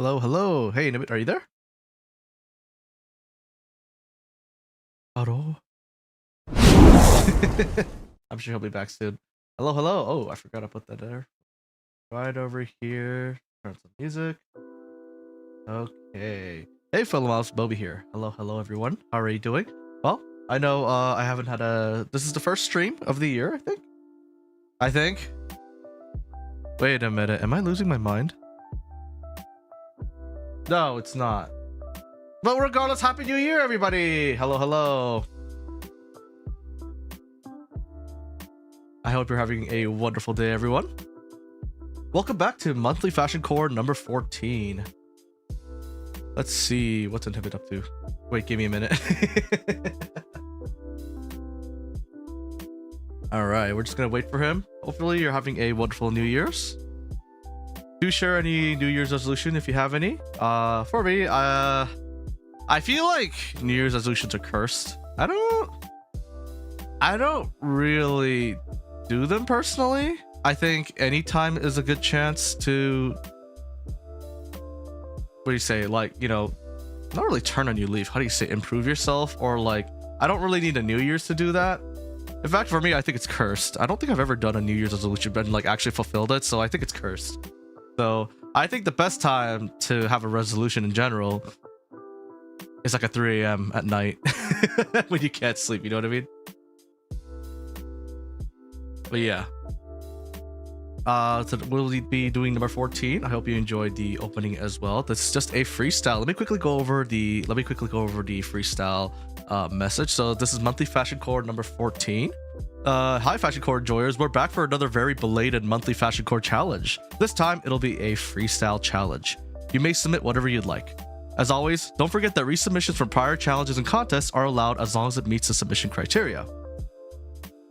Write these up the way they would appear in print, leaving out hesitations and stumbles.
Hello, hello. Hey, Inhibit, are you there? Padoru. I'm sure he'll be back soon. Hello, hello. Oh, I forgot to put that there. Right over here. Turn some music. Okay. Hey, fellow mouse, Bobby here. Hello, hello, everyone. How are you doing? Well, I know I haven't had a... This is the first stream of the year, I think. Wait a minute. Am I losing my mind? No, it's not. But regardless, Happy New Year, everybody! Hello, hello. I hope you're having a wonderful day, everyone. Welcome back to Monthly Fashion Core number 14. Let's see, what's Inhibit up to? Wait, give me a minute. Alright, we're just gonna wait for him. Hopefully you're having a wonderful New Year's. Do share any New Year's resolution if you have any. For me, I feel like New Year's resolutions are cursed. I don't really do them personally. I think any time is a good chance to, what do you say, like, you know, not really turn a new leaf. How do you say, improve yourself? Or like, I don't really need a New Year's to do that. In fact, for me, I think it's cursed. I don't think I've ever done a New Year's resolution and like actually fulfilled it, so I think it's cursed. So I think the best time to have a resolution in general is like at 3 AM at night when you can't sleep, you know what I mean? But yeah. So we'll be doing number 14. I hope you enjoyed the opening as well. This is just a freestyle. Let me quickly go over the freestyle message. So this is Monthly Fashion Core number 14. Hi Fashion Core enjoyers, we're back for another very belated Monthly Fashion Core challenge. This time it'll be a freestyle challenge. You may submit whatever you'd like. As always, don't forget that resubmissions from prior challenges and contests are allowed as long as it meets the submission criteria.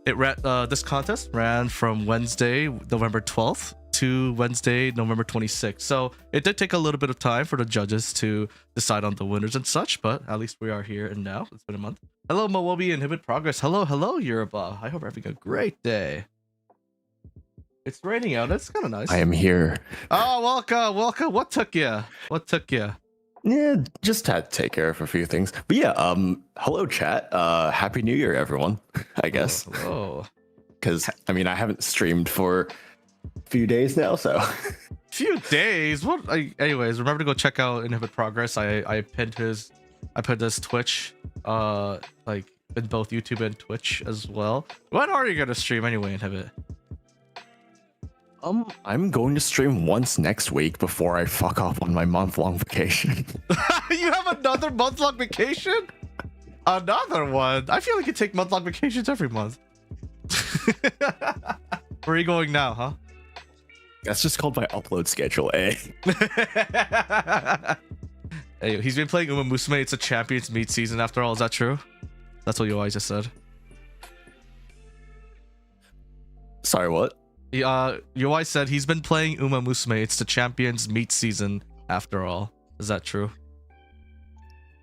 This contest ran from Wednesday, November 12th to Wednesday, November 26th. So it did take a little bit of time for the judges to decide on the winners and such, but at least we are here and now. It's been a month. Hello, Mowobi, InhibitProgress. Hello, hello, Yoruba. I hope you're having a great day. It's raining out. That's kind of nice. I am here. Oh, welcome, welcome. What took you? Yeah, just had to take care of a few things. But yeah, hello chat. Happy New Year, everyone, I guess. Hello. Because, I mean, I haven't streamed for a few days now, so. Few days? What? Anyways, remember to go check out InhibitProgress. I pinned his Twitch, like in both YouTube and Twitch as well. When are you gonna stream anyway, Inhibit? I'm going to stream once next week before I fuck off on my month-long vacation. You have another month-long vacation? Another one? I feel like you take month-long vacations every month. Where are you going now, huh? That's just called my upload schedule, eh? Hey, he's been playing Uma Musume. It's a Champions Meet season after all. Is that true? That's what Yoi just said. Sorry, what? Yoi said he's been playing Uma Musume. It's the Champions Meet season after all. Is that true?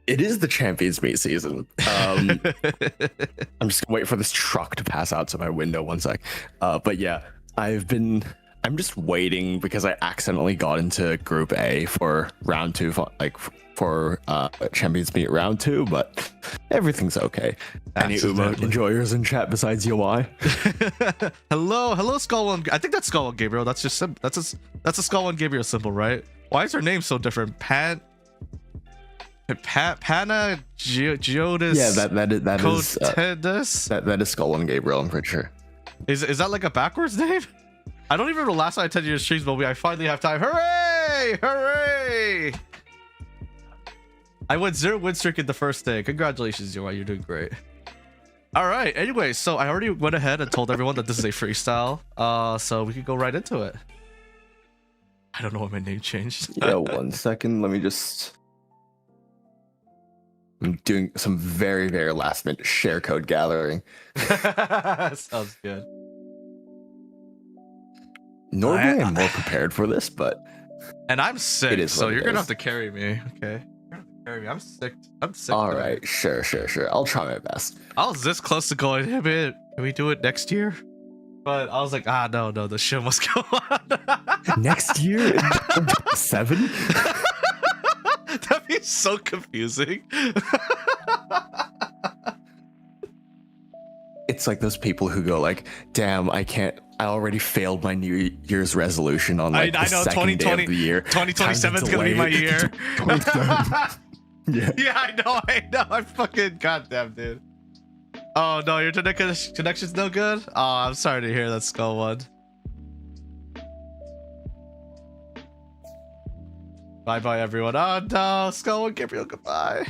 It is the Champions Meet season. I'm just gonna wait for this truck to pass out to my window one sec. But yeah, I'm just waiting because I accidentally got into Group A for round 2, like for Champions Meet round 2, but everything's okay. Any Emote enjoyers in chat besides UI? hello, Skull One. I think that's Skull One Gabriel. That's just that's a Skull One Gabriel symbol, right? Why is her name so different? Pana Geodis. Yeah, that is Skull One Gabriel. I'm pretty sure. Is that like a backwards name? I don't even know the last time I attended your streams, but I finally have time. Hooray! Hooray! I went 0 win streak in the first day. Congratulations, Yoi. You're doing great. All right. Anyway, so I already went ahead and told everyone that this is a freestyle. So we could go right into it. I don't know why my name changed. Yeah, 1 second. Let me just... I'm doing some very, very last minute share code gathering. Sounds good. Normally I'm more prepared for this, but... And I'm sick, so you're gonna have to carry me, okay? I'm sick. All right, sure. I'll try my best. I was this close to going, Inhibit. Can we do it next year? But I was like, no, the show must go on. Next year? 7? It's so confusing. It's like those people who go like, damn, I already failed my New Year's resolution on like I the know second day of the year. 2027 is gonna be delay my it to year. 2027. Yeah, I know. I fucking goddamn, dude. Oh no, your connection's no good. Oh, I'm sorry to hear that, Skull One. Bye bye, everyone. Oh no, Skull One, Gabriel, goodbye.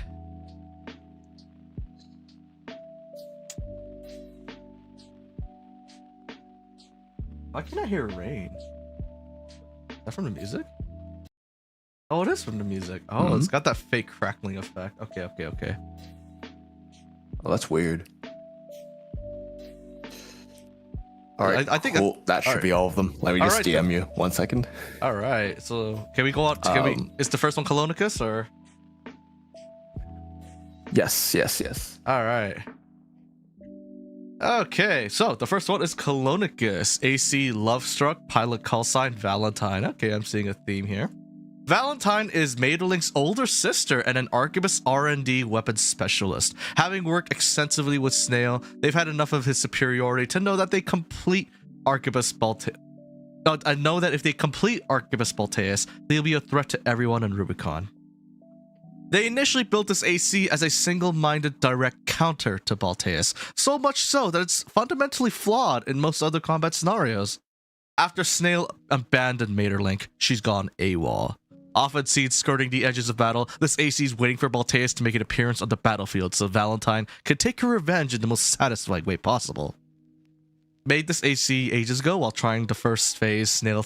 Why can't I hear rain? Is that from the music? Oh, it is from the music. Oh, it's got that fake crackling effect. Okay. Oh, that's weird. All right, I think cool. That should be all of them. Let me just DM you 1 second. All right, so can we go out? Is the first one Colonicus or? Yes. All right. Okay, so the first one is Colonicus, AC Lovestruck, Pilot Call Sign, Valentine. Okay, I'm seeing a theme here. Valentine is Maeterlinck's older sister and an Arquebus R&D weapons specialist. Having worked extensively with Snail, they've had enough of his superiority to know that they complete Arquebus Balteus. I know that if they complete Arquebus Balteus, they'll be a threat to everyone in Rubicon. They initially built this AC as a single-minded direct counter to Balteus, so much so that it's fundamentally flawed in most other combat scenarios. After Snail abandoned Maeterlinck, she's gone AWOL. Often seen skirting the edges of battle, this AC is waiting for Balteus to make an appearance on the battlefield so Valentine can take her revenge in the most satisfying way possible. Made this AC ages ago while trying the first phase snail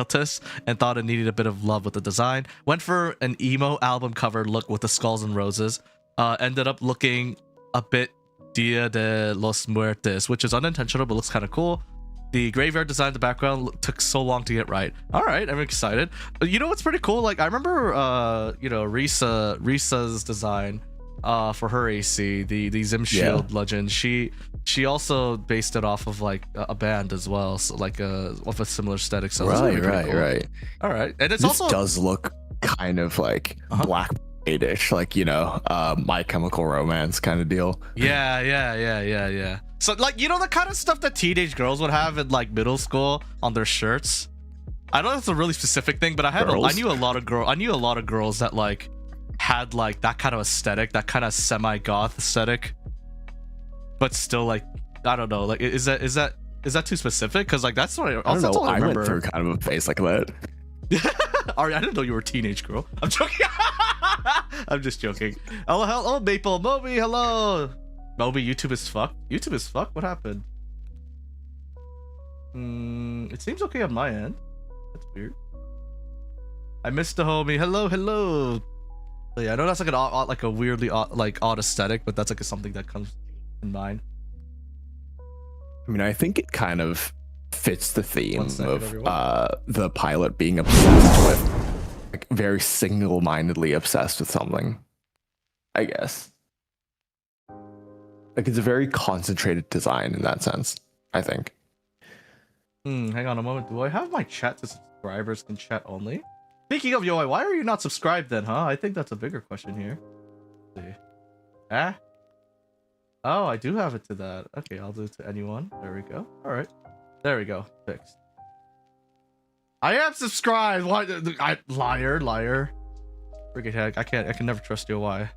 test and thought it needed a bit of love with the design. Went for an emo album cover look with the skulls and roses. Ended up looking a bit Dia de los Muertes, which is unintentional but looks kind of cool. The graveyard design in the background took so long to get right. All right, I'm excited. You know what's pretty cool? Like I remember, Risa's design for her AC, the Zim Shield Legend. She also based it off of like a band as well, so like of a similar aesthetic. So right. All right, and it's this also does look kind of like Black Parade-ish, like My Chemical Romance kind of deal. Yeah. So like the kind of stuff that teenage girls would have in like middle school on their shirts. I know that's a really specific thing, but I knew a lot of girls that like had like that kind of aesthetic, that kind of semi-goth aesthetic. But still, like, I don't know. Like, is that too specific? Because like that's what I don't know. I remember. Went through kind of a phase like that. Ari, I didn't know you were a teenage girl. I'm joking. I'm just joking. Hello, Maple Moby. Hello, Moby. YouTube is fucked. YouTube is fucked. What happened? It seems okay on my end. That's weird. I missed the homie. Hello. But yeah, I know that's like a weirdly odd aesthetic, but that's like something that comes in mind. I mean, I think it kind of fits the theme of the pilot being obsessed with, like, very single-mindedly obsessed with something, I guess. Like, it's a very concentrated design in that sense, I think. Hang on a moment. Do I have my chat to subscribers can chat only? Speaking of Yoi, why are you not subscribed then, huh? I think that's a bigger question here. Let's see. Oh, I do have it to that. Okay, I'll do it to anyone. There we go. All right. There we go. Fixed. I am subscribed. Why? Liar. Freaking heck. I can never trust you. Why?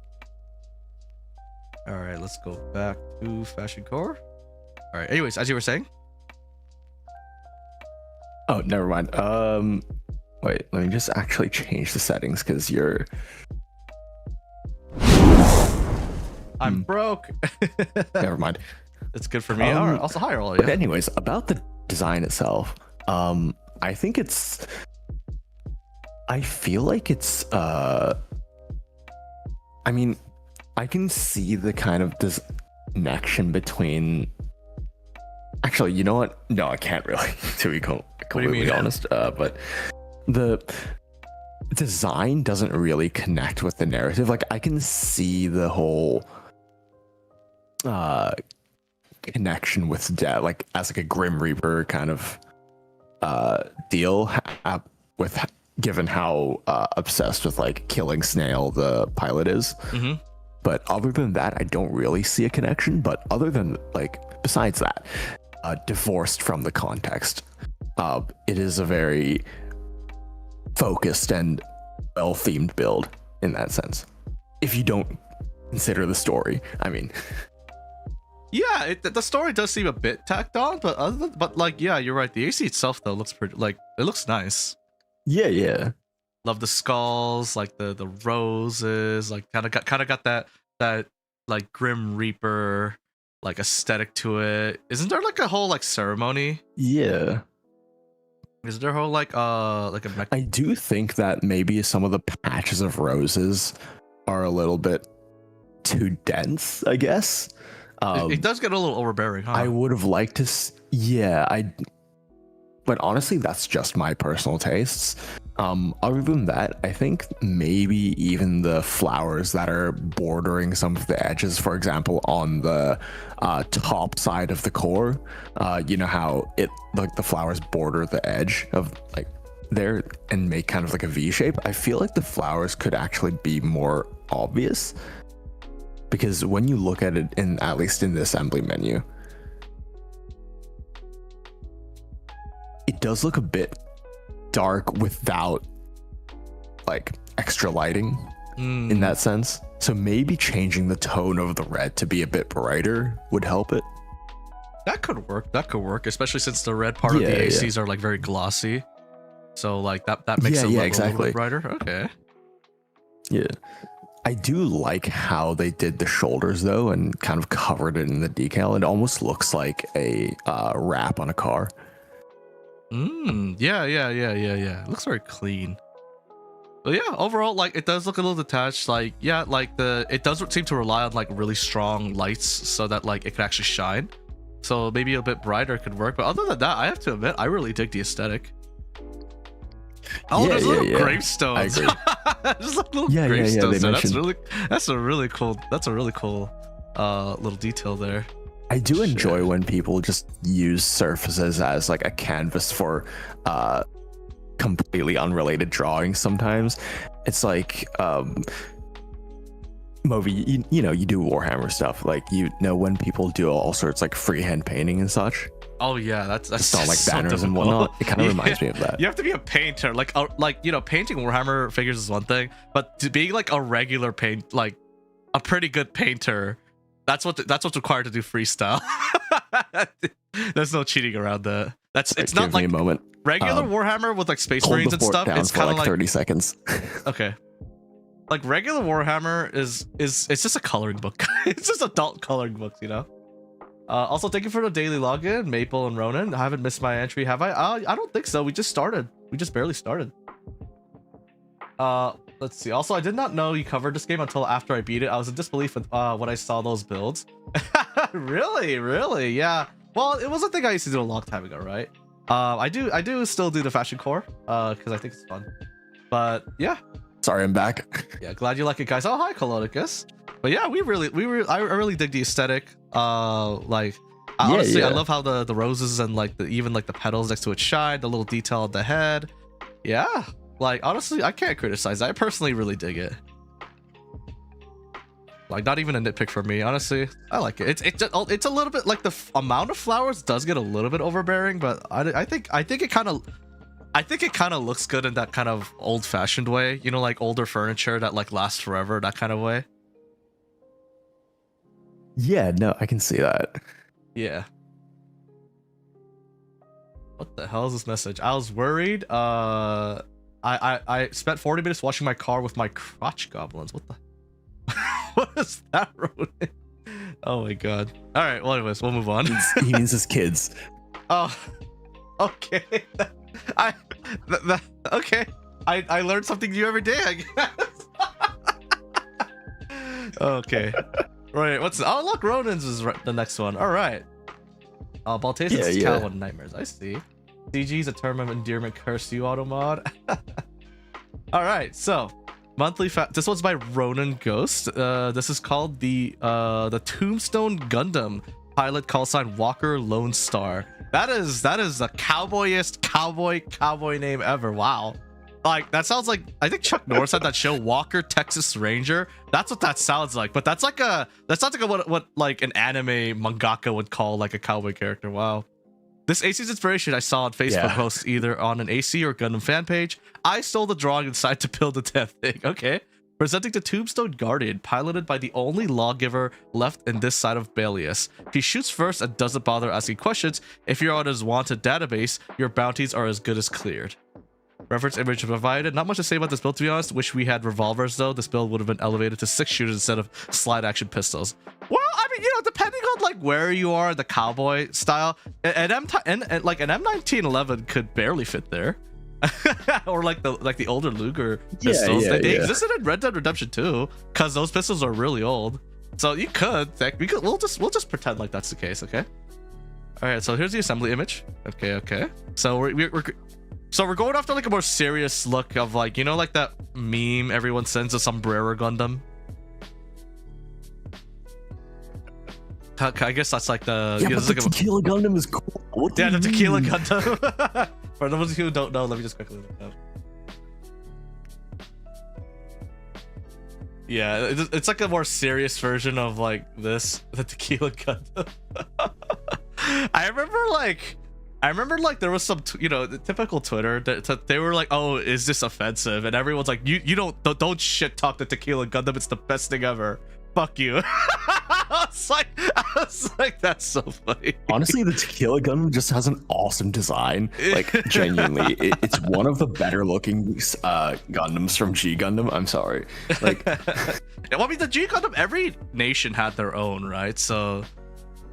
All right, let's go back to Fashion Core. All right. Anyways, as you were saying. Oh, never mind. Wait, let me just actually change the settings because you're... I'm broke. Never mind. It's good for me. All right, also hire all of you. But anyways, about the design itself, I think it's... I feel like it's... I mean, I can see the kind of connection between... Actually, you know what? No, I can't really, to be completely honest. But the design doesn't really connect with the narrative. Like, I can see the whole connection with death, like as like a Grim Reaper kind of deal with given how obsessed with like killing Snail the pilot is. Mm-hmm. But other than that, I don't really see a connection. But other than like, besides that, divorced from the context, it is a very focused and well-themed build in that sense. If you don't consider the story, I mean, Yeah, the story does seem a bit tacked on, but like, yeah, you're right. The AC itself though looks pretty, like, it looks nice. yeah. Love the skulls, like the roses, like kind of got that like Grim Reaper like aesthetic to it. Isn't there like a whole like ceremony? Yeah. Is there a whole like a I do think that maybe some of the patches of roses are a little bit too dense, I guess. it does get a little overbearing, huh? I would have liked to but honestly, that's just my personal tastes. Other than that, I think maybe even the flowers that are bordering some of the edges, for example, on the top side of the core, you know how it like the flowers border the edge of like there and make kind of like a V shape. I feel like the flowers could actually be more obvious, because when you look at it in, at least in the assembly menu, it does look a bit dark without like extra lighting in that sense. So maybe changing the tone of the red to be a bit brighter would help it. That could work, especially since the red part of the ACs are like very glossy. So like that makes it look a little bit brighter. Okay. Yeah. I do like how they did the shoulders though and kind of covered it in the decal. It almost looks like a wrap on a car. Yeah. It looks very clean. But yeah, overall, like it does look a little detached. Like, yeah, like it does seem to rely on like really strong lights so that like it could actually shine. So maybe a bit brighter could work. But other than that, I have to admit, I really dig the aesthetic. Oh, there's little gravestones. I agree. There's like little gravestones. That's a really cool little detail there. I do enjoy when people just use surfaces as like a canvas for completely unrelated drawings. Sometimes it's like Movi, you know, you do Warhammer stuff, like, you know, when people do all sorts like freehand painting and such. Oh yeah, that's just all like so banners and whatnot. It kind of reminds me of that. You have to be a painter, like you know, painting Warhammer figures is one thing, but to being like a regular like a pretty good painter, that's what's required to do freestyle. There's no cheating around that. It's not like a moment. Regular Warhammer with like Space Marines and stuff. It's kind of like 30 seconds. Okay. Like regular Warhammer is it's just a coloring book. It's just adult coloring books, you know. Also, thank you for the daily login, Maple and Ronan. I haven't missed my entry, have I? I don't think so. We just started. We just barely started. Let's see. Also, I did not know you covered this game until after I beat it. I was in disbelief with when I saw those builds. Really? Yeah. Well, it was a thing I used to do a long time ago, right? I do still do the fashion core, because I think it's fun. But yeah. Sorry, I'm back. Yeah, glad you like it, guys. Oh, hi, Colodicus. But yeah, I really dig the aesthetic. Honestly, I love how the roses and like even the petals next to it shine, the little detail on the head. Yeah, like honestly, I can't criticize. I personally really dig it. Like, not even a nitpick for me, honestly. I like it. It's a little bit like the amount of flowers does get a little bit overbearing, but I think it kind of looks good in that kind of old-fashioned way, you know, like older furniture that like lasts forever, that kind of way. Yeah, no, I can see that. Yeah. What the hell is this message? I was worried. I spent 40 minutes washing my car with my crotch goblins. What the? What is that, Ronan? Oh my god. All right. Well, anyways, we'll move on. He means his kids. Oh. Okay. Okay. I learned something new every day, I guess. Okay. Right. What's oh look, Ronan's is the next one. All right. Baltasar's Calvin Nightmares. I see. CG's a term of endearment. Curse you, Automod. All right. So monthly this one's by Ronan Ghost. This is called the Tombstone Gundam pilot call sign Walker Lone Star. That is the cowboyiest cowboy name ever. Wow. like that sounds like, I think Chuck Norris had that show Walker Texas Ranger. That's what that sounds like. But that sounds like what like an anime mangaka would call like a cowboy character. Wow. This AC's inspiration I saw on Facebook posts either on an AC or Gundam fan page. I stole the drawing and decided to build the damn thing. Okay. Presenting to Tombstone Guardian, piloted by the only lawgiver left in this side of Balius. He shoots first and doesn't bother asking questions. If you're on his wanted database, your bounties are as good as cleared. Reference image provided. Not much to say about this build, to be honest. Wish we had revolvers, though. This build would have been elevated to 6 shooters instead of slide action pistols. Well, I mean, you know, depending on like where you are, the cowboy style, an like an M1911 could barely fit there. Or like the older Luger pistols. They existed in Red Dead Redemption 2 because those pistols are really old. So you could, we'll just pretend like that's the case, okay? All right, so here's the assembly image. Okay. So we're going after like a more serious look of like, you know, like that meme everyone sends a sombrero Gundam. I guess that's like the the tequila Gundam is cool. The tequila Gundam. For those who don't know, let me just quickly look it up. Yeah, it's like a more serious version of like this, the tequila Gundam. I remember like there was some the typical Twitter that they were like, oh, is this offensive? And everyone's like, you don't shit talk the tequila Gundam, it's the best thing ever. Fuck you. I was like, that's so funny. Honestly, the tequila Gundam just has an awesome design. Like, genuinely, it's one of the better looking Gundams from G Gundam. I'm sorry. Like, well, I mean, the G Gundam, every nation had their own, right? So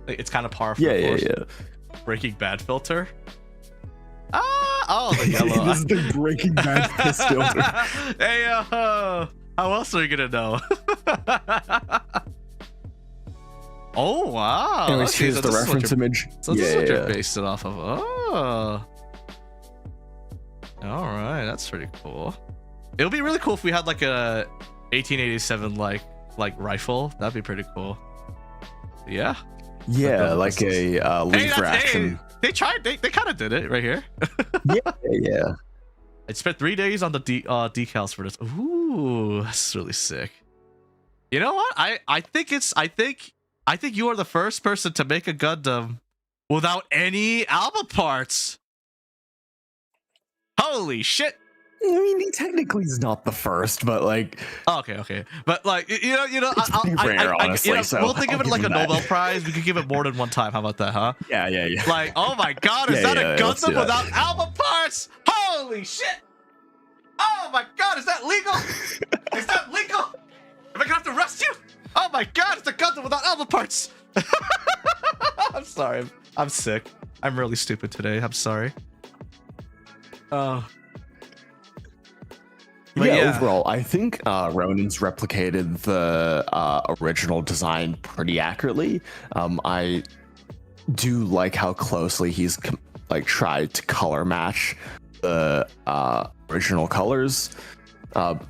it's kind of par for the course. Yeah. Breaking Bad filter. The yellow. This is the Breaking Bad piss filter. Hey, how else are you gonna know? Oh wow! Anyways, here's the reference image. So this is what you're based it off of. Oh, all right, that's pretty cool. It would be really cool if we had like a 1887 like rifle. That'd be pretty cool. Yeah. Yeah, like a lever action. They tried. They kind of did it right here. Yeah. I spent 3 days on the decals for this. Ooh, that's really sick. You know what? I think you are the first person to make a Gundam without any album parts. Holy shit! I mean, he technically is not the first, but like, okay, but like, you know, it's pretty rare, honestly. So we'll think of it like a Nobel Prize. We could give it more than one time. How about that, huh? Yeah. Like, oh my god, is that a Gundam without album parts? Holy shit! Oh my god, is that legal? Is that legal? Am I gonna have to arrest you? Oh my god, it's a Gundam without album parts. I'm sorry. I'm sick. I'm really stupid today. I'm sorry. Overall, I think Ronin's replicated the original design pretty accurately. I do like how closely he's tried to color match the original colors,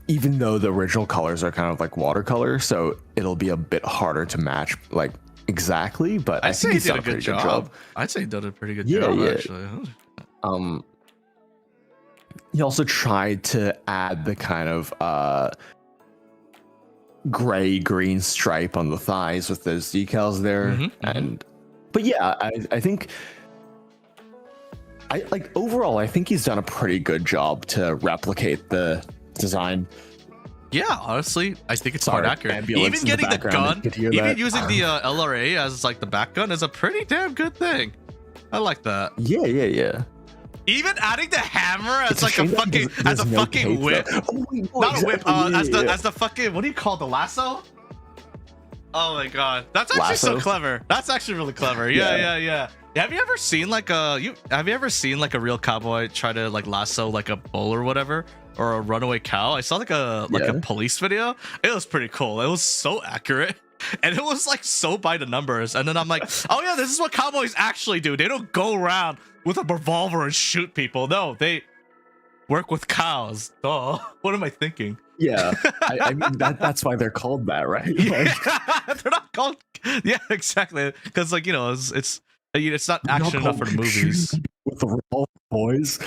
even though the original colors are kind of like watercolor, so it'll be a bit harder to match like exactly. But I think he's done a pretty good job. I'd say he did a pretty good job, actually. He also tried to add the kind of gray-green stripe on the thighs with those decals there, but yeah, I think overall, I think he's done a pretty good job to replicate the design. Yeah, honestly, I think it's quite accurate. Even getting the gun, even using the LRA as like the back gun is a pretty damn good thing. I like that. Yeah. Even adding the hammer as like a fucking whip. Not a whip, as the fucking, what do you call the lasso? Oh my god, that's actually so clever. That's actually really clever. Yeah. Have you ever seen like a real cowboy try to like lasso like a bull or whatever, or a runaway cow? I saw like a police video. It was pretty cool. It was so accurate. And it was like so by the numbers. And then I'm like, oh yeah, this is what cowboys actually do. They don't go around with a revolver and shoot people. No, they work with cows. Oh, what am I thinking? Yeah, I mean that's why they're called that, right? Yeah, they're not called. Yeah, exactly. Because like, you know, it's not action enough for the movies. With the revolver boys.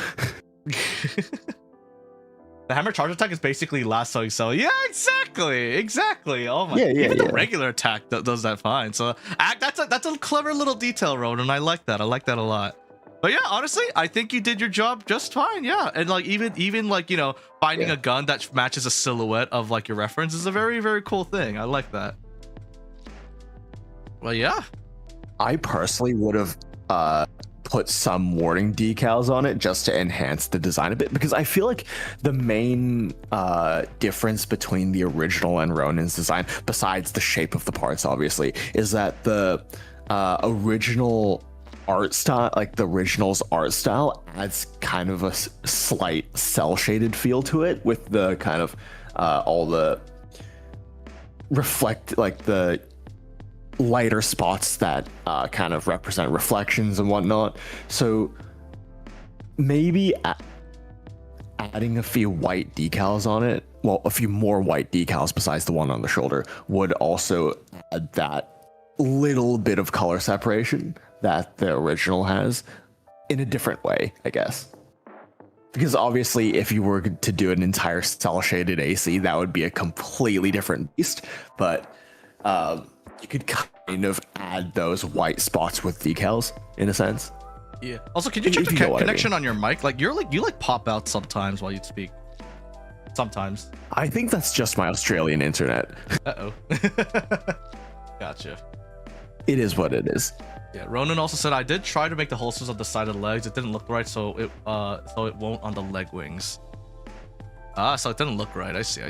The hammer charge attack is basically lassoing. So yeah, exactly. Oh my! Yeah, Even the regular attack does that fine. So that's a clever little detail, Ronan. I like that. I like that a lot. But yeah, honestly, I think you did your job just fine. Yeah, and like even like, you know, finding a gun that matches a silhouette of like your reference is a very, very cool thing. I like that. Well, yeah. I personally would have put some warning decals on it just to enhance the design a bit, because I feel like the main difference between the original and Ronan's design, besides the shape of the parts obviously, is that the original art style, like the original's art style, adds kind of a slight cell shaded feel to it, with the kind of all the the lighter spots that kind of represent reflections and whatnot. So maybe adding a few white decals on it, well, a few more white decals besides the one on the shoulder, would also add that little bit of color separation that the original has in a different way, I guess. Because obviously, if you were to do an entire cell shaded AC, that would be a completely different beast. But you could kind of add those white spots with decals in a sense. Yeah. Also, can you check the connection on your mic? Like you pop out sometimes while you speak. Sometimes. I think that's just my Australian internet. Uh-oh. Gotcha. It is what it is. Yeah, Ronan also said, I did try to make the holsters on the side of the legs. It didn't look right, so it won't on the leg wings. So it didn't look right. I see.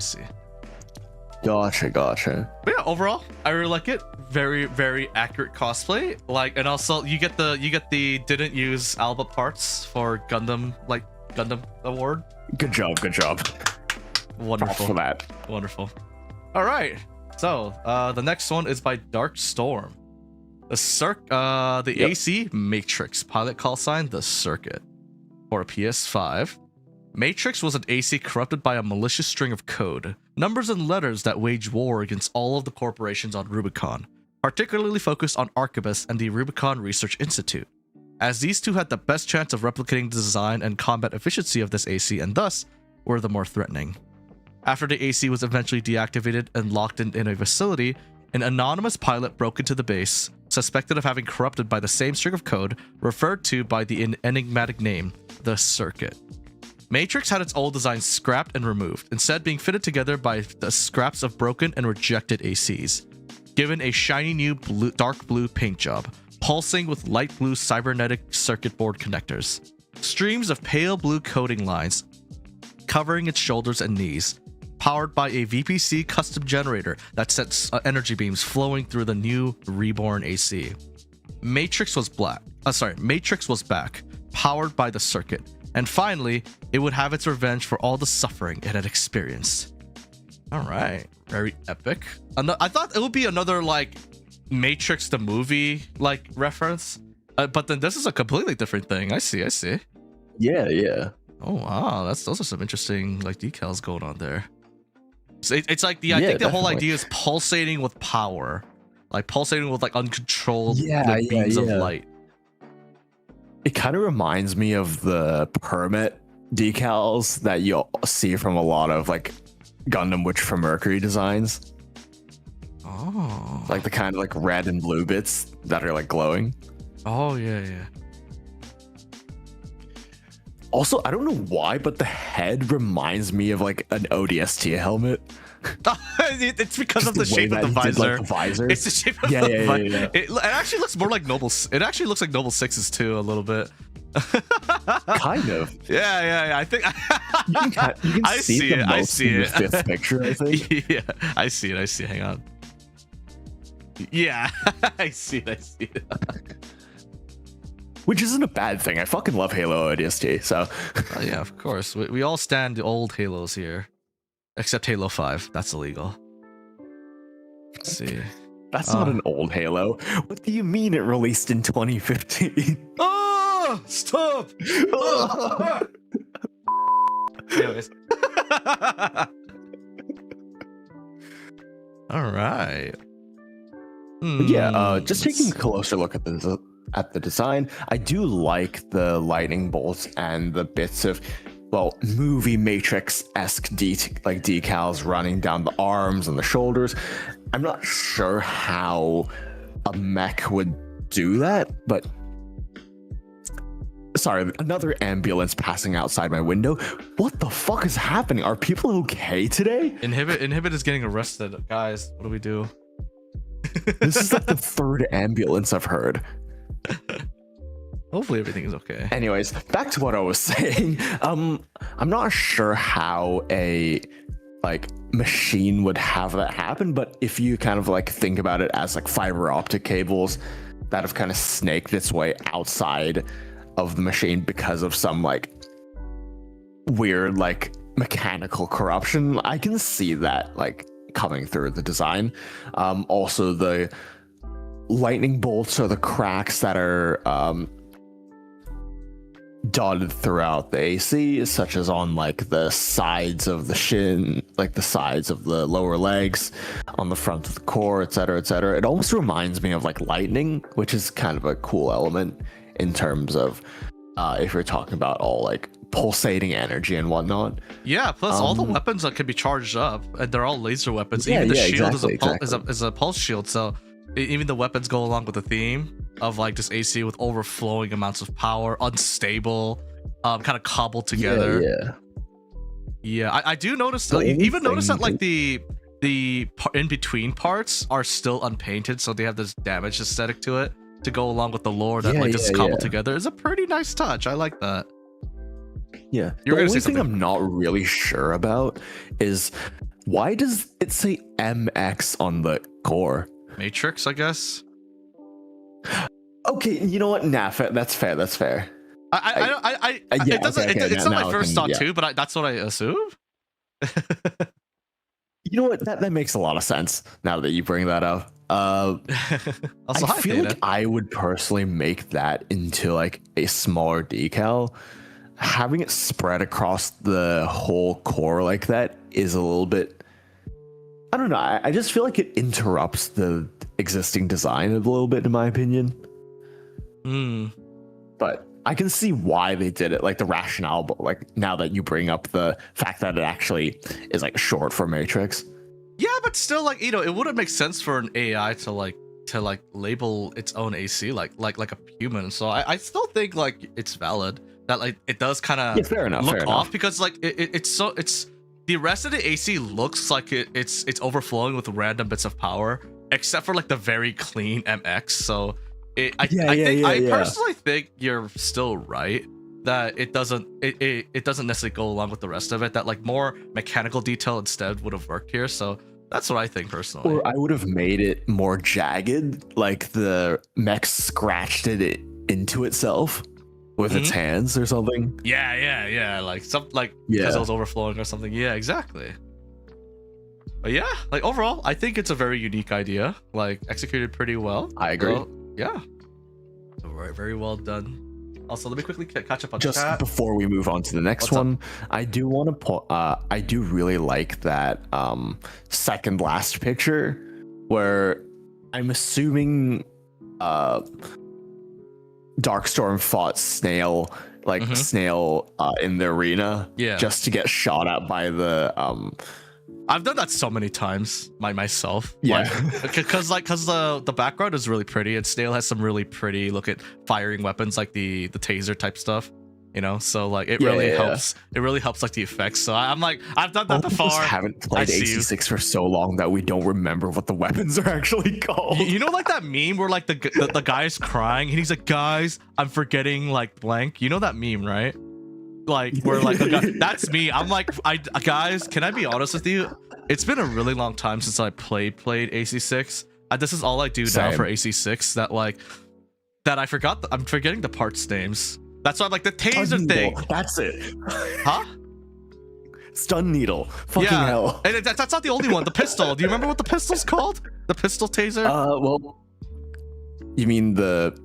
Gotcha. But yeah, overall, I really like it. Very, very accurate cosplay. Like, and also you get the didn't use Alba parts for Gundam award. Good job. Wonderful. Props for that. Wonderful. All right. So the next one is by Dark Storm. The AC Matrix pilot call sign the Circuit for a PS5. Matrix was an AC corrupted by a malicious string of code, numbers and letters that wage war against all of the corporations on Rubicon, particularly focused on Arquebus and the Rubicon Research Institute, as these two had the best chance of replicating the design and combat efficiency of this AC and thus were the more threatening. After the AC was eventually deactivated and locked in a facility, an anonymous pilot broke into the base, suspected of having corrupted by the same string of code referred to by the enigmatic name, the Circuit. Matrix had its old design scrapped and removed, instead being fitted together by the scraps of broken and rejected ACs, given a shiny new dark blue paint job, pulsing with light blue cybernetic circuit board connectors, streams of pale blue coating lines covering its shoulders and knees, powered by a VPC custom generator that sets energy beams flowing through the new reborn AC. Matrix was back, powered by the Circuit, and finally, it would have its revenge for all the suffering it had experienced. All right, very epic. I thought it would be another like Matrix the movie like reference, but then this is a completely different thing. I see. Yeah. Oh wow, those are some interesting like decals going on there. So it's like I think the whole idea is pulsating with power, like pulsating with like uncontrolled beams of light. It kind of reminds me of the permit decals that you'll see from a lot of like Gundam Witch from Mercury designs. Oh, like the kind of like red and blue bits that are like glowing. Oh yeah. Also, I don't know why, but the head reminds me of like an ODST helmet. It's because of the shape of the visor. It's the shape of the visor. Yeah. It actually looks more like Noble. It actually looks like Noble 6's too, a little bit. Kind of. Yeah. I think you can see it. I see it. Fifth picture, I think. Yeah, I see it. Hang on. Yeah, I see it. Which isn't a bad thing. I fucking love Halo ODST. So. Yeah, of course. We all stand the old Halos here. Except Halo 5. That's illegal. Let's see. That's not an old Halo. What do you mean it released in 2015? Oh! Stop! Anyways. All right. Yeah, just taking a closer look at the design, I do like the lightning bolts and the bits of movie Matrix-esque decals running down the arms and the shoulders. I'm not sure how a mech would do that, but sorry, another ambulance passing outside my window. What the fuck is happening? Are people okay today? Inhibit is getting arrested, guys. What do we do? This is like the third ambulance I've heard. Hopefully everything is okay. Anyways, back to what I was saying. I'm not sure how a machine would have that happen, but if you kind of think about it as fiber optic cables that have kind of snaked its way outside of the machine because of some weird mechanical corruption, I can see that coming through the design. Also the lightning bolts or the cracks that are dotted throughout the AC, such as on the sides of the shin, the sides of the lower legs, on the front of the core, etc., etc. It almost reminds me of lightning, which is kind of a cool element in terms of if you're talking about all pulsating energy and whatnot. Yeah, plus all the weapons that can be charged up, and they're all laser weapons. Even the shield is a pulse shield, so even the weapons go along with the theme of just AC with overflowing amounts of power, unstable, kind of cobbled together. Yeah. I do notice. You even notice that the in between parts are still unpainted, so they have this damage aesthetic to it to go along with the lore that just cobbled together. It's a pretty nice touch. I like that. Yeah. The only thing I'm not really sure about is why does it say MX on the core? Matrix, I guess. Okay, you know what? Nah, that's fair. It's not my first thought too, but that's what I assume. You know what? That makes a lot of sense now that you bring that up. Also, I feel like I would personally make that into a smaller decal. Having it spread across the whole core like that is a little bit, I don't know. I just feel like it interrupts the existing design a little bit, in my opinion. But I can see why they did it, the rationale, but now that you bring up the fact that it actually is short for Matrix. Yeah, but still, it wouldn't make sense for an AI to label its own AC like a human. So I still think it's valid that it does kind of fair enough, look off because it's the rest of the AC looks like it's overflowing with random bits of power, except for the very clean MX. So I personally think you're still right that it doesn't necessarily go along with the rest of it. That more mechanical detail instead would have worked here. So that's what I think personally. Or I would have made it more jagged, the mech scratched it into itself with its hands or something. Yeah. Because it was overflowing or something. Yeah, exactly. But yeah, overall, I think it's a very unique idea. Executed pretty well. I agree. So, yeah. Very, very well done. Also, let me quickly catch up on just chat. Before we move on to the next one. I do want to I do really like that second last picture where I'm assuming Darkstorm fought Snail Snail in the arena just to get shot at by the I've done that so many times myself. Yeah. Because the background is really pretty and Snail has some really pretty look at firing weapons the taser type stuff. So it really helps. It really helps the effects. So I'm I've done that before. I haven't played AC6 for so long that we don't remember what the weapons are actually called. You know that meme where the guy's crying and he's like, guys, I'm forgetting blank. You know that meme, right? Where that's me. I'm guys, can I be honest with you? It's been a really long time since I played AC6. This is all I do now for AC6. That I forgot. I'm forgetting the parts names. That's why I'm the taser thing. That's it. Huh? Stun needle. Fucking hell. And that's not the only one. The pistol. Do you remember what the pistol's called? The pistol taser? Well, you mean the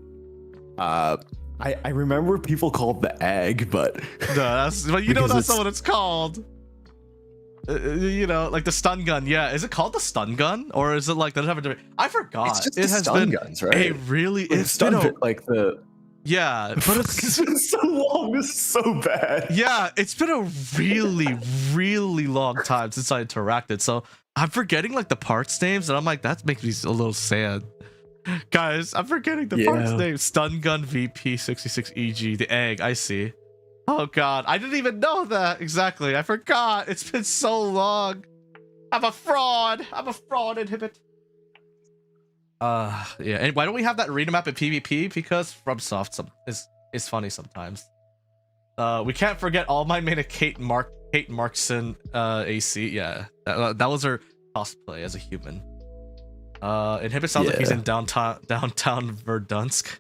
I remember people called the egg, but no, that's not what it's called. The stun gun. Yeah, is it called the stun gun, or is it does it have a different? I forgot. It's just it has stun guns, right? It's been Yeah, but It's been so long. This is so bad. yeah, it's been a really, really long time since I interacted. So I'm forgetting like the parts names, and I'm like, that makes me a little sad. Guys, I'm forgetting the parts names. Stun gun VP 66 EG, the egg. I see. Oh god, I didn't even know that exactly. I forgot. It's been so long. I'm a fraud. I'm a fraud, Inhibit. Yeah, and why don't we have that arena map in PvP? Because FromSoft is funny sometimes. We can't forget all my main Kate Markson AC. Yeah, that was her cosplay as a human. Inhibit sounds like he's in downtown Verdunsk.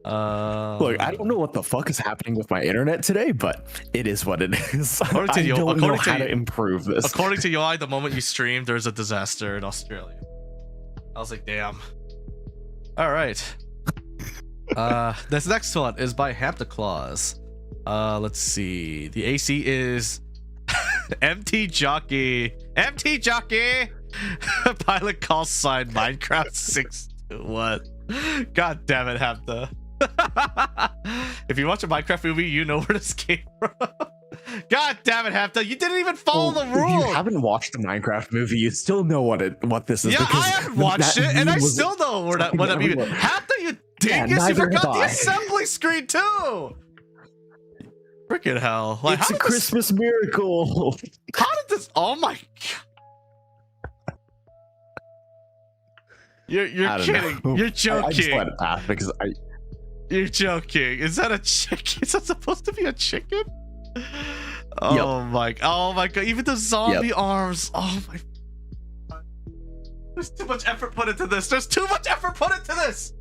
Look, I don't know what the fuck is happening with my internet today, but it is what it is. According to I don't know how to improve this. According to UI, the moment you streamed, there's a disaster in Australia. I was like, damn. All right. This next one is by Hampton Claus. Let's see. The AC is MT Jockey. MT Jockey. Pilot call sign Minecraft 6. What? God damn it, Hampton. If you watch a Minecraft movie, you know where this came from. God damn it, Hampton. You didn't even follow the rules. If you haven't watched the Minecraft movie, you still know what this is. Yeah, I haven't watched it, and I still know what that means. Hampton, you dingus, you forgot the assembly screen too. Freaking hell. Like, it's a Christmas miracle. How did this... Oh my god. You're kidding. Know. You're joking. I just let it pass because You're joking. Is that a chicken? Is that supposed to be a chicken? Oh my god. Even the zombie arms. Oh my god. There's too much effort put into this. There's too much effort put into this.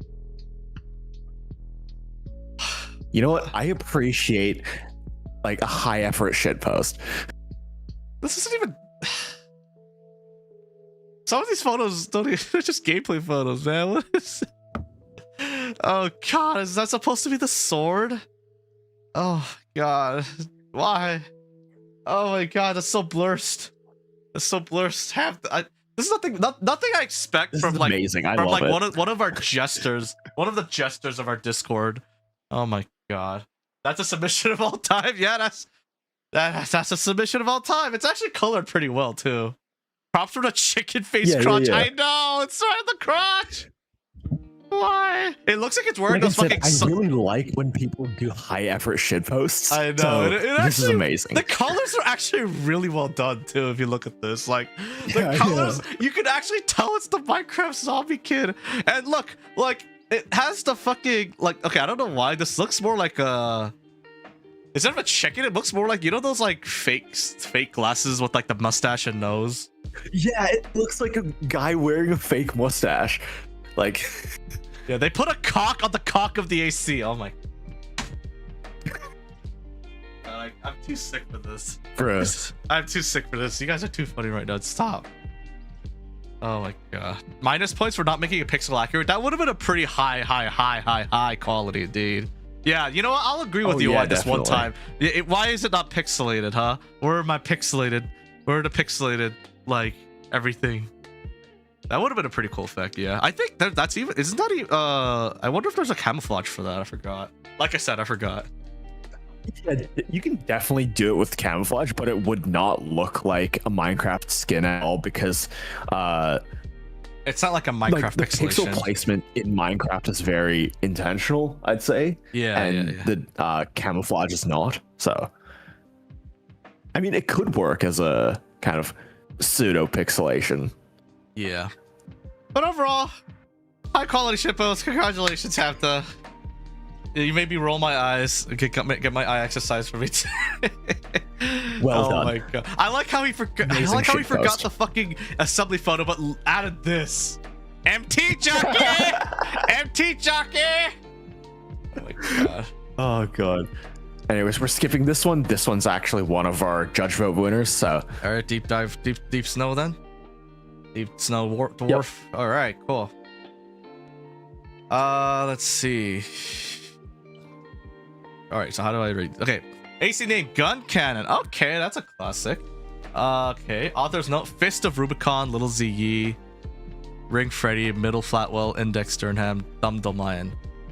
You know what? I appreciate like a high effort shit post. This isn't even... Some of these photos don't even... They're just gameplay photos, man. What is it? Oh god, is that supposed to be the sword? Oh god. Why? Oh my god, that's so blurst. That's so blurst. This is nothing I expect This from is like amazing. I from love like it. one of our jesters, one of the jesters of our Discord. Oh my god. That's a submission of all time. Yeah, that's a submission of all time. It's actually colored pretty well too. Props for the chicken face crotch. I know, it's right in the crotch. Why? It looks like it's wearing those fucking... I really like when people do high effort shit posts. I know. So it this actually, is amazing. The colors are actually really well done too. If you look at this, like the colors, you can actually tell it's the Minecraft zombie kid. And look, like it has the fucking like. Okay, I don't know why this looks more like a... Instead of a chicken, it looks more like, you know, those like fake glasses with like the mustache and nose. Yeah, it looks like a guy wearing a fake mustache. Like, yeah, they put a cock on the cock of the AC. Oh my. I'm too sick for this. Bruh. I'm too sick for this. You guys are too funny right now. Stop. Oh my god. Minus points for not making it pixel accurate. That would have been a pretty high quality, indeed. Yeah, you know what? I'll agree with you on this one time. Why is it not pixelated, huh? Where am I pixelated? Where are the pixelated, like, everything? That would have been a pretty cool effect, yeah. I think that's even... Isn't that even... I wonder if there's a camouflage for that. I forgot. Like I said, I forgot. Yeah, you can definitely do it with camouflage, but it would not look like a Minecraft skin at all because... it's not like a Minecraft like the pixel placement in Minecraft is very intentional, I'd say. Yeah, and the camouflage is not. So, I mean, it could work as a kind of pseudo pixelation. Yeah, but overall, high quality shitpost. Congratulations, Hapta. You made me roll my eyes. Get my eye exercise for me. Well done. Oh my god! I like how he forgot. I like how he forgot the fucking assembly photo, but added this. MT jockey. MT jockey. Oh my god. Oh god. Anyways, we're skipping this one. This one's actually one of our judge vote winners. So, all right, deep snow then. Deep snow dwarf. Yep. All right, cool. Let's see. All right, so how do I read? Okay. AC name Gun Cannon. Okay, that's a classic. Okay. Author's note: Fist of Rubicon, Little ZE. Ring Freddy, Middle Flatwell, Index Sternham, Dum Dum Lion.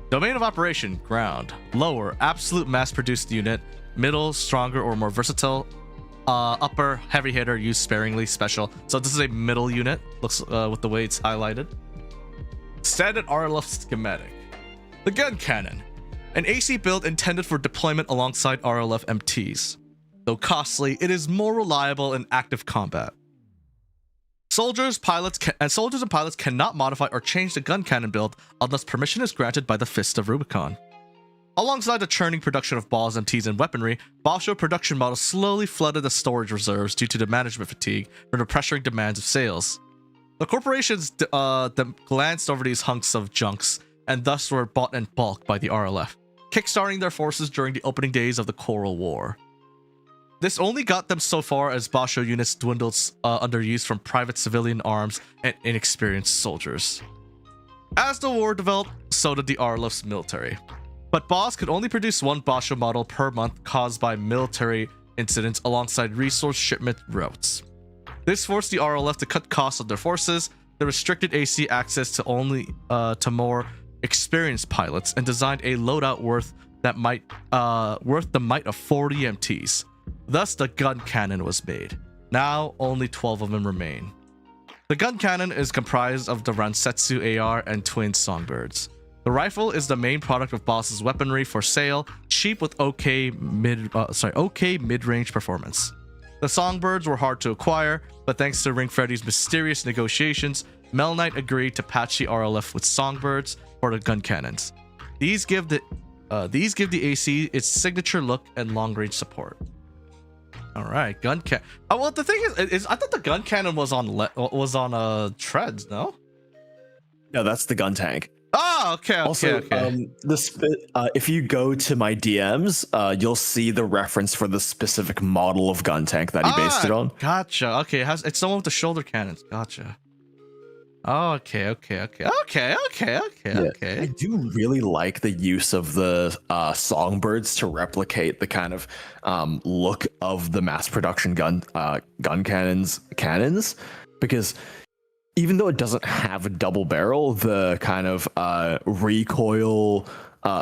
Domain of operation, ground. Lower, absolute mass-produced unit. Middle, stronger or more versatile. Upper, heavy hitter, used sparingly, special. So this is a middle unit, looks with the way it's highlighted. Standard RLF schematic. The gun cannon. An AC build intended for deployment alongside RLF MTs. Though costly, it is more reliable in active combat. Soldiers and pilots cannot modify or change the gun cannon build unless permission is granted by the Fist of Rubicon. Alongside the churning production of balls, MTs, and weaponry, Basho production models slowly flooded the storage reserves due to the management fatigue from the pressuring demands of sales. The corporations glanced over these hunks of junks and thus were bought in bulk by the RLF, kickstarting their forces during the opening days of the Coral War. This only got them so far as Basho units dwindled under use from private civilian arms and inexperienced soldiers. As the war developed, so did the RLF's military. But Boss could only produce one Basho model per month caused by military incidents alongside resource shipment routes. This forced the RLF to cut costs of their forces, the restricted AC access to only to more experienced pilots, and designed a loadout worth the might of 40 MTs. Thus, the gun cannon was made. Now, only 12 of them remain. The gun cannon is comprised of the Ransetsu AR and twin Songbirds. The rifle is the main product of Boss's weaponry for sale, cheap with okay mid-range performance. The Songbirds were hard to acquire, but thanks to Ring Freddy's mysterious negotiations, Mel Knight agreed to patch the RLF with Songbirds for the gun cannons. These give the AC its signature look and long-range support. All right, gun cannon. Oh, well, the thing is I thought the gun cannon was on treads. No. No, that's the gun tank. Oh, okay. Also, if you go to my DMs, you'll see the reference for the specific model of gun tank that he based it on. Gotcha. Okay, it's the one with the shoulder cannons. Gotcha. Okay. I do really like the use of the Songbirds to replicate the kind of look of the mass production gun cannons, because even though it doesn't have a double barrel, the kind of recoil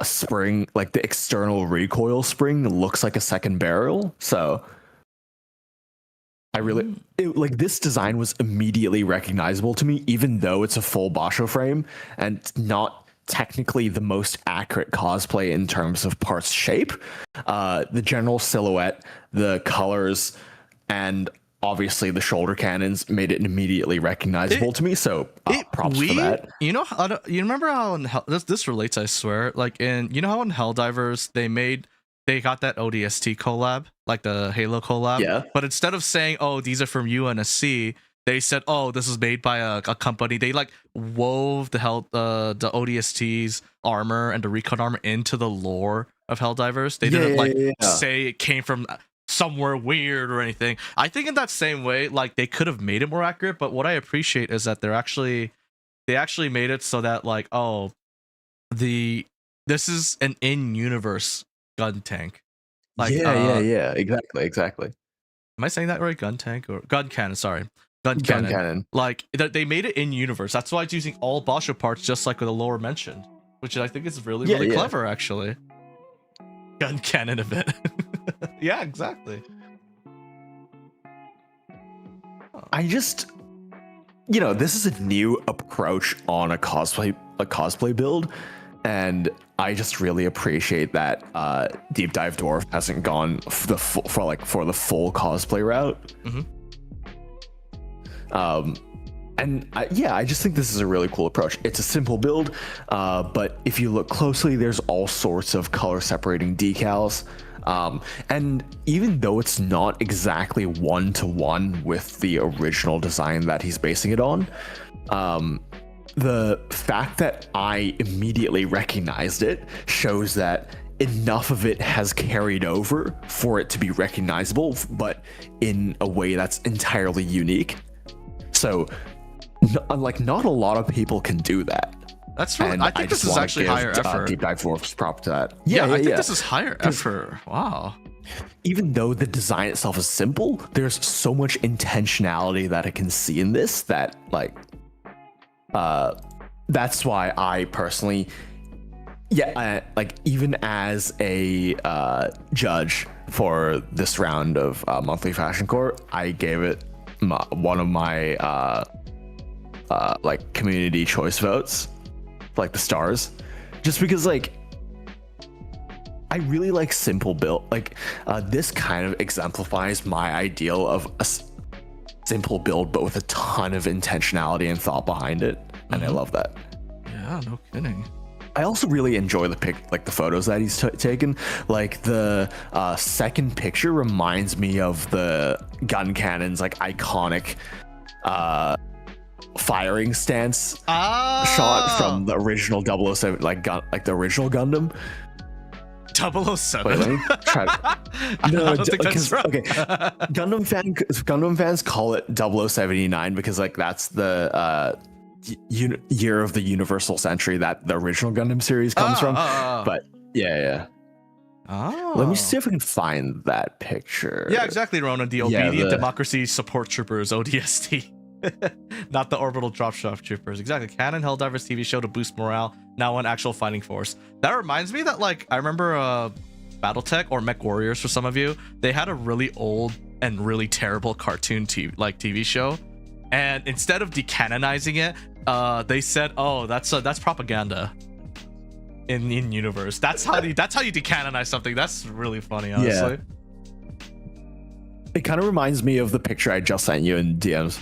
spring, like the external recoil spring, looks like a second barrel. So I really like this design was immediately recognizable to me, even though it's a full Basho frame and not technically the most accurate cosplay in terms of parts shape. The general silhouette, the colors, and obviously the shoulder cannons made it immediately recognizable to me. So props for that. You know, you remember how in this relates? I swear, like how in Helldivers they got that ODST collab, like the Halo collab. Yeah. But instead of saying, "Oh, these are from UNSC," they said, "Oh, this was made by a company." They like wove the ODST's armor and the recon armor into the lore of Helldivers. They didn't say it came from somewhere weird or anything. I think in that same way, like they could have made it more accurate. But what I appreciate is that they actually made it so that like, oh, this is an in-universe gun tank. Like, exactly. Am I saying that right? Gun tank or gun cannon? Sorry, gun cannon. Like they made it in universe. That's why it's using all Basho parts, just like the lower mentioned, which I think is really clever, actually. Gun cannon event. Yeah, exactly. I just, this is a new approach on a cosplay build. And I just really appreciate that Deep Dive Dwarf hasn't gone for the full cosplay route. I just think this is a really cool approach. It's a simple build, but if you look closely, there's all sorts of color separating decals. And even though it's not exactly one-to-one with the original design that he's basing it on, the fact that I immediately recognized it shows that enough of it has carried over for it to be recognizable, but in a way that's entirely unique. So, not a lot of people can do that. That's really. I think this is actually higher effort. Deep Dive Dwarf's prop to that. Yeah, I think this is higher effort. Wow. Even though the design itself is simple, there's so much intentionality that I can see in this that like. That's why I personally, like even as a judge for this round of monthly fashion court, I gave it one of my like community choice votes, like the stars, just because like I really like simple build. Like this kind of exemplifies my ideal of a simple build, but with a ton of intentionality and thought behind it, and I love that. Yeah, no kidding. I also really enjoy the photos that he's taken. Like the second picture reminds me of the gun cannon's like iconic firing stance shot from the original 007, like the original Gundam. 007. Wait, let me try. I don't think that's right. Okay, Gundam fans call it 0079 because like that's the year of the universal century that the original Gundam series comes from. But yeah. Oh. Let me see if I can find that picture. Yeah, exactly, Ronan. The Obedient Democracy Support Troopers, ODST. Not the Orbital Dropshot Troopers. Exactly. Canon Helldivers TV show to boost morale. Now an actual fighting force. That reminds me that, like, I remember Battletech or Mech Warriors for some of you. They had a really old and really terrible cartoon TV show. And instead of decanonizing it, they said, "Oh, that's propaganda in universe." That's how you decanonize something. That's really funny, honestly. Yeah. It kind of reminds me of the picture I just sent you in DMs.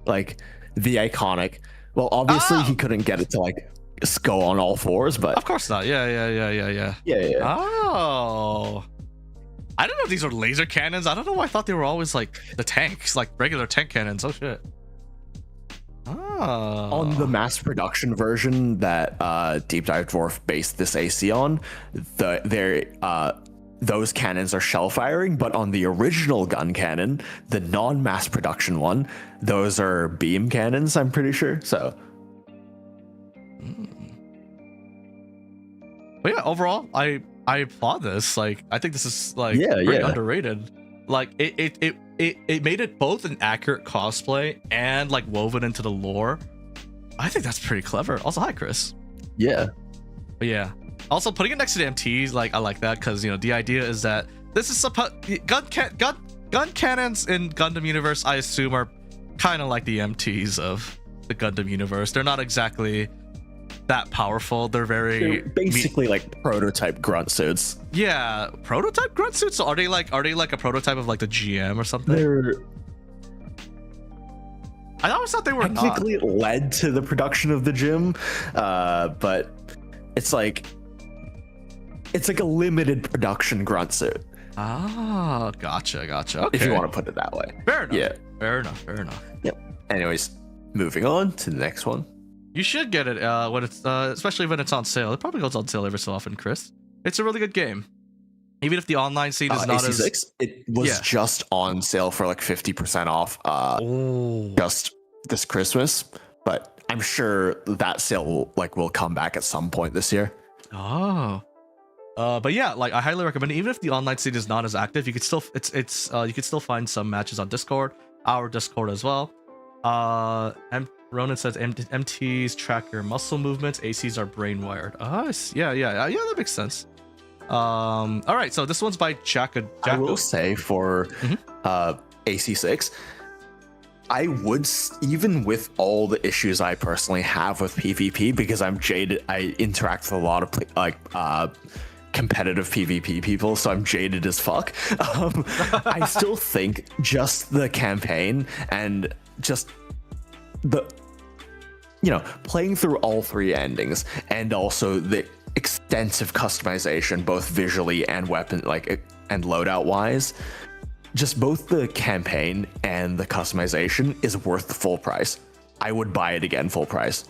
Like the iconic. Well, obviously he couldn't get it to like go on all fours, but of course not. Yeah. Oh. I don't know if these are laser cannons. I don't know why I thought they were always like the tanks, like regular tank cannons. Oh shit. Oh. On the mass production version that Deep Dive Dwarf based this AC on, those cannons are shell firing, but on the original gun cannon, the non-mass production one, those are beam cannons, I'm pretty sure. So but yeah, overall, I applaud this. Like, I think this is like pretty underrated. Like it made it both an accurate cosplay and like woven into the lore. I think that's pretty clever. Also, hi Chris. Yeah. But yeah. Also, putting it next to the MTs, like I like that because, you know, the idea is that this is gun cannons in Gundam universe, I assume, are kind of like the MTs of the Gundam universe. They're not exactly that powerful. They're basically like prototype grunt suits. Yeah, prototype grunt suits. So are they like a prototype of like the GM or something? I always thought they were technically led to the production of the gym, but it's like a limited production grunt suit. Ah, gotcha. Okay. If you want to put it that way. Fair enough. Yeah. Fair enough. Yep. Anyways, moving on to the next one. You should get it when it's especially when it's on sale. It probably goes on sale every so often, Chris. It's a really good game. Even if the online scene is not AC6, it was just on sale for like 50% off just this Christmas, but I'm sure that sale will come back at some point this year. Oh. But yeah, like I highly recommend it. Even if the online scene is not as active, you could still you could still find some matches on Discord, our Discord as well. Ronan says MTs track your muscle movements, ACs are brain wired. Yeah, that makes sense. All right, so this one's by Jack. I will say for AC6, I would, even with all the issues I personally have with PvP, because I'm jaded, I interact with a lot of competitive PvP people, so I'm jaded as fuck. I still think just the campaign and just the, playing through all three endings and also the extensive customization, both visually and weapon, and loadout wise, just both the campaign and the customization is worth the full price. I would buy it again full price.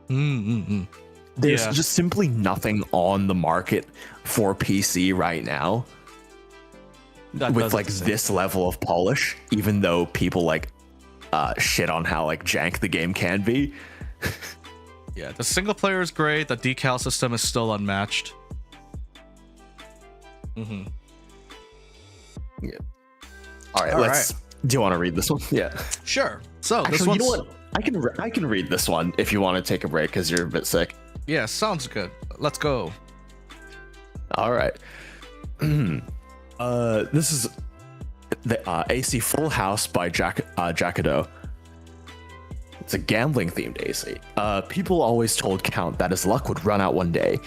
There's just simply nothing on the market for PC right now with this level of polish, even though people shit on how jank the game can be. Yeah, the single player is great. The decal system is still unmatched. Yeah. All right, let's Do you want to read this one? Yeah. Sure. So this Actually, one's, you know what? I can read this one if you want to take a break because you're a bit sick. yeah, sounds good. Let's go. All right. This is the AC Full House by Jackado. It's a gambling themed AC. People always told Count that his luck would run out one day.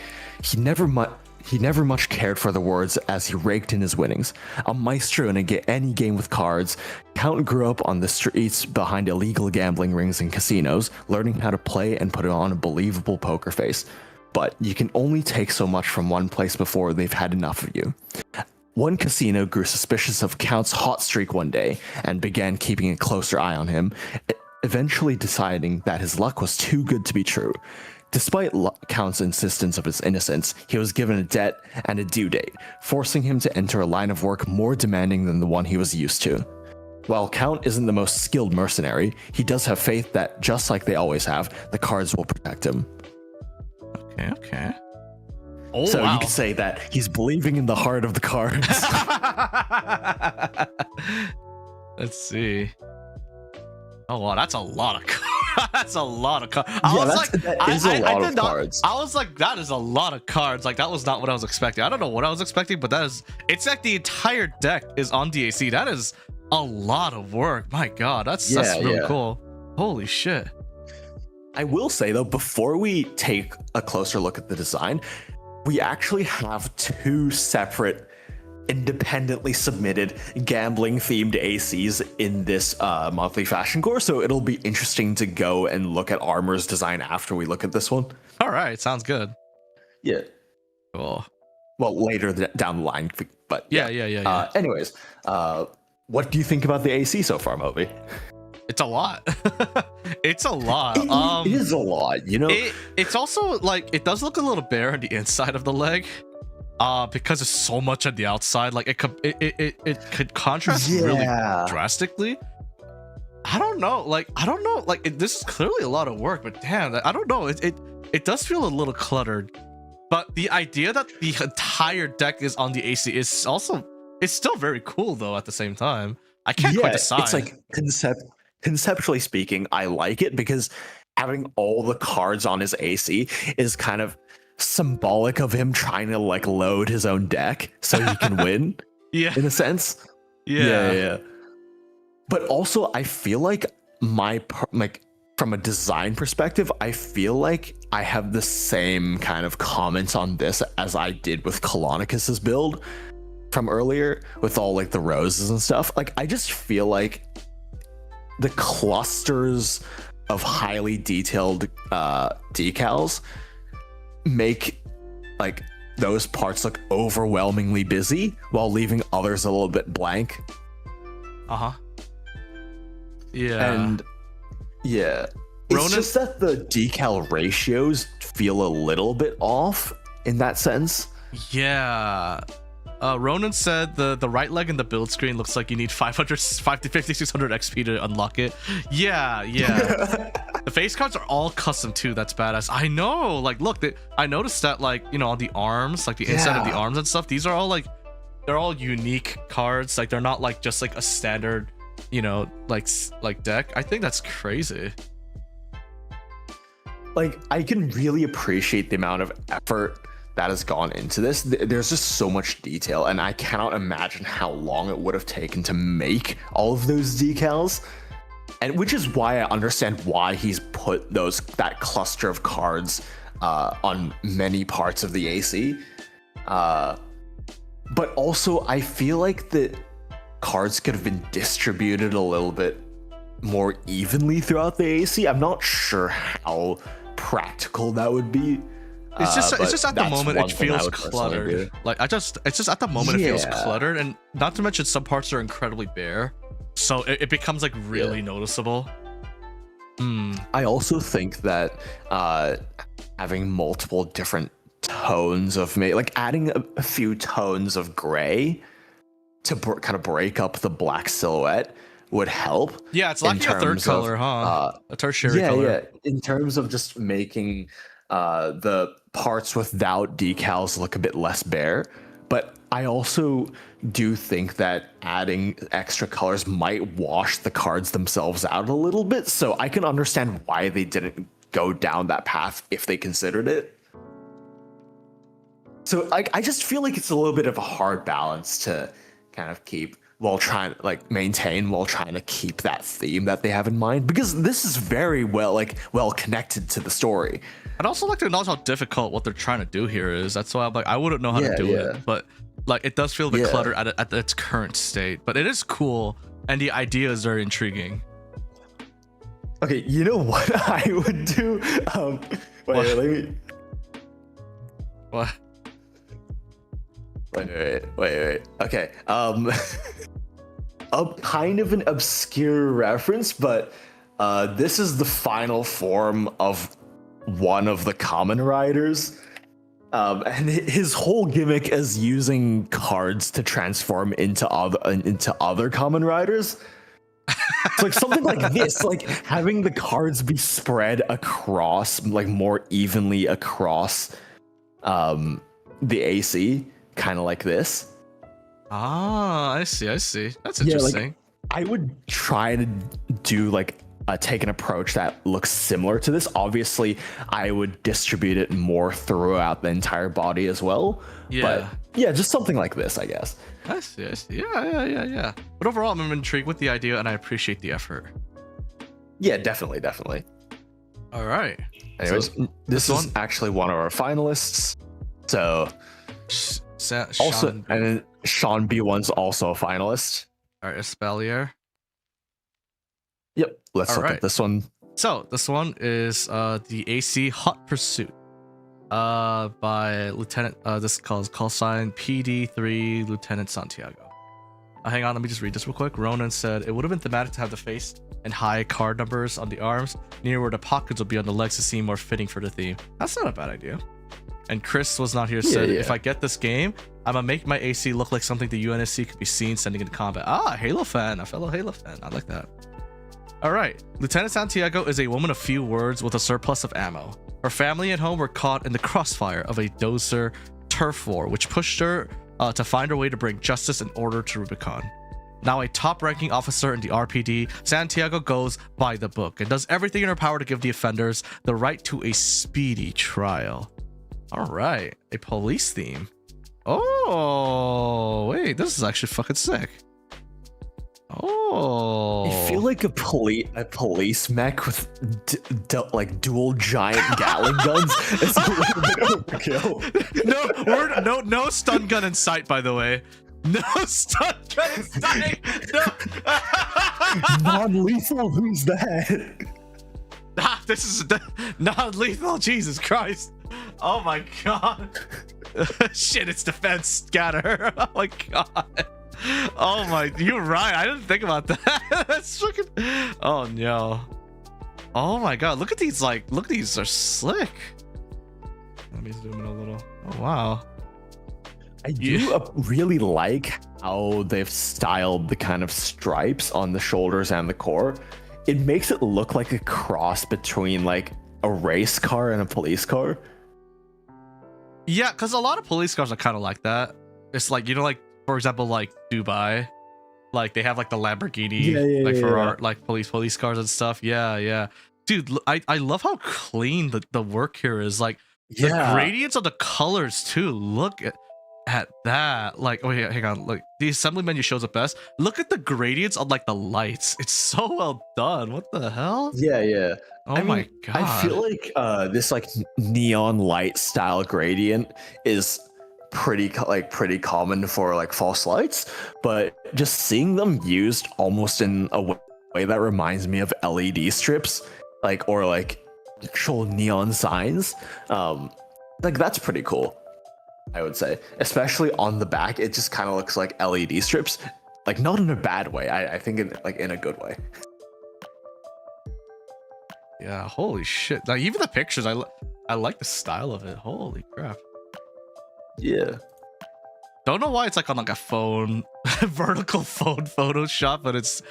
He never much cared for the words as he raked in his winnings. A maestro in any game with cards, Count grew up on the streets behind illegal gambling rings and casinos, learning how to play and put on a believable poker face. But you can only take so much from one place before they've had enough of you. One casino grew suspicious of Count's hot streak one day and began keeping a closer eye on him, eventually deciding that his luck was too good to be true. Despite Count's insistence of his innocence, he was given a debt and a due date, forcing him to enter a line of work more demanding than the one he was used to. While Count isn't the most skilled mercenary, he does have faith that, just like they always have, the cards will protect him. Okay. Oh, so wow. you could say that he's believing in the heart of the cards. Let's see. Oh wow, that's a lot of cards. That's a lot of cards. That is a lot of cards. I was like, that is a lot of cards. Like that was not what I was expecting. I don't know what I was expecting, but that is. It's like the entire deck is on DAC. That is a lot of work. My God, that's really cool. Holy shit. I will say though, before we take a closer look at the design, we actually have two separate independently submitted gambling themed ACs in this monthly fashion core, so it'll be interesting to go and look at Armor's design after we look at this one. All right, sounds good. Yeah. Cool. Well, later down the line, but yeah. Anyways, what do you think about the AC so far, Moby? It's a lot. It's a lot. It is a lot, you know. It's also like it does look a little bare on the inside of the leg. Because there's so much on the outside, like it could contrast really drastically. I don't know, this is clearly a lot of work, but damn, I don't know, it does feel a little cluttered. But the idea that the entire deck is on the AC is also, it's still very cool though at the same time. I can't quite decide. It's like conceptually speaking, I like it because having all the cards on his AC is kind of symbolic of him trying to like load his own deck so he can win. Yeah, in a sense. Yeah. But also I feel like from a design perspective, I feel like I have the same kind of comments on this as I did with Colonicus's build from earlier with all like the roses and stuff. Like I just feel like the clusters of highly detailed decals make like those parts look overwhelmingly busy while leaving others a little bit blank. And it's just that the decal ratios feel a little bit off in that sense. Ronan said the right leg in the build screen looks like you need 500 600 XP to unlock it. Yeah. The face cards are all custom too. That's badass. I know. Like, look, I noticed that, like, you know, on the arms, like the inside of the arms and stuff, these are all like, they're all unique cards. Like, they're not like just like a standard, you know, like deck. I think that's crazy. Like, I can really appreciate the amount of effort that has gone into this. There's just so much detail, and I cannot imagine how long it would have taken to make all of those decals. And which is why I understand why he's put that cluster of cards on many parts of the AC. But also, I feel like the cards could have been distributed a little bit more evenly throughout the AC. I'm not sure how practical that would be. It's just at the moment it feels cluttered. Like it's just at the moment it feels cluttered, and not to mention some parts are incredibly bare, so it becomes like really noticeable. I also think that having multiple different tones of like adding a few tones of gray to kind of break up the black silhouette would help. Yeah, it's lacking a third color, a tertiary color. Yeah, in terms of just making the parts without decals look a bit less bare. But I also do think that adding extra colors might wash the cards themselves out a little bit. So I can understand why they didn't go down that path if they considered it. So I just feel like it's a little bit of a hard balance to kind of keep while trying to maintain while trying to keep that theme that they have in mind, because this is very well connected to the story. I'd also like to acknowledge how difficult what they're trying to do here is. That's why I'm like, I wouldn't know how to do it, but like it does feel a bit cluttered at its current state, but it is cool and the idea is very intriguing. Okay, you know what I would do? Wait, let me. What? Wait. Okay. A kind of an obscure reference, but this is the final form of one of the Kamen Riders. And his whole gimmick is using cards to transform into other Kamen Riders. It's like something like this, like having the cards be spread across, like more evenly across the AC, kind of like this. Ah, I see. That's interesting. Like, I would try to do like take an approach that looks similar to this. Obviously, I would distribute it more throughout the entire body as well. Yeah. But yeah, just something like this, I guess. I see. Yeah. But overall, I'm intrigued with the idea and I appreciate the effort. Yeah, definitely. All right. Anyways, so this is actually one of our finalists. So also, and then Sean B1's also a finalist. All right, Espalier. Yep, let's look at this one. So this one is the AC Hot Pursuit by Lieutenant, this is call sign PD3 Lieutenant Santiago. Hang on, let me just read this real quick. Ronan said, it would have been thematic to have the face and high card numbers on the arms, near where the pockets will be on the legs to seem more fitting for the theme. That's not a bad idea. And Chris was not here, said, if I get this game, I'm gonna make my AC look like something the UNSC could be seen sending into combat. Ah, Halo fan, a fellow Halo fan. I like that. All right, Lieutenant Santiago is a woman of few words with a surplus of ammo. Her family and home were caught in the crossfire of a dozer turf war, which pushed her to find her way to bring justice and order to Rubicon. Now a top-ranking officer in the RPD, Santiago goes by the book and does everything in her power to give the offenders the right to a speedy trial. All right, a police theme. Oh, wait, this is actually fucking sick. Oh, I feel like a police mech with like dual giant Gatling guns. It's a little bit overkill. No stun gun in sight, by the way. No stun gun in sight. No. Non-lethal. Who's that? This is non-lethal. Jesus Christ. Oh my god. Shit, it's defense scatter. Oh my god. Oh my, you're right. I didn't think about that. That's fucking. Oh no. Oh my god. Look at these. Look at these. They're slick. Let me zoom in a little. Oh wow. I do really like how they've styled the kind of stripes on the shoulders and the core. It makes it look like a cross between like a race car and a police car. Yeah, because a lot of police cars are kind of like that. It's like, you know, like for example, like Dubai, like they have like the Lamborghini, Ferrari, like police cars and stuff. Yeah. Dude, I love how clean the work here is. Like the gradients of the colors too. Look at that. Like, oh yeah, hang on. Look, the assembly menu shows it best. Look at the gradients on like the lights. It's so well done. What the hell? Yeah. Oh my god. I feel like this like neon light style gradient is pretty common for like false lights, but just seeing them used almost in a way that reminds me of LED strips, like or like actual neon signs, like that's pretty cool, I would say. Especially on the back, it just kind of looks like LED strips, like not in a bad way. I think in a good way. Yeah, holy shit. Like even the pictures, I like the style of it. Holy crap. Yeah. Don't know why it's like on like a phone, vertical phone Photoshop, but it's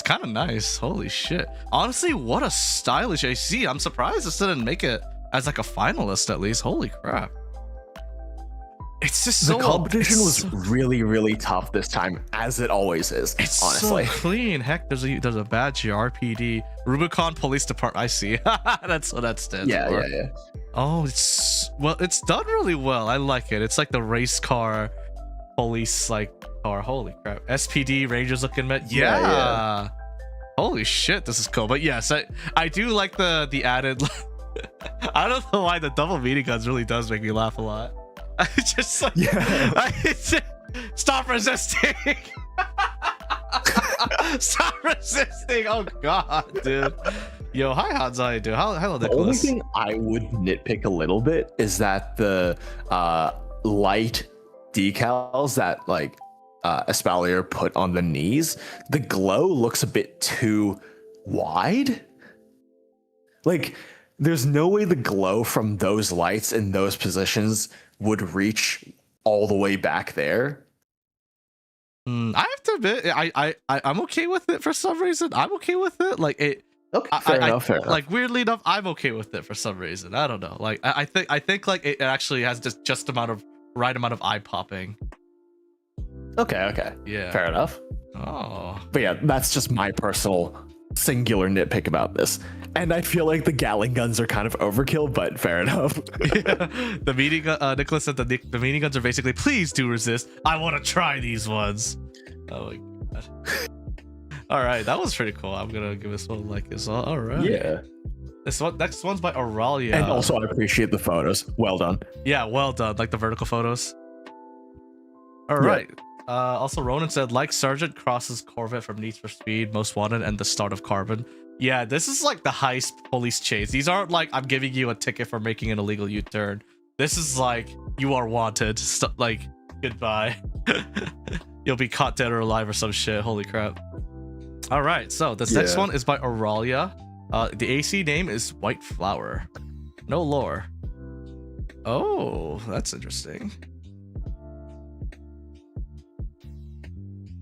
kind of nice. Holy shit. Honestly, what a stylish AC. I'm surprised this didn't make it as like a finalist at least. Holy crap. It's just The so competition was really, really tough this time, as it always is. It's honestly, so clean. Heck, there's a badge here. RPD, Rubicon Police Department. I see. That's what that stands for. yeah. Oh, it's done really well. I like it. It's like the race car, police like car. Holy crap. SPD Rangers looking met. Yeah. Holy shit, this is cool. But yes, I do like the added. I don't know why the double meaning guns really does make me laugh a lot. I just like stop resisting. Stop resisting. Oh god, dude. Yo, hi Hanzai, dude. Hello, The Nicholas. only thing I would nitpick a little bit is that the light decals that like Espalier put on the knees, the glow looks a bit too wide. Like, there's no way the glow from those lights in those positions would reach all the way back there. I have to admit, I'm okay with it for some reason. I'm okay with it. Like it. Okay, fair enough. Like weirdly enough, I'm okay with it for some reason. I don't know. Like I think like it actually has just right amount of eye popping. Okay. Yeah. Fair enough. Oh. But yeah, that's just my personal singular nitpick about this. And I feel like the Gatling guns are kind of overkill, but fair enough. Yeah. The meaning, Nicholas said the meaning guns are basically, please do resist. I want to try these ones. Oh my god. All right, that was pretty cool. I'm gonna give this one a like as well. All right. Yeah. Next one's by Auralia. And also, I appreciate the photos. Well done. Yeah, well done. Like the vertical photos. All right. Also, Ronan said, like Sergeant crosses Corvette from Need for Speed, Most Wanted, and the start of Carbon. Yeah, this is like the heist police chase. These aren't like I'm giving you a ticket for making an illegal U-turn. This is like you are wanted. Like goodbye. You'll be caught dead or alive or some shit. Holy crap. All right, so this next one is by Auralia. The AC name is White Flower. No lore. Oh, that's interesting.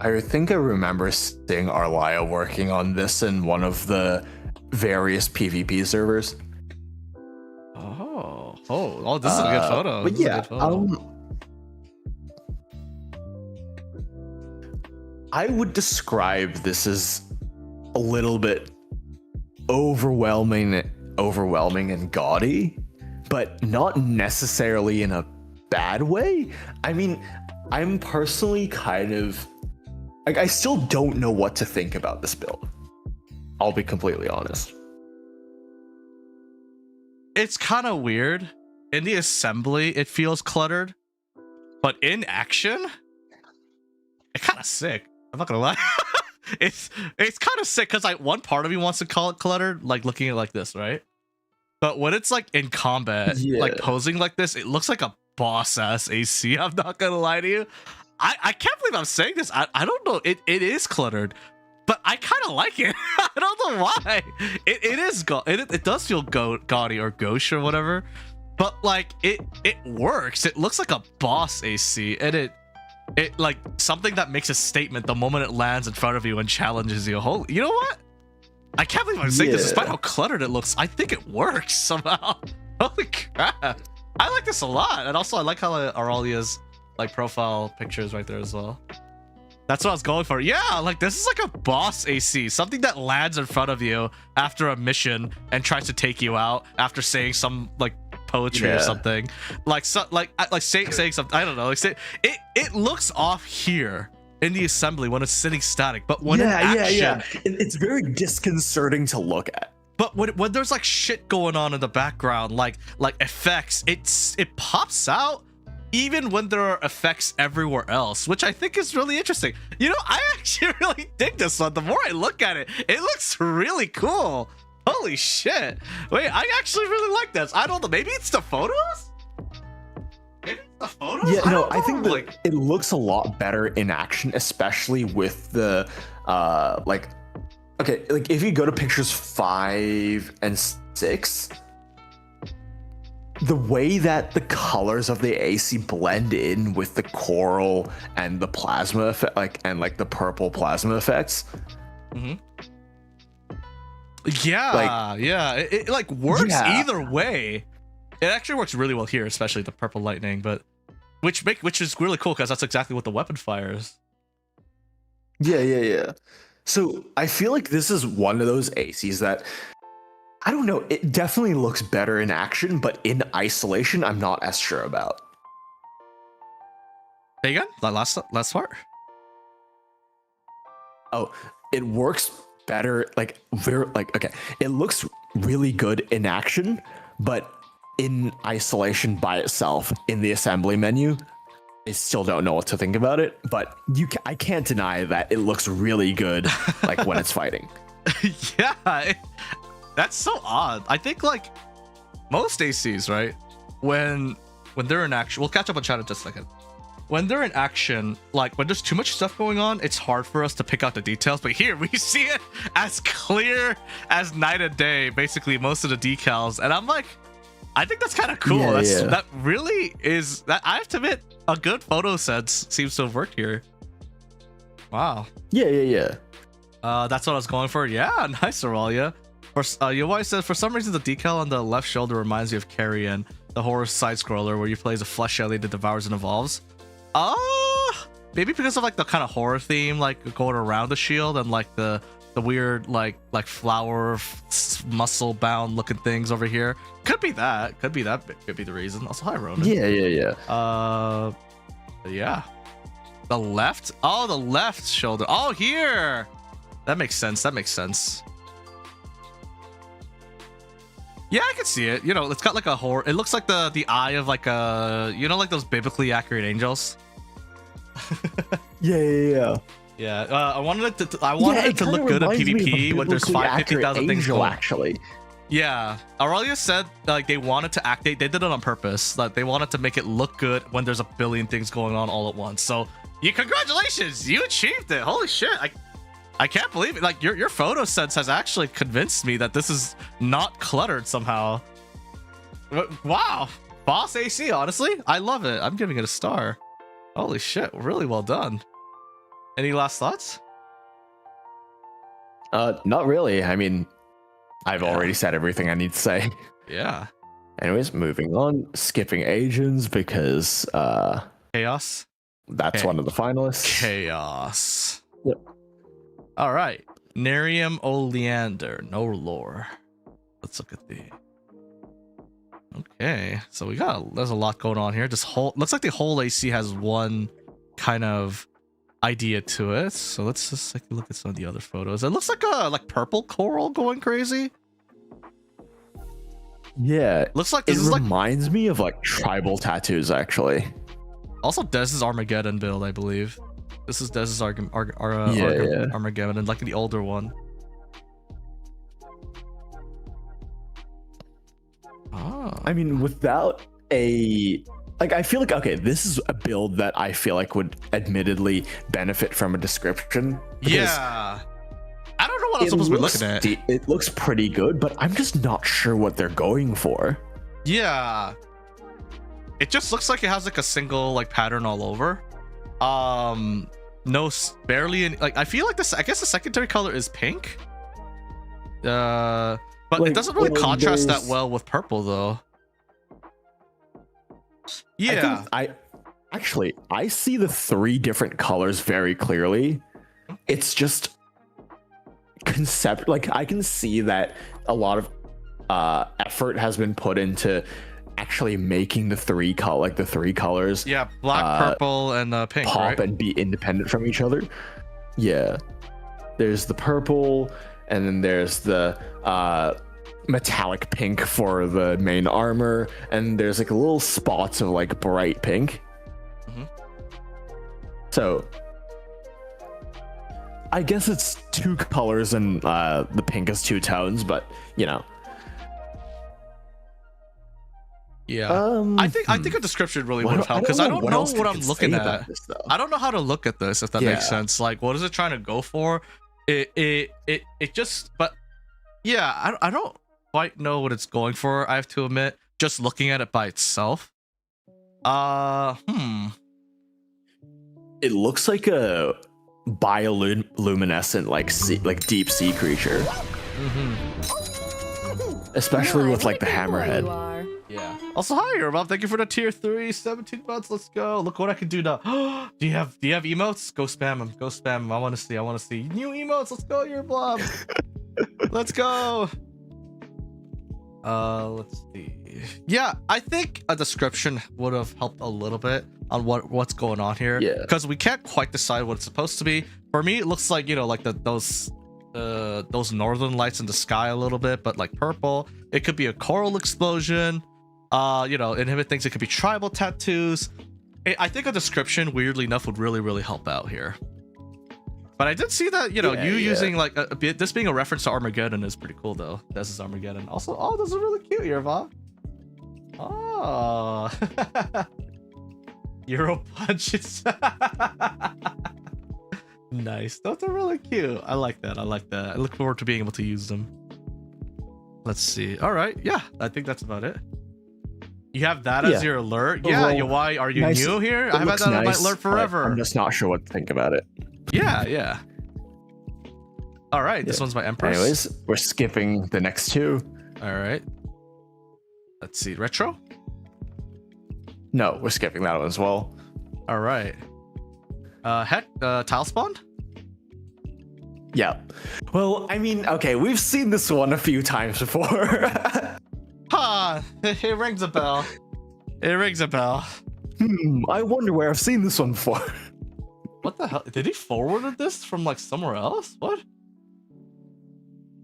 I think I remember seeing Arlia working on this in one of the various PvP servers. Oh, this is a good photo. But yeah, I would describe this as a little bit overwhelming and gaudy, but not necessarily in a bad way. I mean, I'm personally kind of like, I still don't know what to think about this build. I'll be completely honest. It's kind of weird. In the assembly, it feels cluttered, but in action, it's kind of sick. I'm not gonna lie. it's kind of sick because one part of me wants to call it cluttered, like looking at it like this, right? But when it's like in combat, like posing like this, it looks like a boss ass AC. I'm not gonna lie to you. I can't believe I'm saying this. I don't know. It is cluttered, but I kind of like it. I don't know why. It does feel gaudy or gauche or whatever, but like it works. It looks like a boss AC, and it like something that makes a statement the moment it lands in front of you and challenges you. Holy, you know what? I can't believe I'm saying this. Despite how cluttered it looks, I think it works somehow. Holy crap! I like this a lot, and also I like how Auralia's like profile pictures right there as well. That's what I was going for. Yeah, like this is like a boss AC, something that lands in front of you after a mission and tries to take you out after saying some like poetry or something, like saying something. I don't know. Like say it looks off here in the assembly when it's sitting static, but when in action, it's very disconcerting to look at. But when there's like shit going on in the background, like effects, it pops out. Even when there are effects everywhere else, which I think is really interesting. You know, I actually really dig this one. The more I look at it, it looks really cool. Holy shit. Wait, I actually really like this. I don't know. Maybe it's the photos? Maybe it's the photos? Yeah, no, I think that it looks a lot better in action, especially with the, like if you go to pictures 5 and 6, the way that the colors of the AC blend in with the coral and the plasma effect, and the purple plasma effects. Mm-hmm. Yeah, it like works either way. It actually works really well here, especially the purple lightning. But which is really cool because that's exactly what the weapon fires. Yeah. So I feel like this is one of those ACs that, I don't know, it definitely looks better in action, but in isolation, I'm not as sure about. Say again? Last part? Oh, it works better, like, okay, it looks really good in action, but in isolation by itself, in the assembly menu, I still don't know what to think about it, but I can't deny that it looks really good, like, when it's fighting. Yeah, that's so odd. I think, like, most ACs, right, when they're in action, we'll catch up on chat in just a second. When they're in action, like, when there's too much stuff going on, it's hard for us to pick out the details, but here, we see it as clear as night and day, basically, most of the decals, and I'm like, I think that's kind of cool. That really is, that I have to admit, a good photo sense seems to have worked here. Wow. Yeah. That's what I was going for. Yeah, nice, Aurelia. Yowai says, for some reason, the decal on the left shoulder reminds me of Carrion, the horror side-scroller where you play as a flesh alien that devours and evolves. Maybe because of, like, the kind of horror theme, like, going around the shield and, like, the weird, like flower muscle-bound looking things over here. Could be that. Could be the reason. Also, hi, Ronan. Yeah. Yeah. The left? Oh, the left shoulder. Oh, here! That makes sense. Yeah, I can see it. You know, it's got like a horror. It looks like the eye of like a, you know, like those biblically accurate angels. Yeah. I wanted it to look good in PvP when there's 50,000 things going. Actually. Yeah, Aurelia said like they wanted to activate. They did it on purpose. Like they wanted to make it look good when there's a billion things going on all at once. So, congratulations, you achieved it. Holy shit! I can't believe it. Like your photo sense has actually convinced me that this is not cluttered somehow. Wow, boss AC. Honestly, I love it. I'm giving it a star. Holy shit, really well done. Any last thoughts? Not really. I mean, I've already said everything I need to say. Yeah. Anyways, moving on, skipping Asians because Chaos. That's one of the finalists. Chaos. Yep. All right. Nerium Oleander, no lore. Let's look at the. Okay, so there's a lot going on here. Looks like the whole AC has one kind of idea to it. So let's just take a look at some of the other photos. It looks like a purple coral going crazy. Yeah, looks like this reminds me of like tribal tattoos actually. Also, Dez's Armageddon build, I believe. This is Dez's Armageddon, like the older one. I mean, without I feel like, okay, this is a build that I feel like would admittedly benefit from a description. Yeah. I don't know what I'm supposed to be looking at. It looks pretty good, but I'm just not sure what they're going for. Yeah. It just looks like it has like a single like pattern all over. No, barely any, like I feel like I guess the secondary color is pink. But it doesn't really contrast that well with purple though. Yeah. I see the three different colors very clearly. It's just like I can see that a lot of effort has been put into actually making the three colors. Yeah, black, purple, and pink. Pop right? And be independent from each other. Yeah. There's the purple, and then there's the metallic pink for the main armor, and there's like little spots of like bright pink. So I guess it's two colors and the pink is two tones, but you know. Yeah, I think a description really would have helped because I don't know what I'm looking at. I don't know how to look at this, if that makes sense. Like, what is it trying to go for? It just, but yeah, I don't quite know what it's going for. I have to admit, just looking at it by itself. It looks like a bioluminescent, like deep sea creature. Especially with like the hammerhead. Yeah. Also, hi, Rob. Thank you for the tier 3, 17 months. Let's go. Look what I can do now. do you have emotes? Go spam them. Go spam them. I want to see new emotes. Let's go, your blob. Let's go. Let's see. Yeah, I think a description would have helped a little bit on what's going on here. Yeah. Because we can't quite decide what it's supposed to be. For me, it looks like, you know, like those northern lights in the sky a little bit, but like purple. It could be a coral explosion. You know, Inhibit thinks it could be tribal tattoos. I think a description, weirdly enough, would really help out here. But I did see that, you know, using like this being a reference to Armageddon is pretty cool, though. This is Armageddon. Also, oh, this is really cute here, Bob. Oh, Euro punches. Nice. Those are really cute. I like that. I like that. I look forward to being able to use them. Let's see. All right. Yeah, I think that's about it. You have that as your alert? Yeah. Well, why are you new here? I've had that on my alert forever. I'm just not sure what to think about it. Yeah. All right. This one's my Empress. Anyways, we're skipping the next two. All right. Let's see. Retro? No, we're skipping that one as well. All right. Tile spawn? Yeah. Well, I mean, okay, we've seen this one a few times before. It rings a bell. It rings a bell. I wonder where I've seen this one before. What the hell? Did he forwarded this from like somewhere else? What?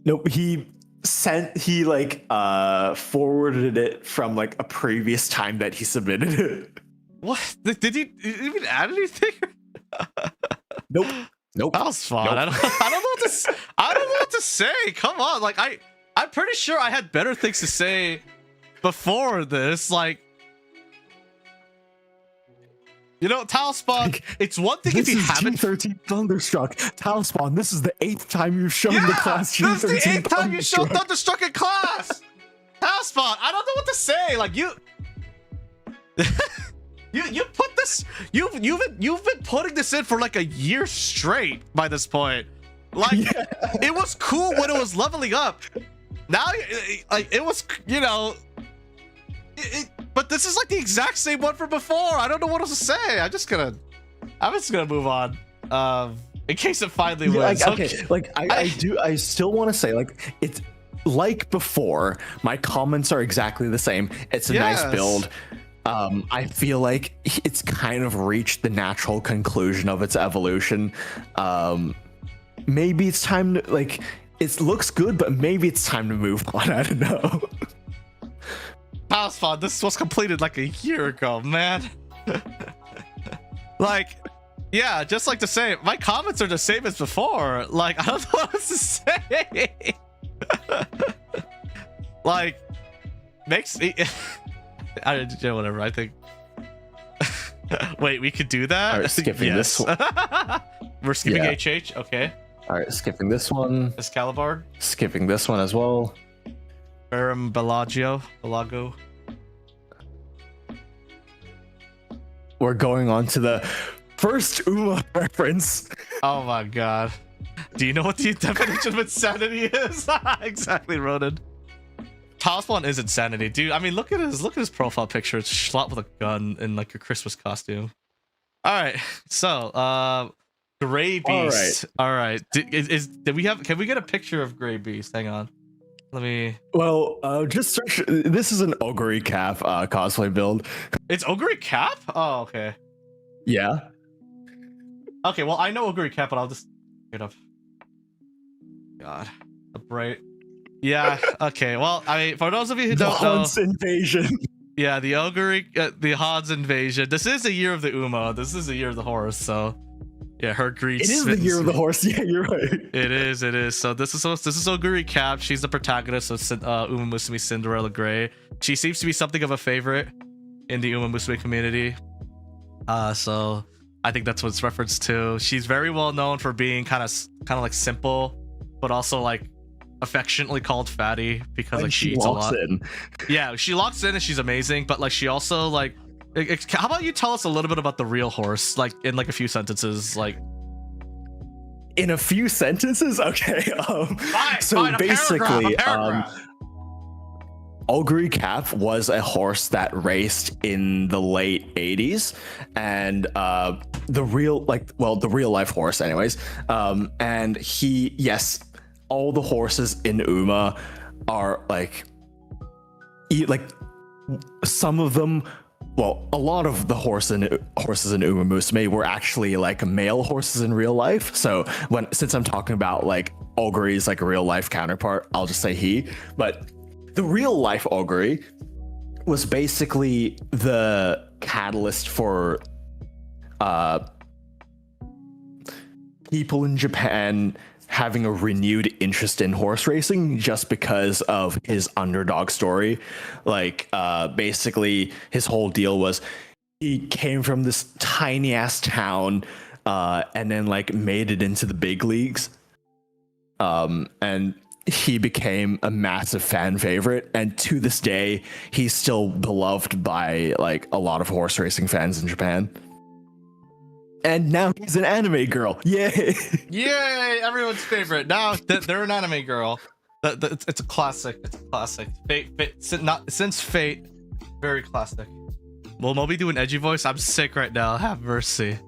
Nope, he forwarded it from like a previous time that he submitted it. What? Did he even add anything? Nope. That was fun. Nope. I don't know what to say. Come on, like I'm pretty sure I had better things to say before this. Like, you know, Tile Spawn. It's one thing if you haven't. G13 Thunderstruck. Tile Spawn. This is the 8th time you've shown the class G13 This is the 8th time you showed Thunderstruck in class. Tile Spawn. I don't know what to say. Like you. You put this. You've been putting this in for like a year straight by this point. Like it was cool when it was leveling up. Now, like it was, you know. But this is like the exact same one from before. I don't know what else to say. I'm just gonna move on. In case it finally wins. I still want to say, like, it's like before. My comments are exactly the same. It's a nice build. I feel like it's kind of reached the natural conclusion of its evolution. Maybe it's time to, like, it looks good, but maybe it's time to move on. I don't know. House Fun, this was completed like a year ago, man. Like, yeah, just like to say, my comments are the same as before. Like, I don't know what else to say. Like, makes me. Whatever. I think. Wait, we could do that. All right, skipping this one. We're skipping HH. Okay. All right, skipping this one. Excalibur. Skipping this one as well. Bellagio. We're going on to the first Uma reference. Oh my god. Do you know what the definition of insanity is? Exactly, Ronan. Tile Spawn is insanity, dude. I mean, look at his profile picture. It's shot with a gun in like a Christmas costume. All right, so Gray Beast. All right. Did we have? Can we get a picture of Gray Beast? Hang on. Let me. Well, just search. This is an Ogre Cap cosplay build. It's Ogre Cap? Oh, okay. Yeah. Okay, well, I know Ogre Cap, but I'll just get up. God, a bright. Yeah. Okay. Well, I mean, for those of you who don't know, Han's invasion. Yeah, the Ogre, the Han's invasion. This is the year of the Uma. This is the year of the horse. So, yeah, her greed. It is the year of the horse. Yeah, you're right. It is. So this is Ogre Cap. She's the protagonist of Uma Musume Cinderella Grey. She seems to be something of a favorite in the Uma Musume community. So I think that's what it's referenced to. She's very well known for being kind of like simple, but also like affectionately called Fatty because like she eats a lot. Yeah, she locks in and she's amazing, but like she also like. How about you tell us a little bit about the real horse, like in like a few sentences, like. In a few sentences, okay. Fine, basically, a paragraph. Ogre Cap was a horse that raced in the late 80s, and the real life horse anyways. And yes, all the horses in Uma are like some of them, well, a lot of the horses in Uma Musume were actually like male horses in real life. So since I'm talking about like Ogre's like a real life counterpart, I'll just say he. But the real life Ogre was basically the catalyst for people in Japan having a renewed interest in horse racing just because of his underdog story. Like basically his whole deal was he came from this tiny ass town and then like made it into the big leagues, and he became a massive fan favorite, and to this day he's still beloved by like a lot of horse racing fans in Japan. And now he's an anime girl. Yay! Yay! Everyone's favorite. Now they're an anime girl. It's a classic. It's a classic. Since Fate, very classic. Will Moby do an edgy voice? I'm sick right now. Have mercy.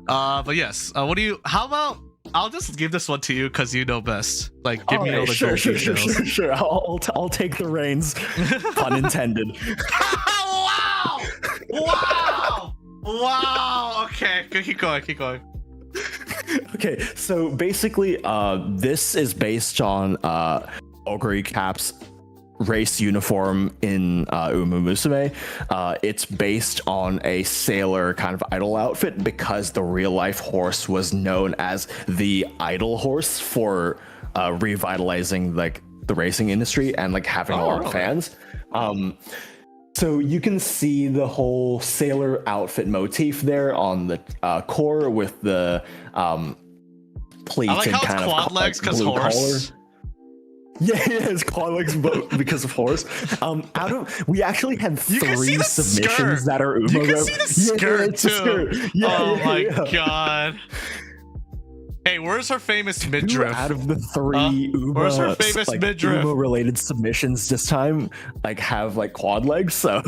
But yes. How about I'll just give this one to you because you know best. Like, give me all the details. Sure. I'll take the reins. Pun intended. Wow. Okay, keep going. Okay, so basically, this is based on Ogre Cap's race uniform in Uma Musume. It's based on a sailor kind of idol outfit because the real life horse was known as the idol horse for revitalizing like the racing industry and like having a lot of fans. So you can see the whole sailor outfit motif there on the core with the pleats. I like and how kind it's quad legs because horse. Collar. Yeah, it's quad legs because of horse. We actually had three submissions that are Uma. You can see the skirt too. My god. Hey, where's her famous midriff? Out of the three where's her famous midriff? Uma related submissions this time, like have like quad legs. So.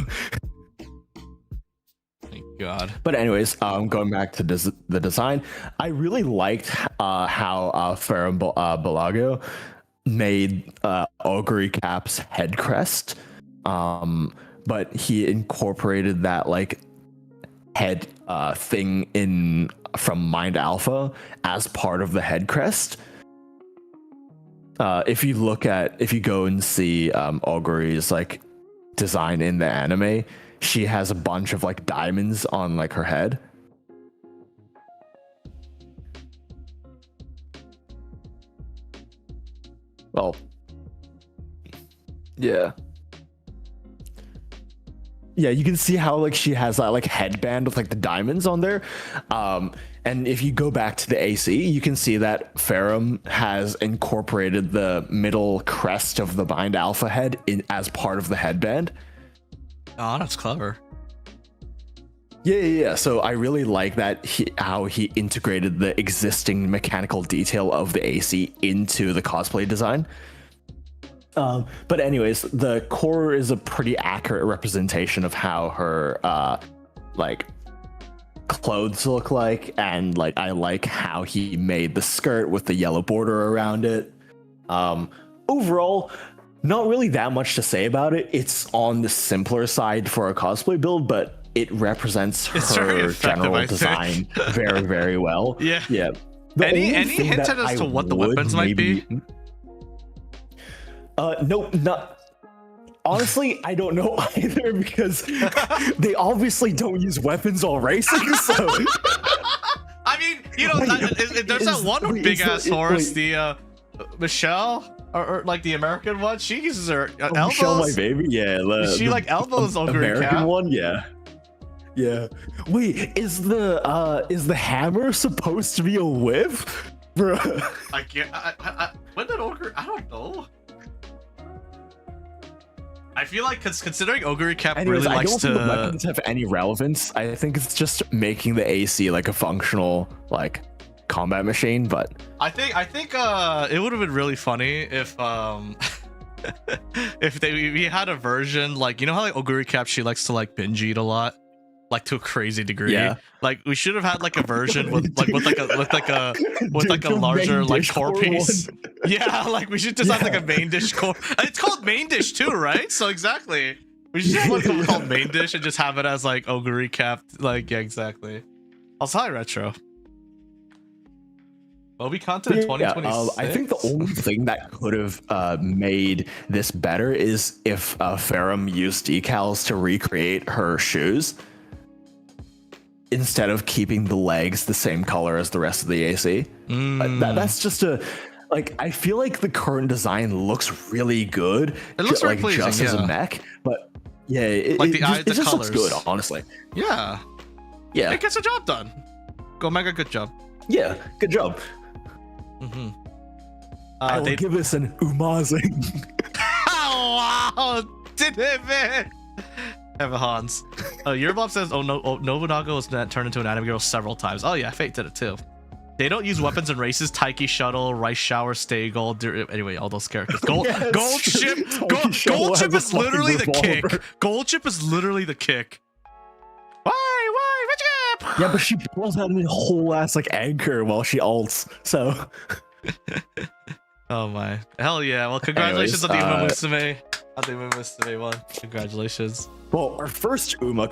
Thank God. But anyways, going back to the design, I really liked how Ferrum Balago made Ogre Cap's head crest, but he incorporated that like head thing from Mind Alpha as part of the head crest. If you go and see Ogre's like design in the anime, she has a bunch of like diamonds on like her head. Well, yeah, you can see how like she has that like headband with like the diamonds on there. And if you go back to the AC, you can see that Ferrum has incorporated the middle crest of the Mind Alpha head in as part of the headband. Oh, that's clever. Yeah. So I really like that how he integrated the existing mechanical detail of the AC into the cosplay design. But anyways, the core is a pretty accurate representation of how her like clothes look like, and like I like how he made the skirt with the yellow border around it. Overall, not really that much to say about it. It's on the simpler side for a cosplay build, but it represents her general design very, very well. Yeah. Any hint as to what the weapons might be? No, not. Honestly, I don't know either because they obviously don't use weapons while racing. So, I mean, there's that one big ass horse, the Michelle, or like the American one. She uses her elbows. Michelle, my baby, yeah. She like elbows on American Cap. one, yeah. Wait, is the hammer supposed to be a whip, bro? I can't. When did Ogre? I don't know. I feel like considering Ogre Cap really likes I don't think the weapons have any relevance. I think it's just making the AC like a functional like combat machine. But I think it would have been really funny if If we had a version like, you know how like Oguri Cap, she likes to like binge eat a lot, like to a crazy degree. Yeah. Like we should have had like a version with like a Dude, larger main like dish core core piece. one. Yeah, like we should just have like a main dish core. It's called main dish too, right? So exactly. We should just have one called main dish and just have it as like Oguri Cap. Like, yeah, exactly. Also, hi retro. Obi content in 2026. I think the only thing that could have made this better is if Ferrum used decals to recreate her shoes instead of keeping the legs the same color as the rest of the AC. That's just a like. I feel like the current design looks really good. It looks very like pleasing, just as a mech, but yeah, like it the just, eyes, it the just colors. looks good. Honestly, Yeah, yeah, it gets the job done. Go Mega, good job. yeah. Good job. Mm-hmm. I will give this an umazing. Oh wow! Did it, man? Have a Hans. Eurobob says, "Oh no, Nobunaga was turned into an anime girl several times." Oh yeah, Fate did it too. They don't use weapons in races. Taiki Shuttle, Rice Shower, Stay Gold. Anyway, all those characters. Gold Ship. Gold Ship is literally the kick. Gold Ship is literally the kick. Why? Which Yeah, but she pulls out a whole ass like anchor while she ults. So. Oh my. Hell yeah. Well, congratulations Anyways, on the Uma Musume. On the Uma Musume one. Congratulations. Well, our first Uma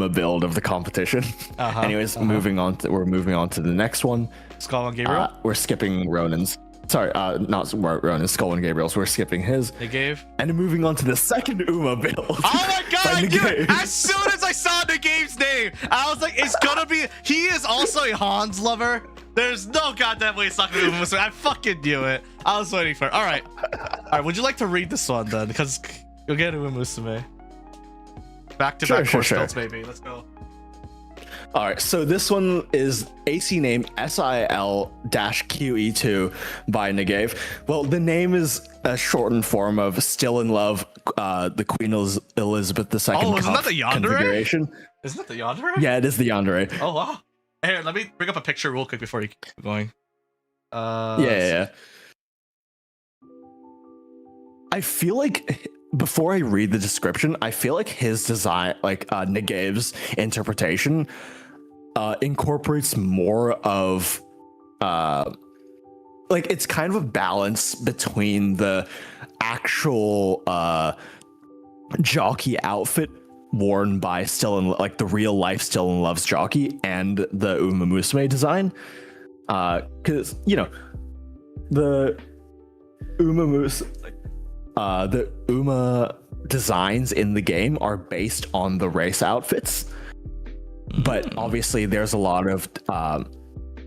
build of the competition. Anyways, we're moving on to the next one. Skull and Gabriel? We're skipping Ronin's. Sorry, not Ronin's, Skull and Gabriel's. We're skipping his. They gave. And moving on to the second Uma build. Oh my god, I knew it! As soon as I saw the game's name, I was like, it's gonna be. He is also a Hans lover. There's no goddamn way it's not gonna be Uma Musume. I fucking knew it. I was waiting for it. Alright. Alright, would you like to read this one then? Because you'll get Uma Musume. Back to back course builds, baby. Let's go. All right, so this one is AC name SIL-QE2 by Negave. Well, the name is a shortened form of Still in Love, the Queen Elizabeth II isn't that the Yandere? configuration. Isn't that the Yandere? Yeah, it is the Yandere. Oh, wow. Here, let me bring up a picture real quick before you keep going. Yeah. I feel like before I read the description, I feel like his design, like Negave's interpretation, incorporates more of like it's kind of a balance between the actual jockey outfit worn by like the real life Still in Love's jockey and the Uma Musume design, because you know the Uma designs in the game are based on the race outfits, but obviously there's a lot of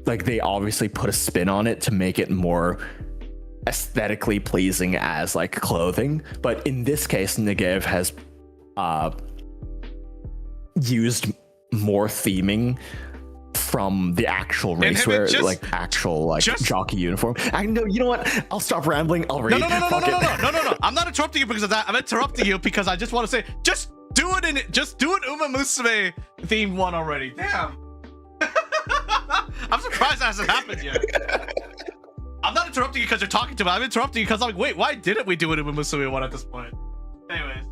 like they obviously put a spin on it to make it more aesthetically pleasing as like clothing. But in this case, Negave has used more theming from the actual racewear, like actual like jockey uniform. I know. You know what? I'll stop rambling. I'll read. No. I'm not interrupting you because of that. I'm interrupting you because I just want to say, just do an Uma Musume theme one already. Damn. I'm surprised that hasn't happened yet. I'm not interrupting you because you're talking to me. I'm interrupting you because I'm like, wait, why didn't we do an Uma Musume one at this point? Anyways.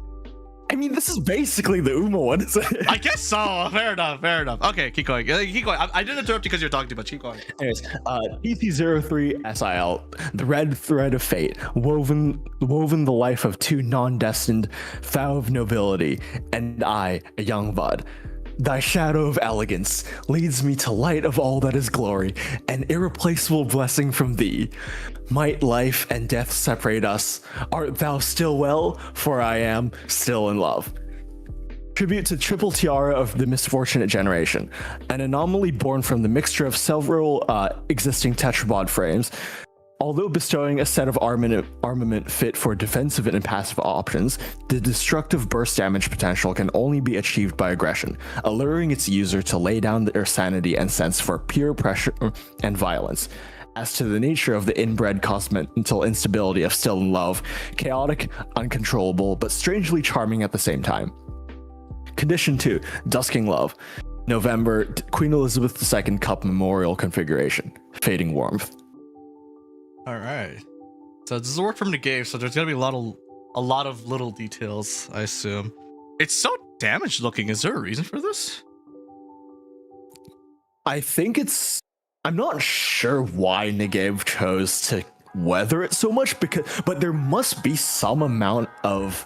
I mean, this is basically the Uma one, isn't it? I guess so. Fair enough. Okay, keep going. I didn't interrupt you because you're talking too much. Keep going. Anyways, TC03SIL, the red thread of fate, woven the life of two non-destined fowl of nobility, and I, a young bud. Thy shadow of elegance leads me to light of all that is glory, an irreplaceable blessing from thee. Might life and death separate us, art thou still well? For I am still in love. Tribute to Triple Tiara of the Misfortunate Generation, an anomaly born from the mixture of several existing tetrabod frames. Although bestowing a set of armament fit for defensive and passive options, the destructive burst damage potential can only be achieved by aggression, alluring its user to lay down their sanity and sense for pure pressure and violence. As to the nature of the inbred cosmental instability of Still in Love, chaotic, uncontrollable, but strangely charming at the same time. Condition 2, Dusking Love. November, Queen Elizabeth II Cup Memorial Configuration. Fading Warmth. All right. this is work from the game, so there's gonna be a lot of little details, I assume. It's so damaged looking. Is there a reason for this? I think I'm not sure why Negev chose to weather it so much, but there must be some amount of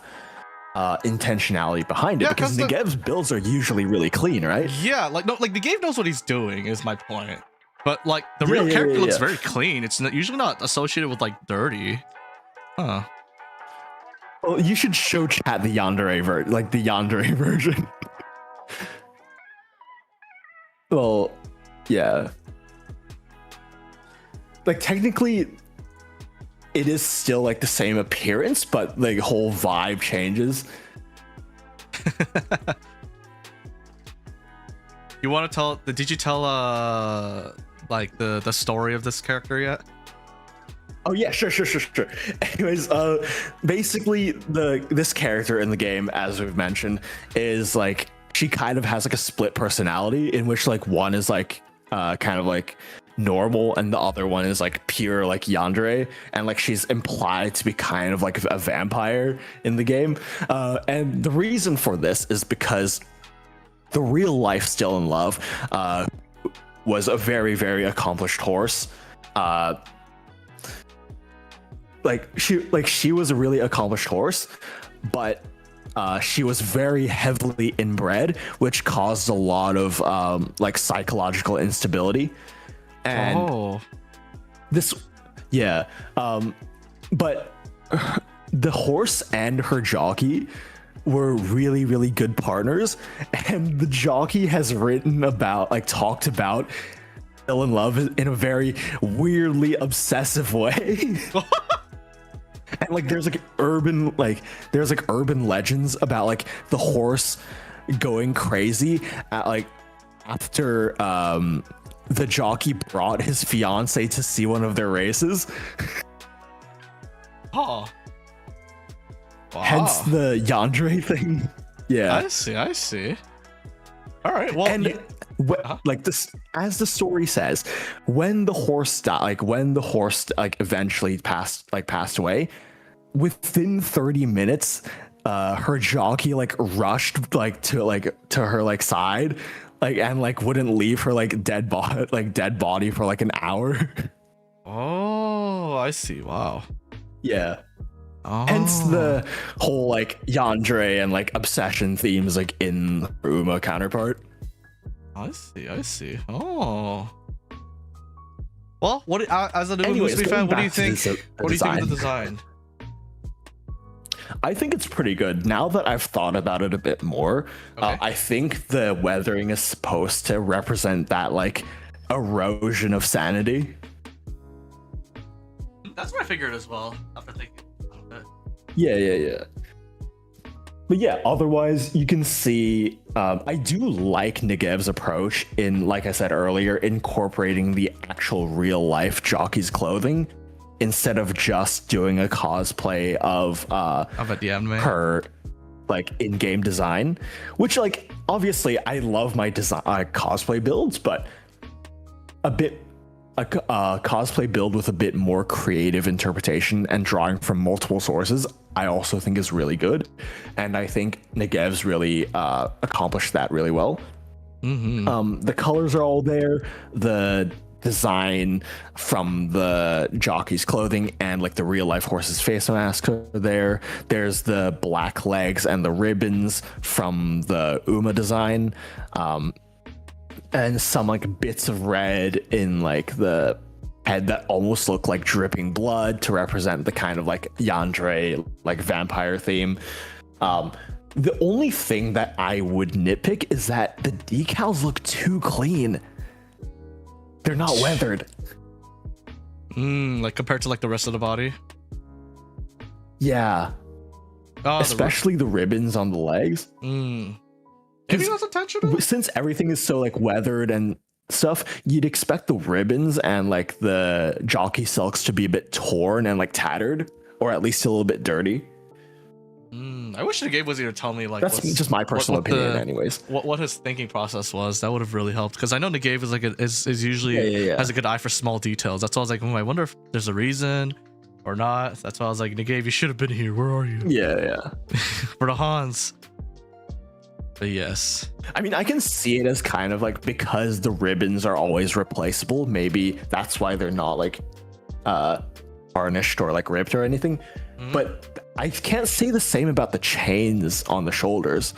intentionality behind it, because Negev's builds are usually really clean, right? Yeah, like the game knows what he's doing is my point. But like the real character looks very clean. It's usually not associated with like dirty. Huh. Well, you should show chat the yandere version. Well, yeah. Like technically it is still like the same appearance, but the whole vibe changes. You want to tell? Did you tell like the story of this character yet? Oh yeah, sure. Anyways, basically this character in the game, as we've mentioned, is like she kind of has like a split personality in which like one is like kind of like normal and the other one is like pure like yandere, and like she's implied to be kind of like a vampire in the game. And the reason for this is because the real life Still in Love was a very, very accomplished horse. She was a really accomplished horse, but she was very heavily inbred, which caused a lot of like psychological instability. And but the horse and her jockey were really, really good partners, and the jockey has talked about Still in Love in a very weirdly obsessive way. And like there's urban legends about like the horse going crazy after the jockey brought his fiance to see one of their races. Oh. Wow. Hence the yandere thing. Yeah. I see. All right. Well, and like this, as the story says, when the horse eventually passed away, within 30 minutes, her jockey rushed to her side, and wouldn't leave her dead body for an hour. Oh, I see. Wow. Yeah. Oh. Hence the whole yandere and obsession themes in the Uma counterpart. I see. Oh. Well, as a new Anyways, movie fan, what do you think? What do you think of the design? I think it's pretty good. Now that I've thought about it a bit more, okay. I think the weathering is supposed to represent that erosion of sanity. That's what I figured as well, after thinking about it. Yeah. But yeah, otherwise you can see I do like Negev's approach in, like I said earlier, incorporating the actual real life jockey's clothing instead of just doing a cosplay of her in-game design, which obviously I love my design cosplay builds, but a cosplay build with a bit more creative interpretation and drawing from multiple sources I also think is really good, and I think Negev's really accomplished that really well. Mm-hmm. The colors are all there, the design from the jockey's clothing and the real life horse's face mask are there. There's the black legs and the ribbons from the Uma design, and some bits of red in the head that almost look like dripping blood to represent the kind of yandere vampire theme. The only thing that I would nitpick is that the decals look too clean. They're not weathered. Compared to the rest of the body. Yeah. Oh, especially the ribbons on the legs. Maybe that's intentional. Since everything is so weathered and stuff, you'd expect the ribbons and the jockey silks to be a bit torn and tattered, or at least a little bit dirty. I wish the game was here to tell me that's just my personal opinion, anyways. What his thinking process was. That would have really helped, because I know Negave is is usually has a good eye for small details. That's why I was I wonder if there's a reason. or not. That's why I was like, Nagave, you should have been here. Where are you? Yeah. For the Hans. But yes. I mean, I can see it as kind of like, because the ribbons are always replaceable, maybe that's why they're not like varnished or like ripped or anything. But I can't say the same about the chains on the shoulders.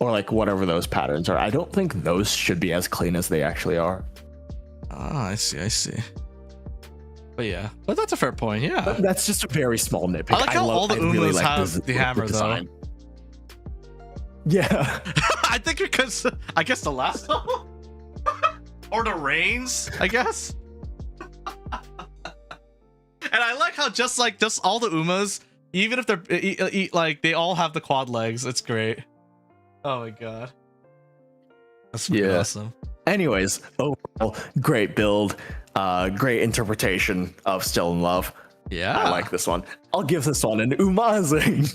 Or like whatever those patterns are. I don't think those should be as clean as they actually are. Ah, I see. But yeah, but that's a fair point. Yeah, but that's just a very small nitpick. I like how all the Umas have the hammer though. Yeah. I think because I guess the last one or the reins, I guess. And I like how just all the Umas, even if they're like they all have the quad legs. It's great. Oh my god. That's awesome. Anyways, overall, great build. Great interpretation of Still in Love. Yeah. I like this one. I'll give this one an umazing.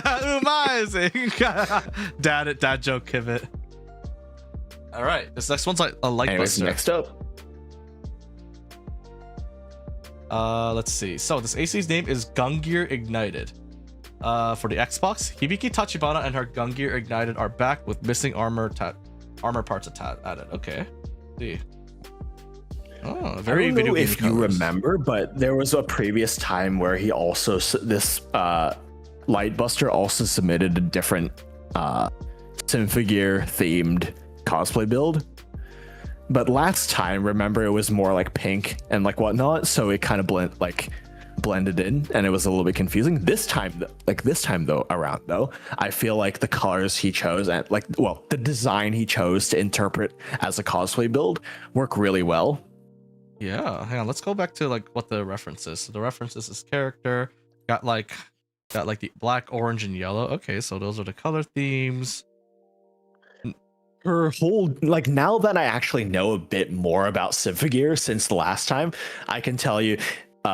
Umazing. Dad joke pivot. All right. This next one's like a light buster. Next up. Let's see. So this AC's name is Gungir Ignited. For the Xbox, Hibiki Tachibana and her Gungir Ignited are back with missing armor parts added. Okay. Let's see. Oh, very I don't know if you remember, but there was a previous time where he also Lightbuster also submitted a different Symphogear themed cosplay build. But last time, remember, it was more like pink and like whatnot, so it kind of blended in, and it was a little bit confusing. This time though, I feel like the colors he chose and the design he chose to interpret as a cosplay build work really well. Yeah, hang on, let's go back to like what the reference is. So the reference is this character got like the black, orange, and yellow. Okay, so those are the color themes. Her whole, like, now that I actually know a bit more about Symphogear since the last time, I can tell you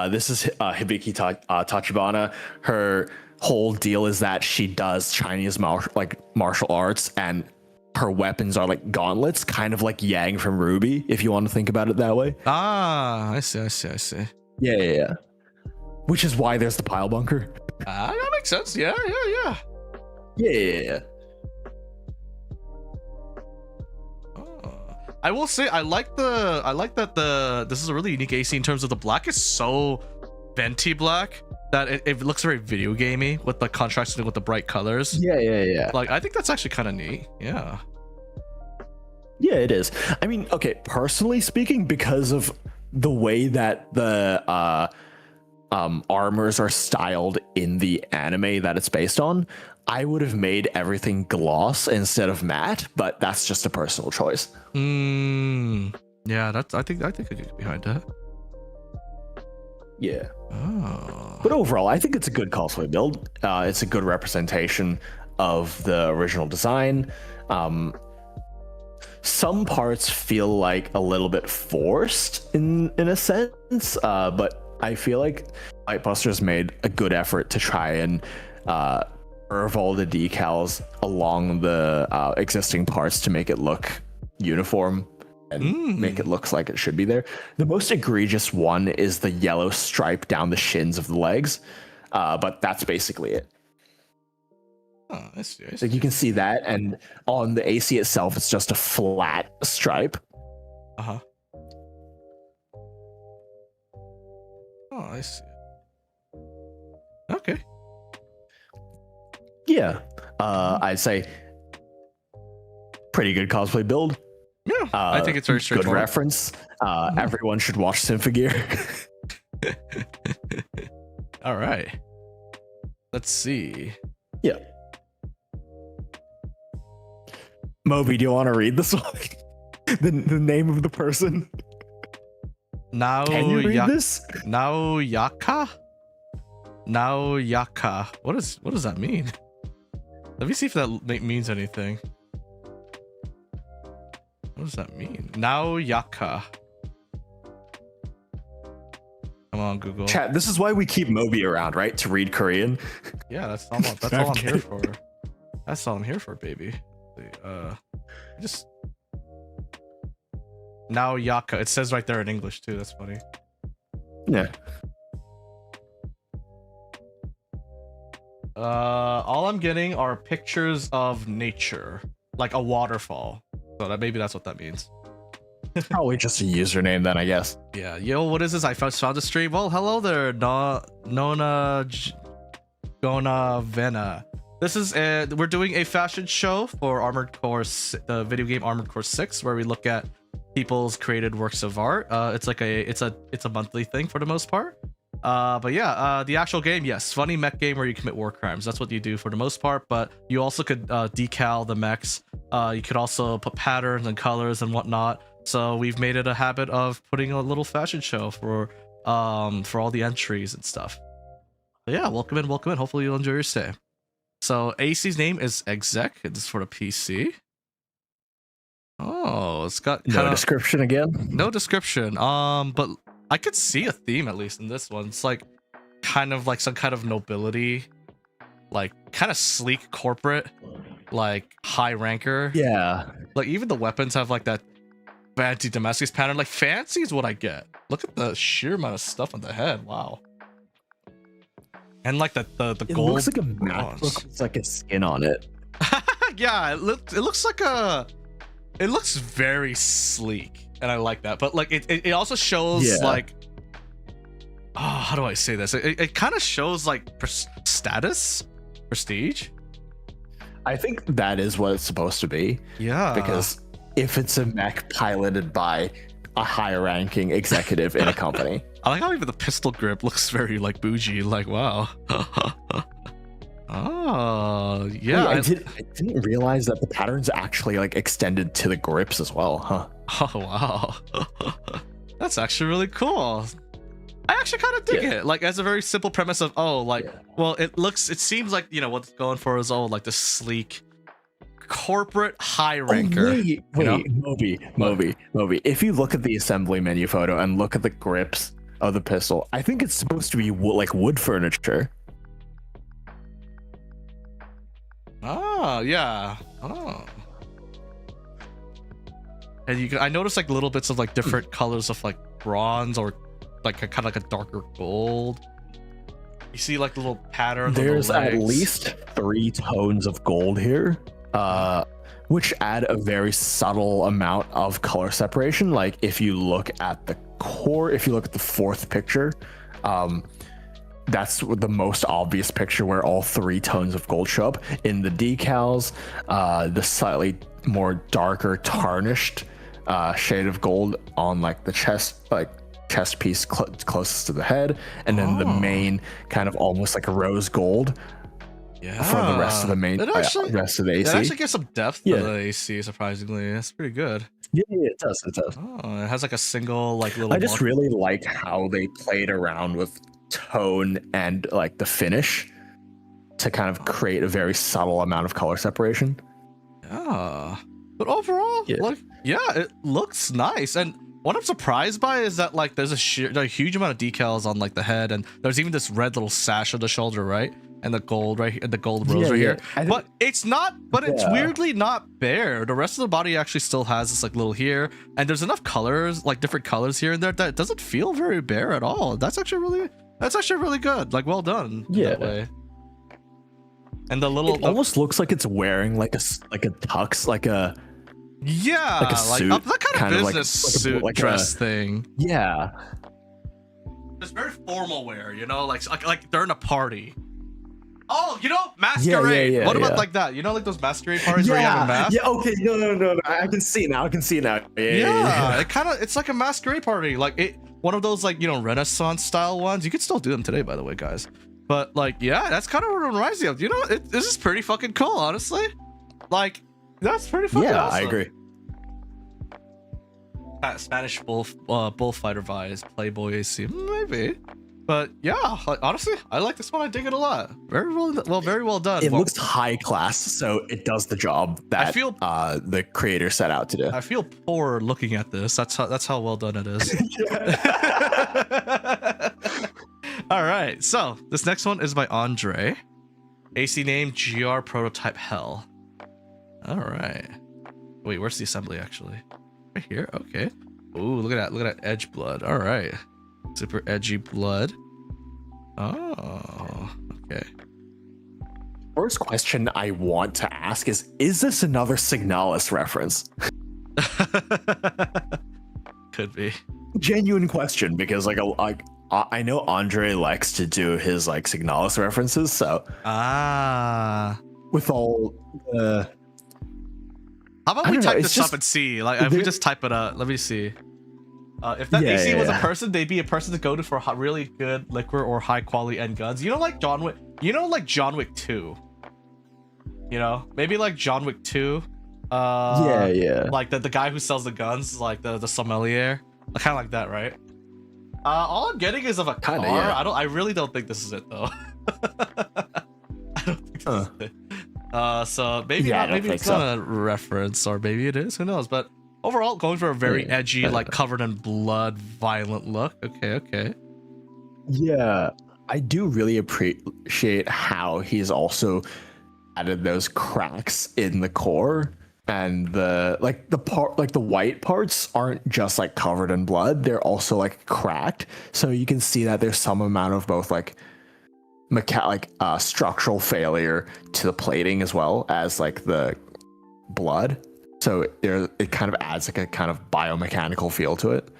this is Hibiki Tachibana. Her whole deal is that she does Chinese martial arts, and her weapons are like gauntlets, kind of like Yang from Ruby, if you want to think about it that way. Ah, I see. Yeah. Which is why there's the pile bunker. That makes sense. Yeah. Yeah. I will say I like that this is a really unique AC in terms of the black is so venti black that it looks very video gamey with the contrasting with the bright colors. Yeah. Like I think that's actually kind of neat. Yeah, it is. I mean, okay, personally speaking, because of the way that the armors are styled in the anime that it's based on, I would have made everything gloss instead of matte, but that's just a personal choice. Yeah, I think I could get behind that. Yeah. Oh. But overall, I think it's a good cosplay build. It's a good representation of the original design. Some parts feel like a little bit forced in a sense, but I feel like Lightbuster's made a good effort to try and curve all the decals along the existing parts to make it look uniform and make it look like it should be there. The most egregious one is the yellow stripe down the shins of the legs, but that's basically it. Oh, I see. Like you can see that, and on the AC itself, it's just a flat stripe. Oh, I see. Okay. Yeah, I'd say pretty good cosplay build. Yeah, I think it's very straightforward. Good reference. Everyone should watch Symphogear. All right. Let's see. Yeah. Moby, do you want to read this one? the name of the person? Can you read this? Naoyaka? What does that mean? Let me see if that means anything. What does that mean? Naoyaka. Come on, Google. Chat, this is why we keep Moby around, right? To read Korean. Yeah, that's all I'm here for. That's all I'm here for, baby. Just Naoyaka. It says right there in English too. That's funny. Yeah. All I'm getting are pictures of nature, like a waterfall. So that maybe that's what that means. Probably just a username then, I guess. Yeah. Yo, what is this? I found the stream. Well, hello there, Nona Gona Vena. This is we're doing a fashion show for Armored Core, the video game Armored Core 6, where we look at people's created works of art. It's like it's a monthly thing for the most part. But yeah, the actual game, yes, funny mech game where you commit war crimes. That's what you do for the most part. But you also could decal the mechs. You could also put patterns and colors and whatnot. So we've made it a habit of putting a little fashion show for all the entries and stuff. But yeah, welcome in, welcome in. Hopefully you'll enjoy your stay. So AC's name is exec. This is for the PC. Oh, it's got No description again. no description. But I could see a theme at least in this one. It's like kind of like some kind of nobility, like kind of sleek corporate, like high ranker. Yeah. Like even the weapons have like that fancy Damascus pattern. Like fancy is what I get. Look at the sheer amount of stuff on the head. Wow. And like the It gold. looks like a MacBook with like a skin on it. Yeah, it looks like a. It looks very sleek, and I like that. But like it also shows like, oh, how do I say this? It kind of shows like prestige. I think that is what it's supposed to be. Yeah, Because if it's a mech piloted by a higher ranking executive in a company. I like how even the pistol grip looks very like bougie. Like wow. Oh yeah, I didn't realize that the pattern's actually like extended to the grips as well, huh? Oh wow. That's actually really cool. I actually kind of dig it. Like as a very simple premise of well, it seems like, you know, what's going for is like the sleek corporate high ranker. Wait, Moby. If you look at the assembly menu photo and look at the grips of the pistol, I think it's supposed to be like wood furniture. Oh yeah. Oh. And I noticed like little bits of like different colors of like bronze or like a kind of like a darker gold. You see like little patterns. There's on the at legs. least 3 tones of gold here, which add a very subtle amount of color separation. Like if you look at the core, if you look at the 4th picture, that's the most obvious picture where all 3 tones of gold show up. In the decals, the slightly more darker tarnished shade of gold on like the chest piece closest to the head, and then the main kind of almost like a rose gold for the rest of the main rest of the AC. It actually gives some depth to the AC, surprisingly. That's pretty good. Yeah, it does. Oh, it has like a single like little. I just really like how they played around with tone and like the finish to kind of create a very subtle amount of color separation. Yeah, but overall, it looks nice. And what I'm surprised by is that like there's a huge amount of decals on like the head, and there's even this red little sash on the shoulder, right? And the gold the gold rose here. But it's weirdly not bare. The rest of the body actually still has this like little here, and there's enough colors, like different colors here and there, that it doesn't feel very bare at all. That's actually really good. Like well done. That way. And the little almost looks like it's wearing like a tux, like a suit, that kind of business suit dress thing. Yeah, it's very formal wear, you know, like during a party. Oh, you know, masquerade. What about like that? You know, like those masquerade parties where you have a mask? Yeah, okay, no. I can see now. Yeah. It's like a masquerade party. Like one of those like, you know, Renaissance style ones. You could still do them today, by the way, guys. But like, yeah, that's kind of what it reminds me of. You know, this is pretty fucking cool, honestly. Like, that's pretty fucking awesome. I agree. Spanish bullfighter vibes, Playboy AC, maybe. But yeah, like, honestly, I like this one. I dig it a lot. Very well done. It looks high class, so it does the job that the creator set out to do. I feel poor looking at this. That's how well done it is. All right, so this next one is by Andre. AC name GR Prototype Hell. All right. Wait, where's the assembly actually? Right here. Okay. Ooh, look at that edge blood. All right. Super edgy blood. Oh, okay. First question I want to ask is this another Signalis reference? Could be. Genuine question, because like I know Andre likes to do his like Signalis references, so with all how about we type this up and see? Like, if we just type it up, let me see. If that AC was a person, they'd be a person to go to for really good liquor or high quality end guns. You know, like John Wick. You know, like John Wick 2. You know, maybe like John Wick 2. Yeah. Like the guy who sells the guns, like the sommelier, kind of like that, right? All I'm getting is of a car. Yeah. I really don't think this is it though. I don't think this is it. So maybe not, maybe it's not a reference, or maybe it is. Who knows? But overall, going for a very edgy, like covered in blood, violent look. Okay. Yeah, I do really appreciate how he's also added those cracks in the core, and the white parts aren't just like covered in blood, they're also like cracked, so you can see that there's some amount of both like structural failure to the plating as well as like the blood, so it kind of adds like a kind of biomechanical feel to it.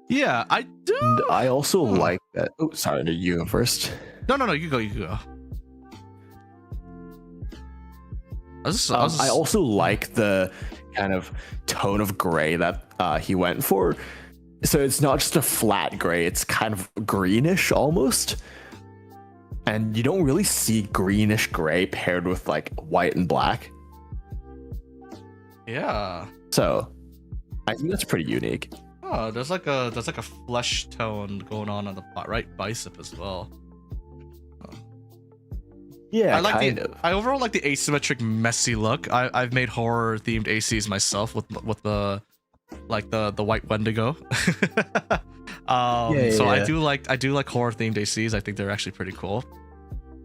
Yeah, I do. And I also like that. Oh, sorry, did you go first? No, you go. I also like the kind of tone of gray that he went for. So it's not just a flat gray, it's kind of greenish almost. And you don't really see greenish gray paired with like white and black. Yeah. So I think that's pretty unique. Oh, there's like a flesh tone going on the right bicep as well. Yeah, I overall like the asymmetric, messy look. I've made horror themed ACs myself with the white Wendigo. So I do like horror themed ACs. I think they're actually pretty cool.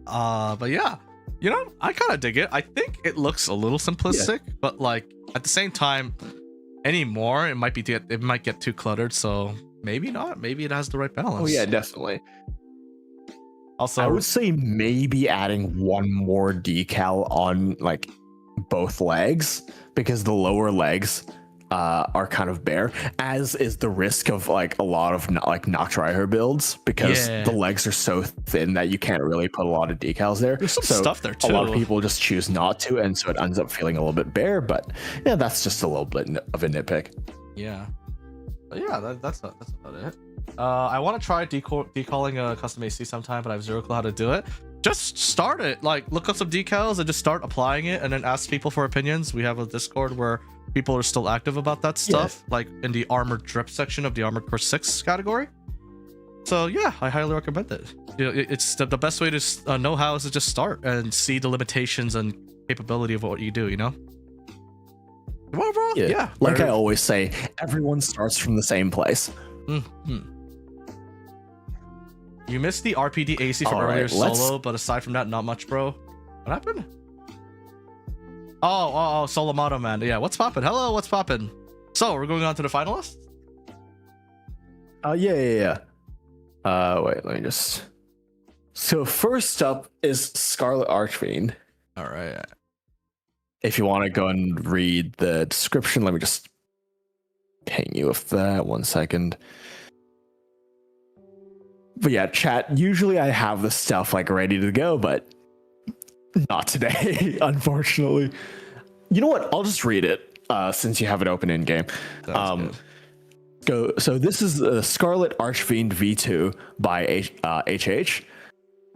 But yeah, you know, I kind of dig it. I think it looks a little simplistic, but like at the same time, anymore it might get too cluttered. So maybe not. Maybe it has the right balance. Oh yeah, definitely. Also, I would say maybe adding one more decal on like both legs, because the lower legs are kind of bare, as is the risk of like a lot of like Noctriher builds, because the legs are so thin that you can't really put a lot of decals there. There's some stuff there too. A lot of people just choose not to, and so it ends up feeling a little bit bare. But yeah, that's just a little bit of a nitpick. Yeah, but yeah, that's about it. I want to try decaling a custom AC sometime, but I have zero clue how to do it. Just start it. Like, look up some decals and just start applying it, and then ask people for opinions. We have a Discord where people are still active about that stuff, like in the armored drip section of the Armored Core 6 category. So yeah, I highly recommend it. You know, it's the best way to know how is to just start and see the limitations and capability of what you do, you know? Well, overall, yeah. Like I always say, everyone starts from the same place. You missed the RPD AC from earlier solo, but aside from that, not much, bro. What happened? Oh, Solomato, man. Yeah, what's poppin'? Hello, what's poppin'? So, we're going on to the finalists? Yeah. Wait, let me just... So, first up is Scarlet Archfiend. All right. If you want to go and read the description, let me just ping you with that. 1 second. But yeah, chat, usually I have the stuff like ready to go, but not today, unfortunately. You know what? I'll just read it since you have it open in game. So this is the Scarlet Archfiend V2 by HH.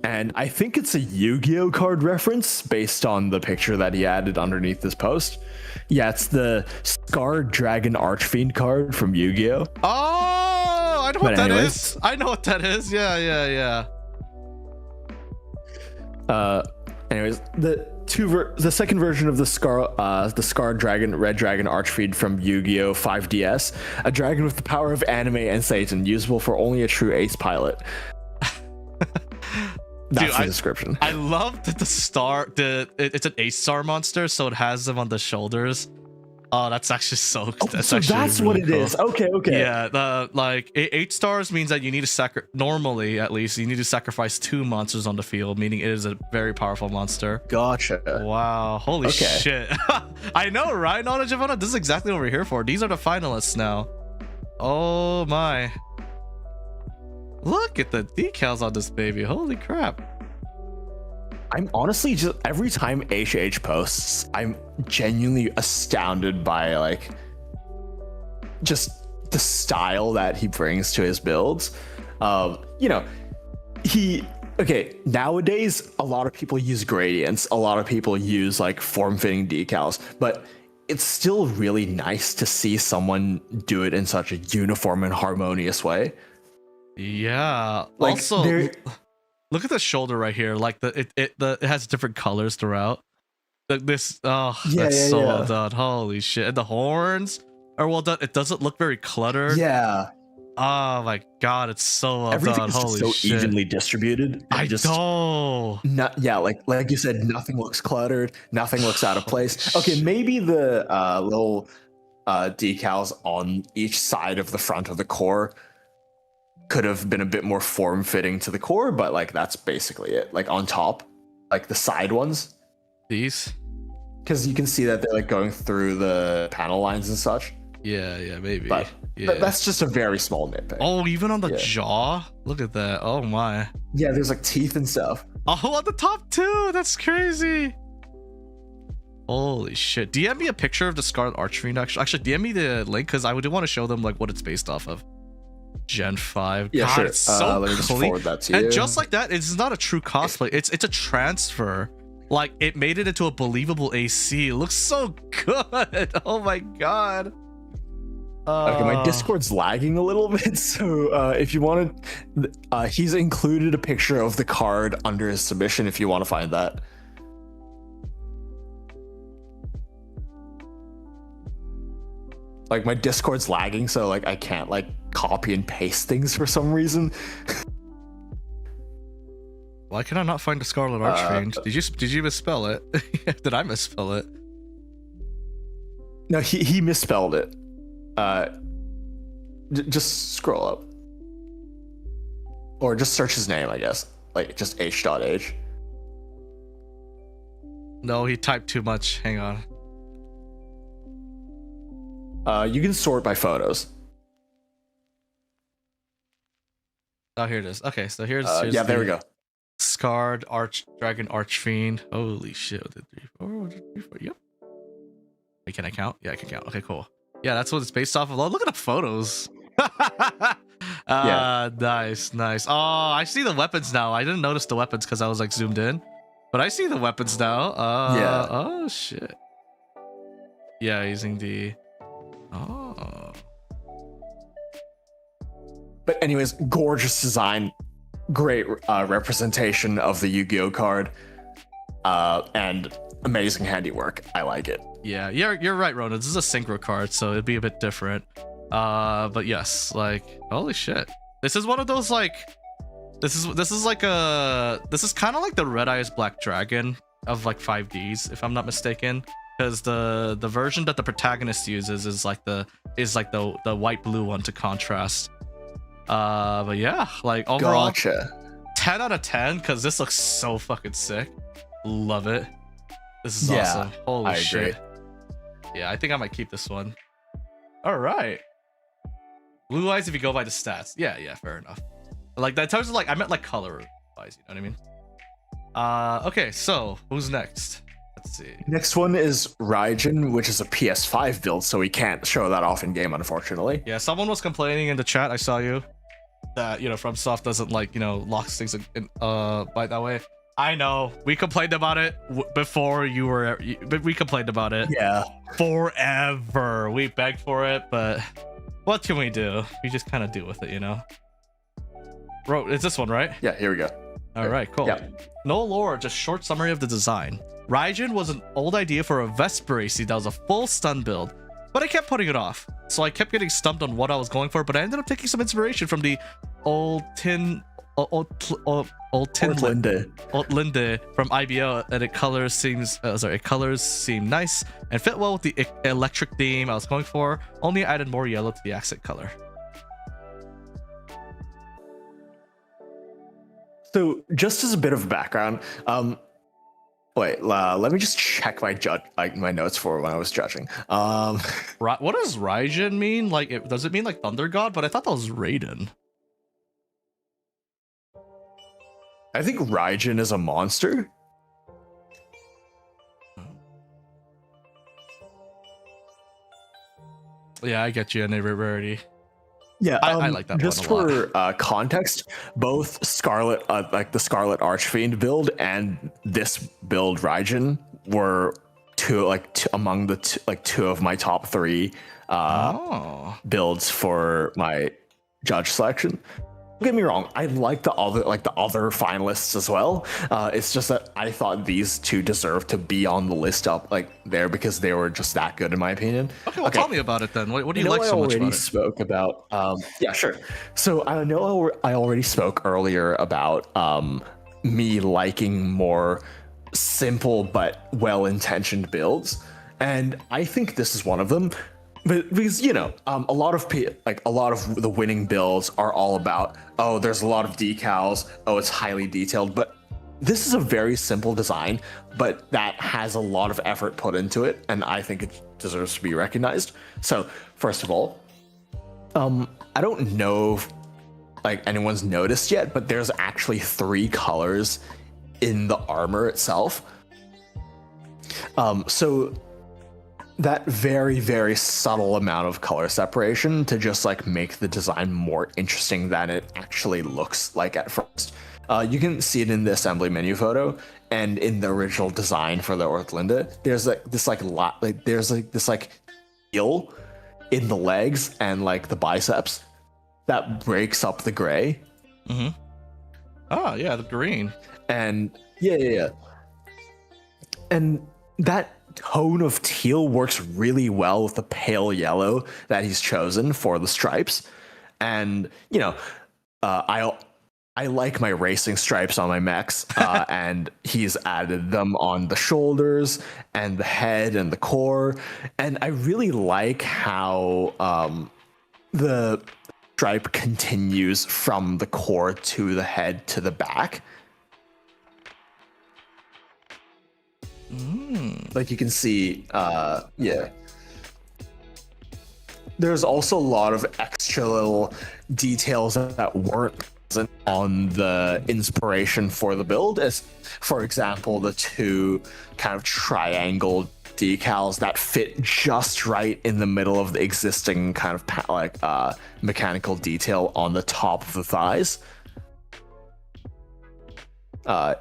And I think it's a Yu-Gi-Oh card reference based on the picture that he added underneath this post. Yeah, it's the Scarred Dragon Archfiend card from Yu-Gi-Oh. Oh, I know what that is. I know what that is. Yeah. Anyways, the second version of the Scarred Dragon, Red Dragon Archfiend from Yu-Gi-Oh 5DS, a dragon with the power of anime and Satan, usable for only a true ace pilot. That's the description. I love that it's an ace star monster, so it has them on the shoulders Oh, that's actually so. Oh, that's so actually that's really what it cool. is. Okay, okay. Yeah, the like 8 stars means that you need to normally at least you need to sacrifice 2 monsters on the field, meaning it is a very powerful monster. Gotcha. Wow, holy shit. I know, right? Knowledge of Honor, this is exactly what we're here for. These are the finalists now. Oh my. Look at the decals on this baby. Holy crap. I'm honestly just every time HH posts, I'm genuinely astounded by like just the style that he brings to his builds. You know, nowadays a lot of people use gradients, a lot of people use like form-fitting decals, but it's still really nice to see someone do it in such a uniform and harmonious way. Yeah. Like, also, look at the shoulder right here. Like it has different colors throughout. That's so well done. Holy shit. And the horns are well done. It doesn't look very cluttered. Yeah. Oh my god, it's so well Everything's done. Holy so shit. evenly distributed. I just know. Like you said, nothing looks cluttered, nothing looks out of place. Okay, maybe the little decals on each side of the front of the core could have been a bit more form-fitting to the core, but like that's basically it. Like on top, like the side ones. These? Because you can see that they're like going through the panel lines and such. Yeah, maybe. But that's just a very small nitpick. Oh, even on the jaw? Look at that. Oh my. Yeah, there's like teeth and stuff. Oh, on the top too. That's crazy. Holy shit. DM me a picture of the Scarlet Archfiend. Actually, DM me the link because I do want to show them like what it's based off of. Gen 5. Yeah, God, sure. it's so let me just clean. forward that to you. And just like that, it's not a true cosplay. It's a transfer. Like it made it into a believable AC. It looks so good. Oh my god. Okay, my Discord's lagging a little bit, so if you wanted, he's included a picture of the card under his submission if you want to find that. Like my Discord's lagging, so like I can't like copy and paste things for some reason. Why can I not find the Scarlet Archfiend? Did you misspell it? Did I misspell it? No, he misspelled it. Just scroll up, or just search his name, I guess. Like just h.h. No, he typed too much. Hang on. You can sort by photos. Oh, here it is. Okay, so here's yeah, there we go. Scarred Dragon Archfiend. Holy shit! 1, 2, 3, 4, 1, 2, 3, 4. Yep. Wait, can I count? Yeah, I can count. Okay, cool. Yeah, that's what it's based off of. Oh, look at the photos. Yeah. Nice. Oh, I see the weapons now. I didn't notice the weapons because I was like zoomed in, but I see the weapons now. Yeah. Oh shit. Yeah, using the. Oh. But anyways, gorgeous design, great representation of the Yu-Gi-Oh card, and amazing handiwork. I like it. Yeah, you're right, Rona. This is a synchro card, so it'd be a bit different. But yes, like holy shit. This is one of those like this is kind of like the Red Eyes Black Dragon of like 5Ds, if I'm not mistaken. Because the version that the protagonist uses is like the white blue one to contrast. But yeah, like overall, Gotcha. 10 out of 10 because this looks so fucking sick. Love it. This is awesome. Holy I shit. agree. Yeah, I think I might keep this one. All right. Blue eyes if you go by the stats. Yeah, fair enough. Like that in terms of like I meant like color wise, you know what I mean? Okay, so who's next? Let's see. Next one is Raijin, which is a PS5 build, so we can't show that off in game, unfortunately. Yeah, someone was complaining in the chat. I saw you that FromSoft doesn't like locks things in by that way. I know we complained about it before you were. We complained about it. Yeah. Forever. We begged for it, but what can we do? We just kind of deal with it, Bro, it's this one, right? Yeah. Here we go. All right, cool. Yeah. No lore, just short summary of the design. Raijin was an old idea for a Vesper AC that was a full stun build, but I kept putting it off. So I kept getting stumped on what I was going for, but I ended up taking some inspiration from the old tin Otlinde from IBO, and it colors seem nice and fit well with the electric theme I was going for. Only added more yellow to the accent color. So just as a bit of background, let me just check my notes for when I was judging. What does Raijin mean? Like, does it mean like Thunder God? But I thought that was Raiden. I think Raijin is a monster. Yeah, I get you. And rarity. Yeah, I like that just one a lot. For context, both Scarlet, like the Scarlet Archfiend build and this build Raijin were among the two of my top 3 builds for my judge selection. Don't get me wrong, I like the other finalists as well. It's just that I thought these 2 deserved to be on the list up there because they were just that good in my opinion. Okay, tell me about it then. What do you like so much about it? I already spoke about yeah, sure. So I know I already spoke earlier about me liking more simple but well-intentioned builds, and I think this is one of them. But because a lot of the winning builds are all about, oh, there's a lot of decals, oh, it's highly detailed. But this is a very simple design, but that has a lot of effort put into it, and I think it deserves to be recognized. So first of all, I don't know if anyone's noticed yet, but there's actually 3 colors in the armor itself. So that very, very subtle amount of color separation to just make the design more interesting than it actually looks like at first. You can see it in the assembly menu photo and in the original design for the Orthlinde. There's this heel in the legs and the biceps that breaks up the gray. Mm-hmm. Oh yeah, the green. And yeah. And that tone of teal works really well with the pale yellow that he's chosen for the stripes. And I like my racing stripes on my mechs, and he's added them on the shoulders and the head and the core. And I really like how the stripe continues from the core to the head to the back. Like you can see, yeah. There's also a lot of extra little details that weren't present on the inspiration for the build, as for example, the 2 kind of triangle decals that fit just right in the middle of the existing kind of mechanical detail on the top of the thighs.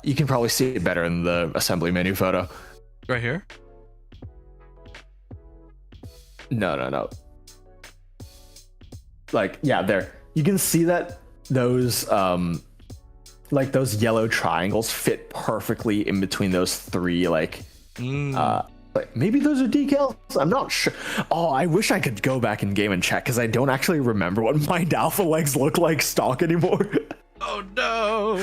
You can probably see it better in the assembly menu photo. Right here? No. Yeah, there. You can see that those those yellow triangles fit perfectly in between those 3 maybe those are decals? I'm not sure. Oh, I wish I could go back in game and check because I don't actually remember what Mind Alpha legs look like stock anymore. Oh no.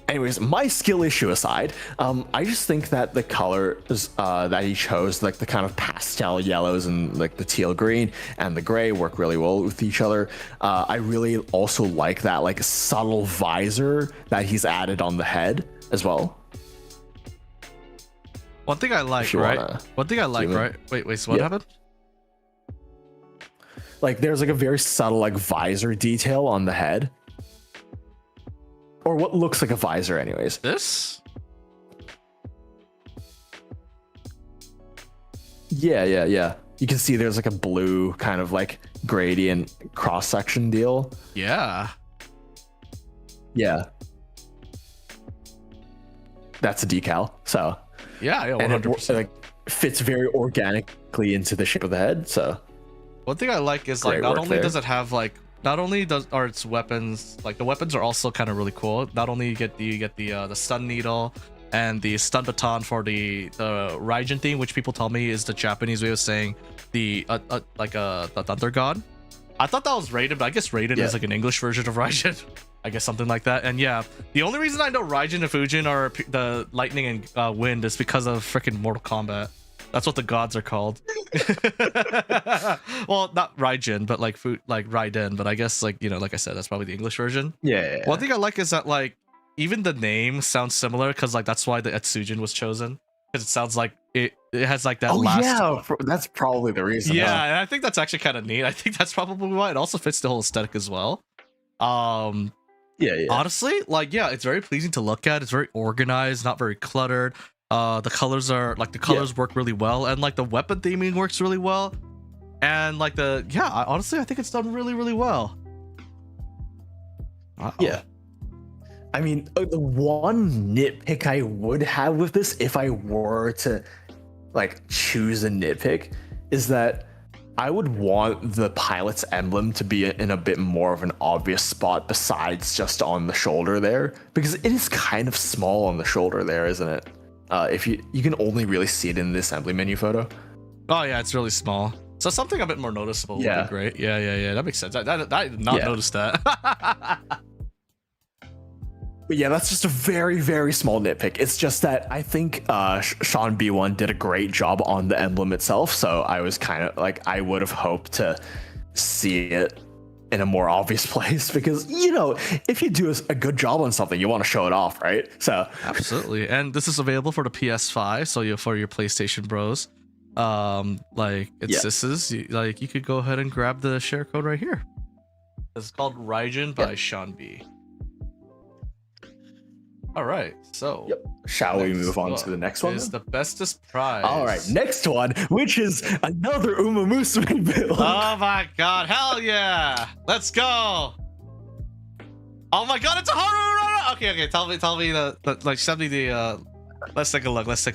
Anyways, my skill issue aside, I just think that the colors that he chose, the kind of pastel yellows and the teal green and the gray work really well with each other. I really also like that subtle visor that he's added on the head as well. One thing I like, right? Wait, so what happened? There's a very subtle visor detail on the head. Or what looks like a visor anyways. This? Yeah. You can see there's a blue kind of gradient cross-section deal. Yeah. That's a decal. So yeah, 100%. And it fits very organically into the shape of the head. So one thing I like is not only does it have are its weapons the weapons are also kind of really cool. Not only you get the stun needle and the stun baton for the Raijin theme, which people tell me is the Japanese way of saying the Thunder God. I thought that was Raiden, but I guess Raiden is like an English version of Raijin. I guess something like that. And yeah, the only reason I know Raijin and Fujin are the lightning and wind is because of freaking Mortal Kombat. That's what the gods are called. Well, not Raijin, but like Raiden. But I guess like, like I said, that's probably the English version. Yeah. One thing I like is that like even the name sounds similar because like that's why the Etsujin was chosen, because it sounds like it has like that that's probably the reason. Yeah, and I think that's actually kind of neat. I think that's probably why it also fits the whole aesthetic as well. Yeah. Honestly, like, yeah, it's very pleasing to look at. It's very organized, not very cluttered. The colors work really well, and like the weapon theming works really well. And like honestly, I think it's done really, really well. Yeah. I mean, the one nitpick I would have with this, if I were to like choose a nitpick, is that I would want the pilot's emblem to be in a bit more of an obvious spot besides just on the shoulder there, because it is kind of small on the shoulder there, isn't it? If you can only really see it in the assembly menu photo. Oh yeah, it's really small. So something a bit more noticeable would be great. Yeah. That makes sense. I did not notice that. But yeah, that's just a very, very small nitpick. It's just that I think Sean B1 did a great job on the emblem itself. So I was kind of like, I would have hoped to see it in a more obvious place, because, if you do a good job on something, you want to show it off, right? So absolutely. And this is available for the PS5. So for your PlayStation bros, you could go ahead and grab the share code right here. It's called Raijin by Sean B. All right, so shall we move on to the next one? Is the bestest prize. All right, next one, which is another Uma Musume build. Oh my god, hell yeah! Let's go! Oh my god, it's a Haru! Okay, tell me send me the let's take a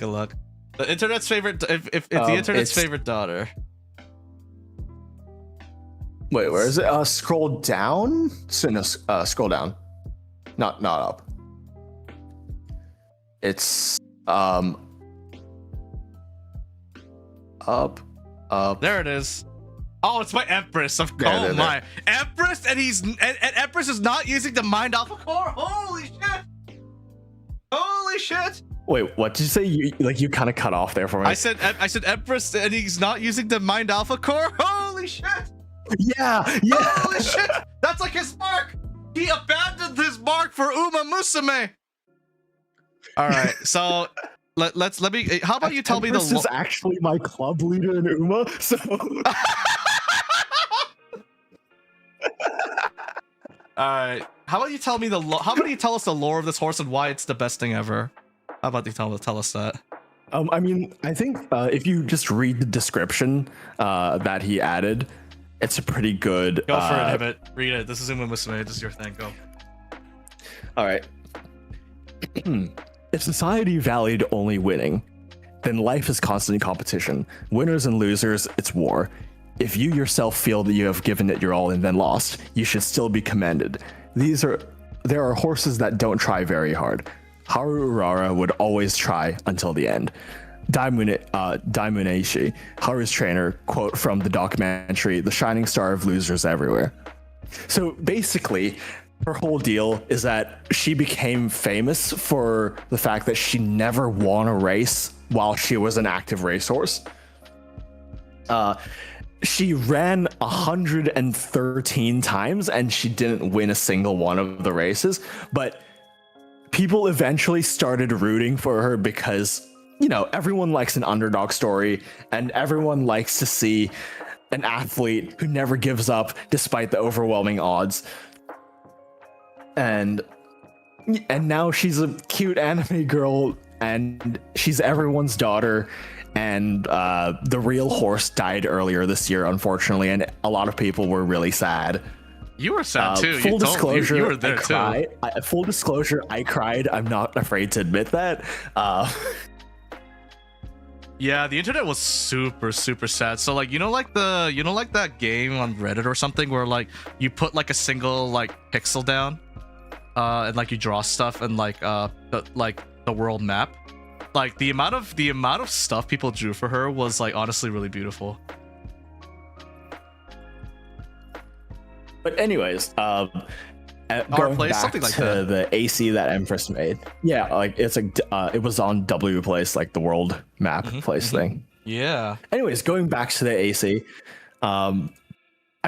look. The internet's favorite, if the internet's favorite daughter. Wait, where is it? Scroll down. So no, scroll down. Not up. It's up. There it is. Oh, it's my Empress. My Empress, and Empress is not using the Mind Alpha Core. Holy shit! Wait, what did you say? You kind of cut off there for me. I said Empress, and he's not using the Mind Alpha Core. Holy shit! Yeah. Holy shit! That's like his mark. He abandoned his mark for Uma Musume. All right, so let me. How about you tell me This is actually my club leader in Uma. So. All right. How about you tell me how about you tell us the lore of this horse and why it's the best thing ever? How about you tell us that? I mean, I think if you just read the description that he added, it's a pretty good. Go for it, Inhibit. Read it. This is Uma Musume. This is your thing. Go. All right. If society valued only winning, then life is constant competition. Winners and losers, it's war. If you yourself feel that you have given it your all and then lost, you should still be commended. There are horses that don't try very hard. Haru Urara would always try until the end. Daimuneshi, Haru's trainer, quote from the documentary, "The shining star of losers everywhere." So basically, her whole deal is that she became famous for the fact that she never won a race while she was an active racehorse. She ran 113 times and she didn't win a single one of the races, but people eventually started rooting for her because, everyone likes an underdog story and everyone likes to see an athlete who never gives up despite the overwhelming odds. And now she's a cute anime girl and she's everyone's daughter. And the real horse died earlier this year, unfortunately, and a lot of people were really sad. You were sad too. Full disclosure, you were there too. Full disclosure, I cried. I'm not afraid to admit that. Yeah, the internet was super sad. So like like that game on Reddit or something where like you put like a single like pixel down, and like you draw stuff and like the world map. Like the amount of stuff people drew for her was like honestly really beautiful. But anyways, going place, back something like to that. the AC that Empress made. Yeah, like it's like it was on W Place, like the world map place thing. Yeah. Anyways, going back to the AC, I'm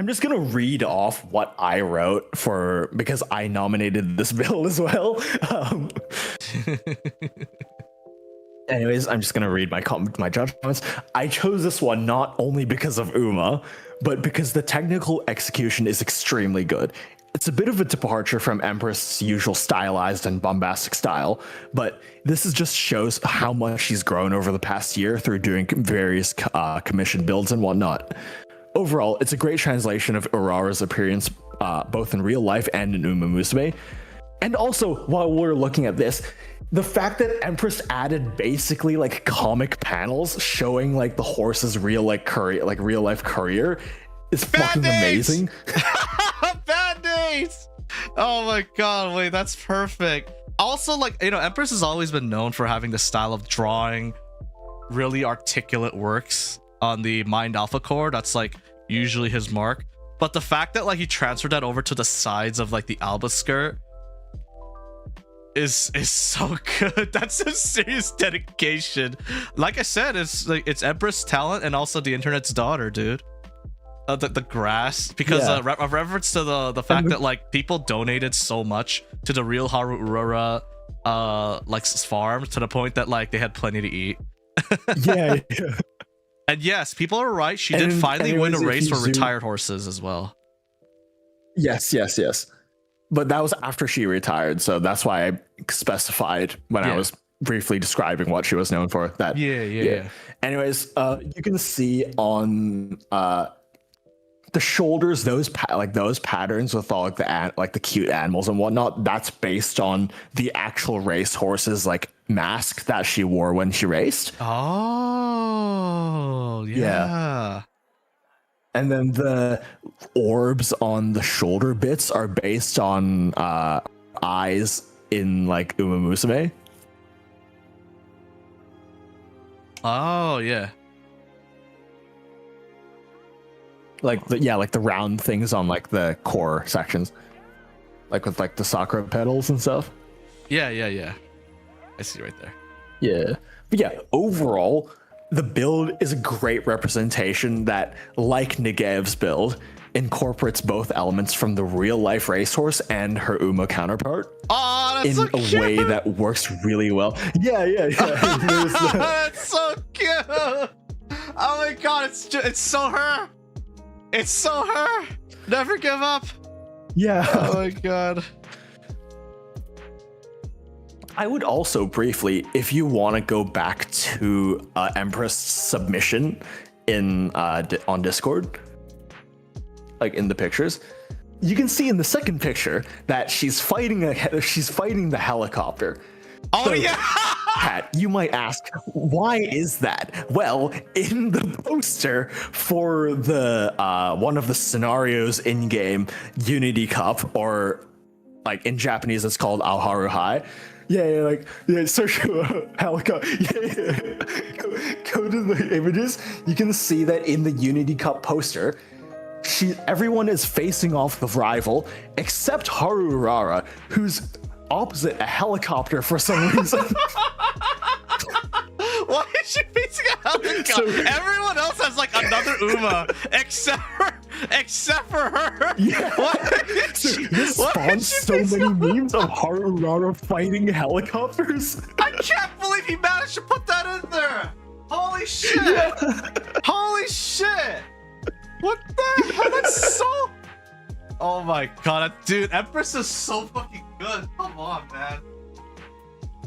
just gonna read off what I wrote because I nominated this build as well. Anyways, I'm just gonna read my judgments. I chose this one not only because of Uma, but because the technical execution is extremely good. It's a bit of a departure from Empress' usual stylized and bombastic style, but this just shows how much she's grown over the past year through doing various commission builds and whatnot. Overall, it's a great translation of Urara's appearance both in real life and in Uma Musume. And also, while we're looking at this, the fact that Empress added basically like comic panels showing like the horse's real life career is fucking amazing. Bad days. Oh my god, wait, that's perfect. Also, like, you know, Empress has always been known for having the style of drawing really articulate works on the Mind Alpha core. That's like usually his mark. But the fact that like he transferred that over to the sides of like the Alba skirt is so good. That's some serious dedication. Like I said, it's like it's Empress talent and also the internet's daughter, dude. The grass, because a reference to the fact that like people donated so much to the real Haru Urara like farm to the point that like they had plenty to eat. yeah. And yes, people are right. She did finally win a race for retired horses as well. Yes. But that was after she retired, so that's why I specified when I was briefly describing what she was known for. That yeah. Anyways, you can see on the shoulders, those patterns with all like the cute animals and whatnot. That's based on the actual race horse's like mask that she wore when she raced. Oh yeah. And then the orbs on the shoulder bits are based on eyes in like Uma Musume. Oh yeah. Like the round things on like the core sections, like with like the sakura petals and stuff. Yeah. I see right there. Yeah, but yeah, overall, the build is a great representation that, like Negev's build, incorporates both elements from the real life racehorse and her Uma counterpart. Oh, that's in so a cute. way that works really well. Yeah. That's so cute. Oh my god, it's so her. It's so her. Never give up. Yeah. Oh my god. I would also briefly, if you want to go back to Empress submission in on Discord, like in the pictures, you can see in the second picture that she's fighting the helicopter. Oh so, yeah. Pat, you might ask, why is that? Well, in the poster for the one of the scenarios in game, Unity Cup, or like in Japanese it's called Aoharu High. Search helicopter. Go to the images. You can see that in the Unity Cup poster, everyone is facing off the rival except Haru Urara, who's opposite a helicopter for some reason. Why is she facing a helicopter? Everyone else has like another Uma except for her. Yeah. This spawns so many memes of Haru Urara fighting helicopters. I can't believe he managed to put that in there. Holy shit. Yeah. Holy shit. What the hell? That's so... Oh my god, dude, Empress is so fucking good. Come on, man.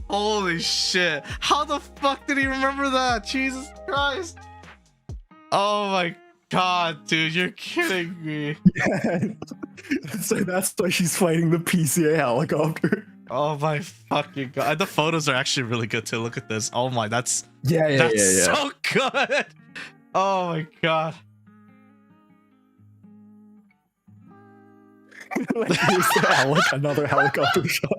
Holy shit. How the fuck did he remember that? Jesus Christ. Oh my god, dude, you're kidding me. Yeah. So that's why she's fighting the PCA helicopter. Oh my fucking god. The photos are actually really good too. Look at this. Oh my, that's so good. Oh my god. Like, here's another helicopter shot.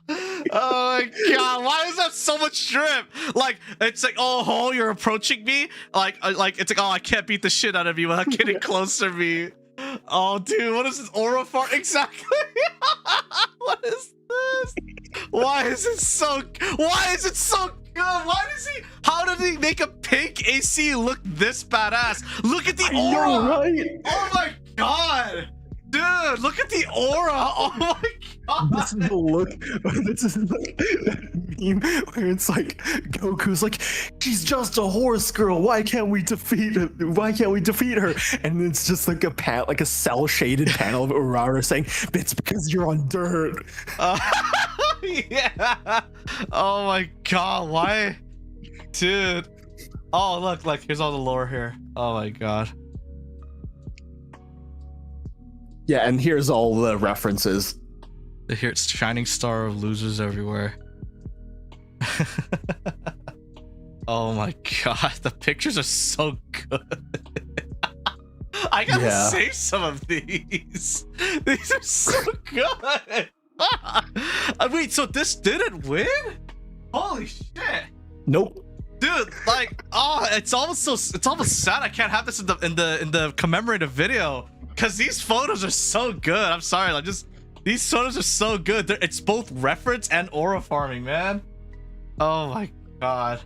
Oh my god, why is that so much drip? Like, it's like, oh, you're approaching me? Like it's like, oh, I can't beat the shit out of you without getting close to me. Oh, dude, what is this aura fart? Exactly. What is this? Why is it so good? Why Why does he, how did he make a pink AC look this badass? Look at the aura. You're right. Oh my god. Dude, look at the aura. Oh my god. This is the look. This is like that meme where it's like Goku's like, she's just a horse girl. Why can't we defeat her? Why can't we defeat her? And it's just like a cell shaded panel of Urara saying, "It's because you're on dirt." Yeah. Oh my god. Why, dude? Oh look, here's all the lore here. Oh my god. Yeah, and here's all the references. Here it's shining star of losers everywhere. Oh my god, the pictures are so good. I gotta save some of these. These are so good. Wait, so this didn't win? Holy shit. Nope. Dude, like, oh, it's almost sad I can't have this in the commemorative video. Cause these photos are so good. I'm sorry, like these photos are so good. It's both reference and aura farming, man. Oh my god.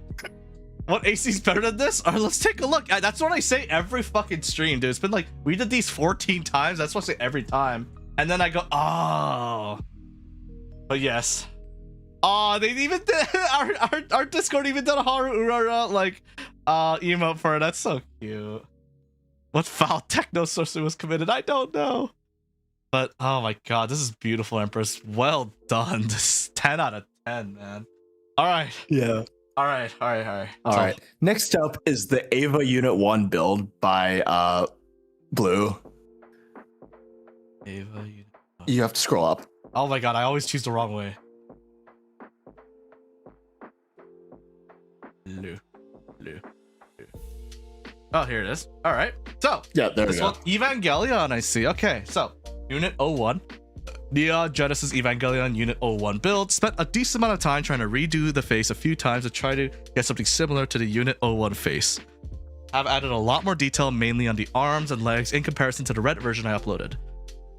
What AC's better than this? Alright, let's take a look. That's what I say every fucking stream, dude. It's been like, we did these 14 times. That's what I say every time. And then I go, oh. But yes. Oh, they even did our Discord even did a Haru Urara like emote for it. That's so cute. What foul techno sorcery was committed? I don't know. But oh my god, this is beautiful, Empress. Well done. This is 10 out of 10, man. Alright. Yeah. Alright. Alright. Next up is the Ava Unit 1 build by Blue. Ava Unit 1. You have to scroll up. Oh my god, I always choose the wrong way. Blue. Oh, here it is. All right. So, yeah, there we go. One, Evangelion, I see. Okay, so Unit 01. Neon Genesis Evangelion Unit 01 build. Spent a decent amount of time trying to redo the face a few times to try to get something similar to the Unit 01 face. I've added a lot more detail, mainly on the arms and legs, in comparison to the Reddit version I uploaded.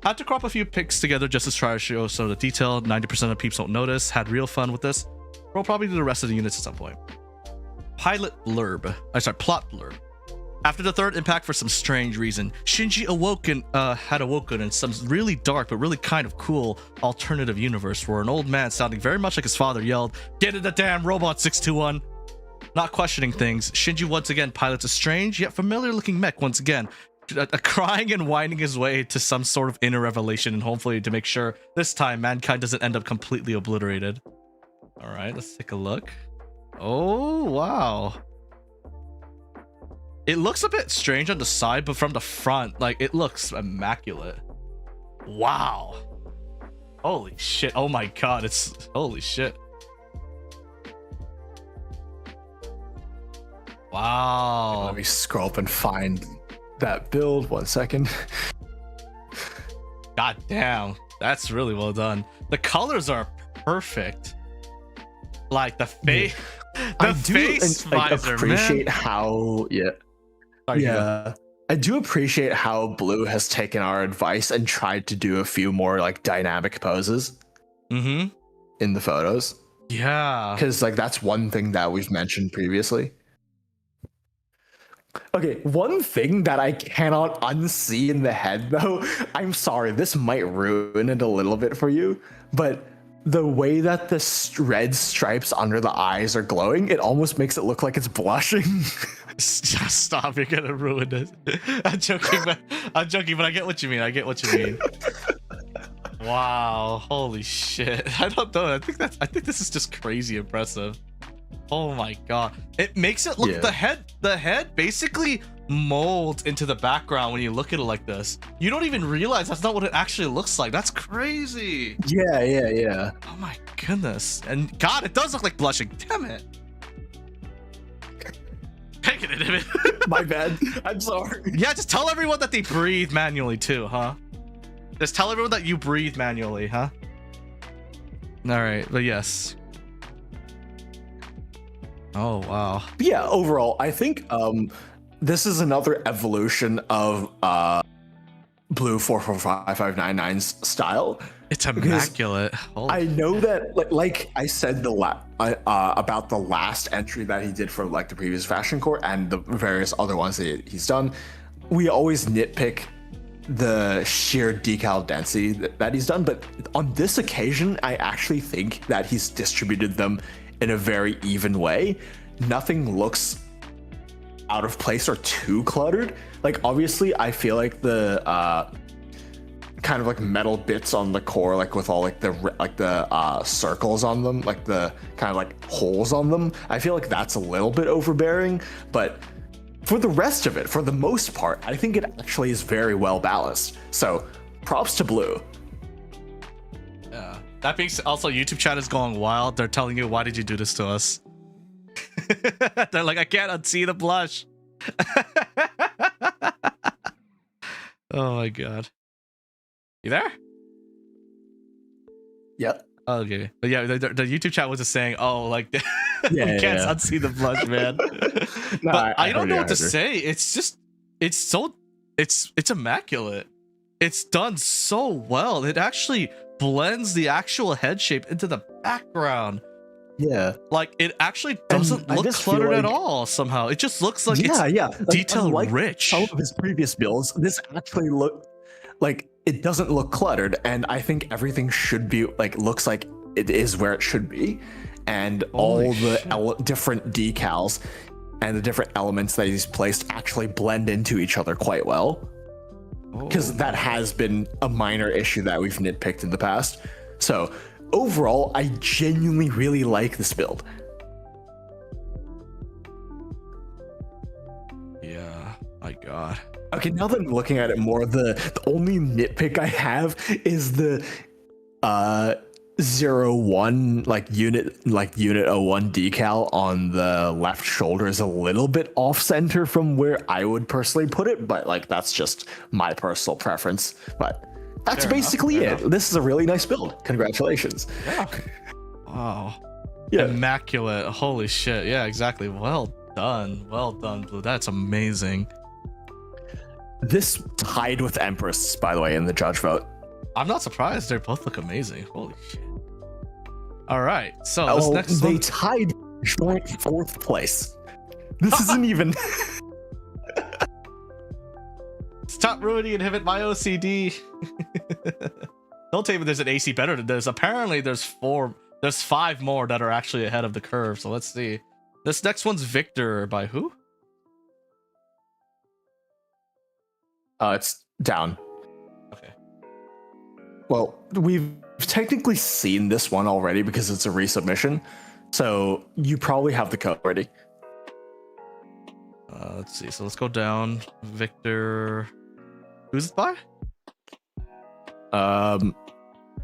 Had to crop a few pics together just to try to show some of the detail. 90% of peeps don't notice. Had real fun with this. We'll probably do the rest of the units at some point. Plot blurb. After the third impact, for some strange reason, Shinji had awoken in some really dark but really kind of cool alternative universe where an old man sounding very much like his father yelled, "Get in the damn robot, 621!" Not questioning things, Shinji once again pilots a strange yet familiar looking mech once again, crying and whining his way to some sort of inner revelation, and hopefully to make sure this time mankind doesn't end up completely obliterated. All right, let's take a look. Oh, wow. It looks a bit strange on the side, but from the front, like, it looks immaculate. Wow. Holy shit. Oh my god, it's... Holy shit. Wow. Let me scroll up and find that build. 1 second. God damn. That's really well done. The colors are perfect. Like, the face... The face visor, appreciate man. How... Yeah. Yeah, I do appreciate how Blue has taken our advice and tried to do a few more like dynamic poses in the photos. Yeah, because like that's one thing that we've mentioned previously. Okay, one thing that I cannot unsee in the head though, I'm sorry, this might ruin it a little bit for you, but the way that the red stripes under the eyes are glowing, it almost makes it look like it's blushing. Just stop, you're gonna ruin it. I'm joking, but I get what you mean. Wow, holy shit. I don't know. I think this is just crazy impressive. Oh my god. It makes it look, the head basically molds into the background when you look at it like this. You don't even realize that's not what it actually looks like. That's crazy. Yeah. Oh my goodness. And god, it does look like blushing. Damn it. Taking it, Inhibit. My bad. I'm sorry. Yeah, just tell everyone that they breathe manually too, huh? Just tell everyone that you breathe manually, huh? All right, but yes. Oh wow. But yeah, overall, I think this is another evolution of Blue 445599's style. It's immaculate. I know that, like I said, about the last entry that he did for like the previous fashion court and the various other ones that he's done, we always nitpick the sheer decal density that he's done. But on this occasion, I actually think that he's distributed them in a very even way. Nothing looks out of place or too cluttered. Like, obviously, I feel like the kind of like metal bits on the core, like with all like the circles on them, like the kind of like holes on them, I feel like that's a little bit overbearing. But for the rest of it, for the most part, I think it actually is very well balanced. So props to Blue. Yeah. That being said, also YouTube chat is going wild. They're telling you, why did you do this to us? They're like, I can't unsee the blush. Oh my god. You there? Yep. Okay. But yeah, the YouTube chat was just saying, oh, like, we Yeah, can't yeah. unsee the blush, man. No, But I don't heard know it, what to I heard it. say. It's just, it's immaculate. It's done so well. It actually blends the actual head shape into the background. Yeah. Like, it actually doesn't I look just feel cluttered at like- all somehow. It just looks like it's Like, detail unlike rich. some of his previous builds, this actually it doesn't look cluttered, and I think everything should be like, looks like it is where it should be, and Holy all the shit. different decals and the different elements that he's placed actually blend into each other quite well, because that has been a minor issue that we've nitpicked in the past. So overall, I genuinely really like this build. Yeah, my god. Okay, now that I'm looking at it more, the only nitpick I have is the 01 unit 01 decal on the left shoulder is a little bit off center from where I would personally put it, but like that's just my personal preference. But that's Fair enough, basically fair it. enough. This is a really nice build. Congratulations. Yeah. Wow. Yeah. Immaculate. Holy shit. Yeah, exactly. Well done. Well done, Blue. That's amazing. This tied with Empress, by the way, in the judge vote. I'm not surprised. They both look amazing. Holy shit. All right. So this next they one. tied joint fourth place. This isn't even. Stop ruining Inhibit my OCD. Don't tell me there's an AC better than this. Apparently there's 5 more that are actually ahead of the curve. So let's see. This next one's Victor by who? It's down. Okay. Well, we've technically seen this one already because it's a resubmission, so you probably have the code already. Let's see. So let's go down. Victor. Who's it by?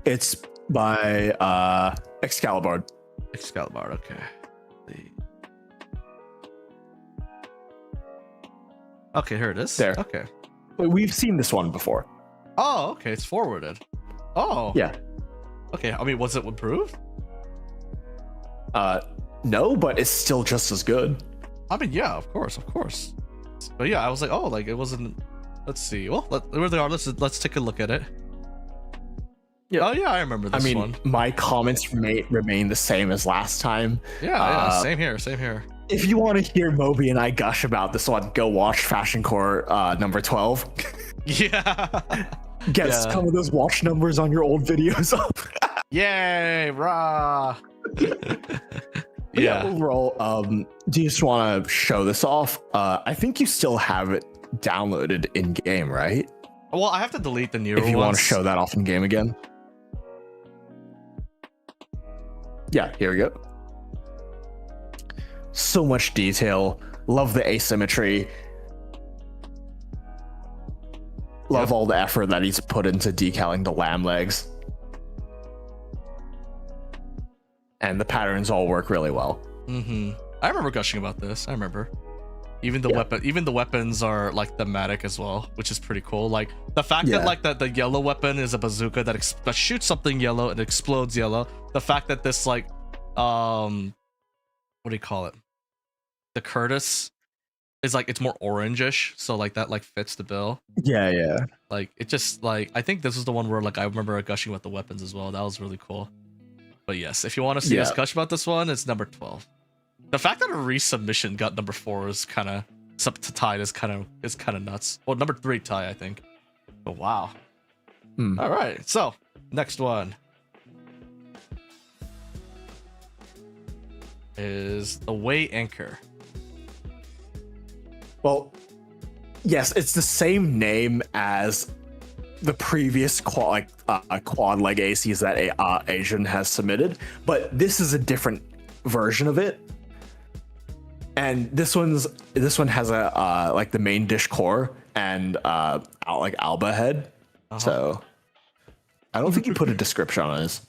It's by Excalibur. Excalibur. Okay. Okay, here it is. There. Okay. We've seen this one before. Oh, okay. It's forwarded. Oh. Yeah. Okay. I mean, was it improved? No, but it's still just as good. I mean, yeah, of course. But yeah, I was like, oh, like it wasn't. Let's see. Well, regardless, let's take a look at it. Yeah. Oh yeah, I remember this one. My comments remain the same as last time. Yeah, same here. If you want to hear Moby and I gush about this one, go watch Fashion Core number 12. Yeah. Get Yeah. some of those watch numbers on your old videos up. Yay, rah. Yeah. Overall, do you just want to show this off? I think you still have it downloaded in game, right? Well, I have to delete the newer If you ones. want to show that off in game again. Yeah, here we go. So much detail. Love the asymmetry. Love all the effort that he's put into decaling the lamb legs. And the patterns all work really well. I remember gushing about this. I remember. Even the weapons are like thematic as well, which is pretty cool. Like the fact that like the yellow weapon is a bazooka that shoots something yellow and explodes yellow. The fact that this like what do you call it? The Curtis is like it's more orangish, so like that like fits the bill. Yeah. Like it just like I think this is the one where like I remember gushing about the weapons as well. That was really cool. But yes, if you want to see us gush about this one, it's number 12. The fact that a resubmission got number 4 is kind of tied is kind of nuts. Well, number 3 tie, I think. But wow. All right, so next one is the Way Anchor. Well, yes, it's the same name as the previous quad leg ACs that Asian has submitted, but this is a different version of it. And this one has a like the main dish core and like Alba head. So I don't think you put a description on this.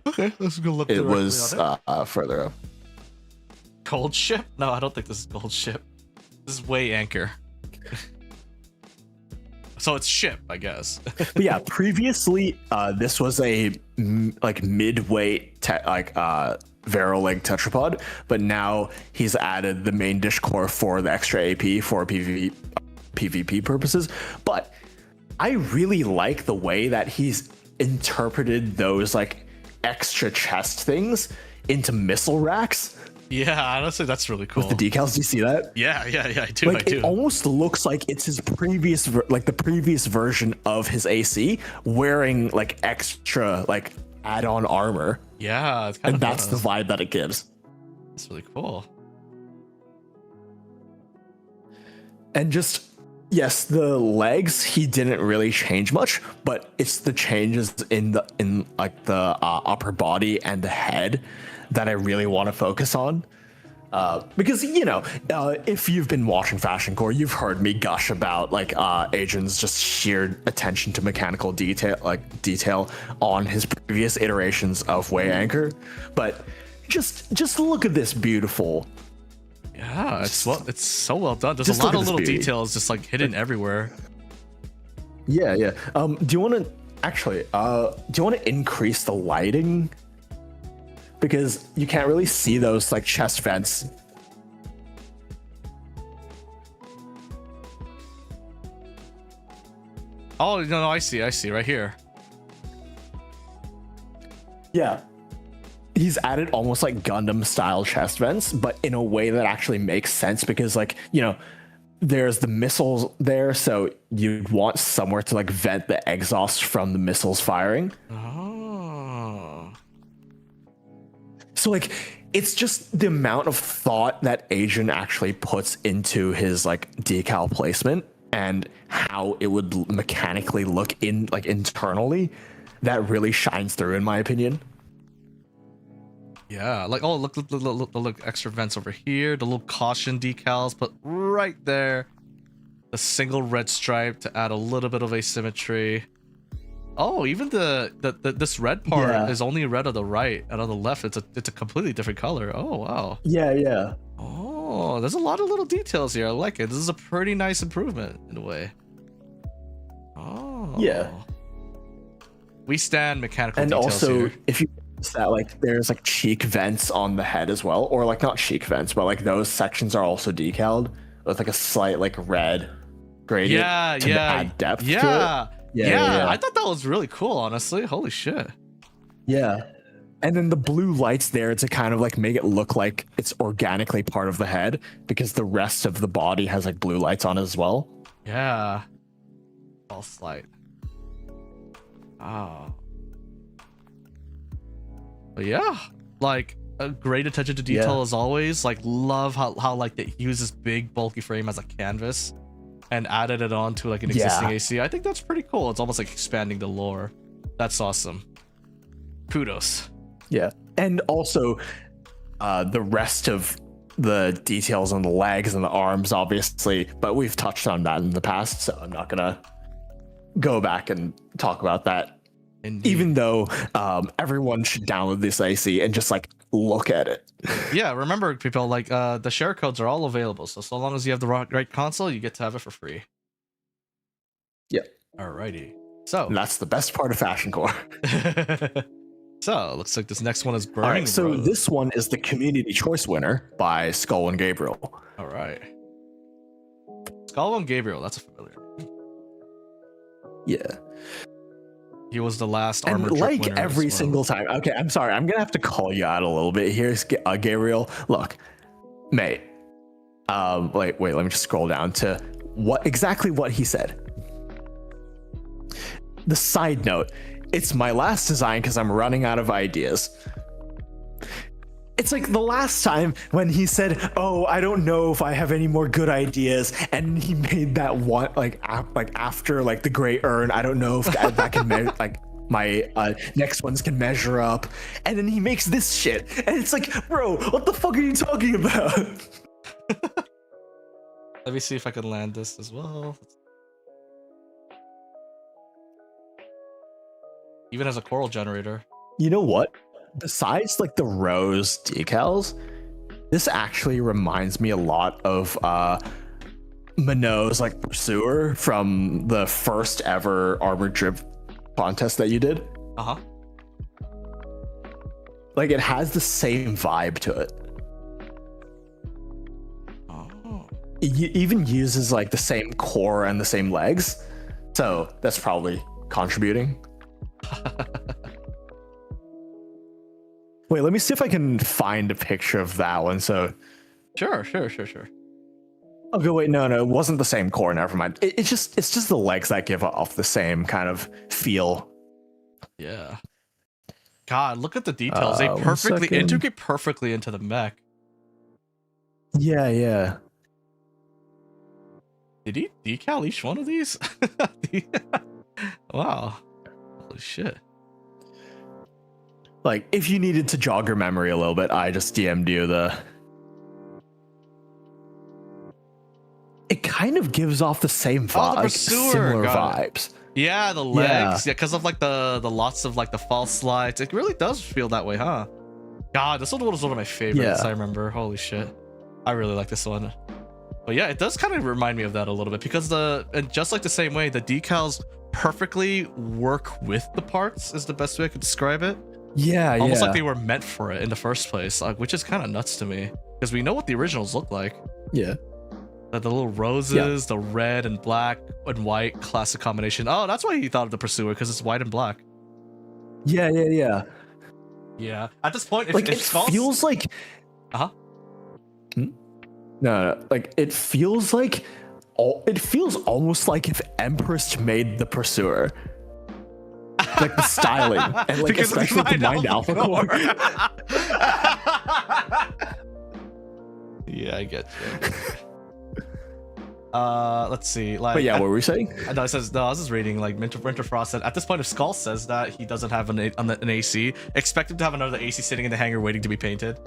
Okay, let's go look. It was further up. Gold ship? No, I don't think this is gold ship. This is Way Anchor. So it's ship, I guess. But yeah, previously this was a like mid-weight Vero leg tetrapod, but now he's added the main dish core for the extra AP for PvP purposes. But I really like the way that he's interpreted those like extra chest things into missile racks. Yeah, honestly, that's really cool. With the decals, do you see that? Yeah, I do. Like, it almost looks like it's his previous, like the previous version of his AC wearing like extra like add-on armor. Yeah, it's and that's the vibe that it gives. That's really cool. And just yes, the legs he didn't really change much, but it's the changes in the upper body and the head that I really want to focus on. Because if you've been watching Fashion Core, you've heard me gush about like Adrian's just sheer attention to mechanical detail on his previous iterations of Way Anchor. But just look at this beautiful. Yeah, it's so well done. There's a lot of little details just like hidden everywhere. Yeah. Do you want to increase the lighting? Because you can't really see those like chest vents. Oh no, I see right here. Yeah. He's added almost like Gundam style chest vents, but in a way that actually makes sense because like, there's the missiles there, so you'd want somewhere to like vent the exhaust from the missiles firing. Oh. So like it's just the amount of thought that Adrian actually puts into his like decal placement and how it would mechanically look in like internally that really shines through in my opinion. Yeah, like look extra vents over here, the little caution decals put right there. The single red stripe to add a little bit of asymmetry. Oh, even this red part is only red on the right, and on the left it's a completely different color. Oh wow. Yeah. Oh, there's a lot of little details here. I like it. This is a pretty nice improvement in a way. Oh. Yeah. We stand mechanical and details also here. if you notice that like there's like cheek vents on the head as well, or like not cheek vents, but like those sections are also decaled with like a slight like red gradient to add depth to it. Yeah. I thought that was really cool, honestly. Holy shit. Yeah. And then the blue lights there to kind of like make it look like it's organically part of the head because the rest of the body has like blue lights on it as well. Yeah. False light. Oh. But yeah, like a great attention to detail as always. Like love how like they use this big bulky frame as a canvas and added it on to like an existing AC. I think that's pretty cool. It's almost like expanding the lore. That's awesome. Kudos. Yeah. And also the rest of the details on the legs and the arms, obviously, but we've touched on that in the past, so I'm not gonna go back and talk about that. Indeed. Even though everyone should download this AC and just like look at it. Yeah, remember, people, like, the share codes are all available. So long as you have the right console, you get to have it for free. Yeah. Alrighty. So And that's the best part of Fashion Core. so looks like this next one is Burning All right, so Rose. this one is the Community Choice winner by Skull and Gabriel. All right. Skull and Gabriel, that's a familiar. Yeah. He was the last And armor drip like winner every as well. single time. Okay, I'm sorry. I'm going to have to call you out a little bit here, Gabriel. Look, mate. Wait, let me just scroll down to exactly what he said. The side note, it's my last design because I'm running out of ideas. It's like the last time when he said, "Oh, I don't know if I have any more good ideas," and he made that one like after like the gray urn. I don't know if that can like my next ones can measure up, and then he makes this shit, and it's like, bro, what the fuck are you talking about? Let me see if I can land this as well. Even as a coral generator. You know what? Besides like the rose decals, this actually reminds me a lot of Minot's like Pursuer from the first ever armor drip contest that you did. Uh-huh. Like it has the same vibe to it. Oh. It even uses like the same core and the same legs. So that's probably contributing. Wait, let me see if I can find a picture of that one. So Sure. okay, wait, no, it wasn't the same core. Never mind. It's just the legs that give off the same kind of feel. Yeah. God, look at the details. They 1 perfectly second. integrate perfectly into the mech. Yeah. Did he decal each one of these? Wow. Holy shit. Like, if you needed to jog your memory a little bit, I just DM'd you the... It kind of gives off the same vibe, the like Pursuer, similar got it. vibes. Yeah, the legs. Yeah, because of like the lots of like the false slides. It really does feel that way, huh? God, this one was one of my favorites. Yeah. I remember. Holy shit. I really like this one. But yeah, it does kind of remind me of that a little bit because and just like the same way, the decals perfectly work with the parts is the best way I could describe it. Yeah, Almost like they were meant for it in the first place, like, which is kind of nuts to me because we know what the originals look like. Yeah. The little roses, the red and black and white classic combination. Oh, that's why he thought of the Pursuer, because it's white and black. Yeah. Yeah. At this point, if, Like, if it Skulls... feels like... Uh-huh. No. Like, it feels like... It feels almost like if Empress made the Pursuer. Like the styling and like Because of especially the Mind Mind Alpha Alpha core. Yeah, I get you. Let's see. Like, But yeah, what were we saying? No, it says no. I was just reading. Like Winterfrost said, at this point, if Skull says that he doesn't have an AC, expect him to have another AC sitting in the hangar waiting to be painted.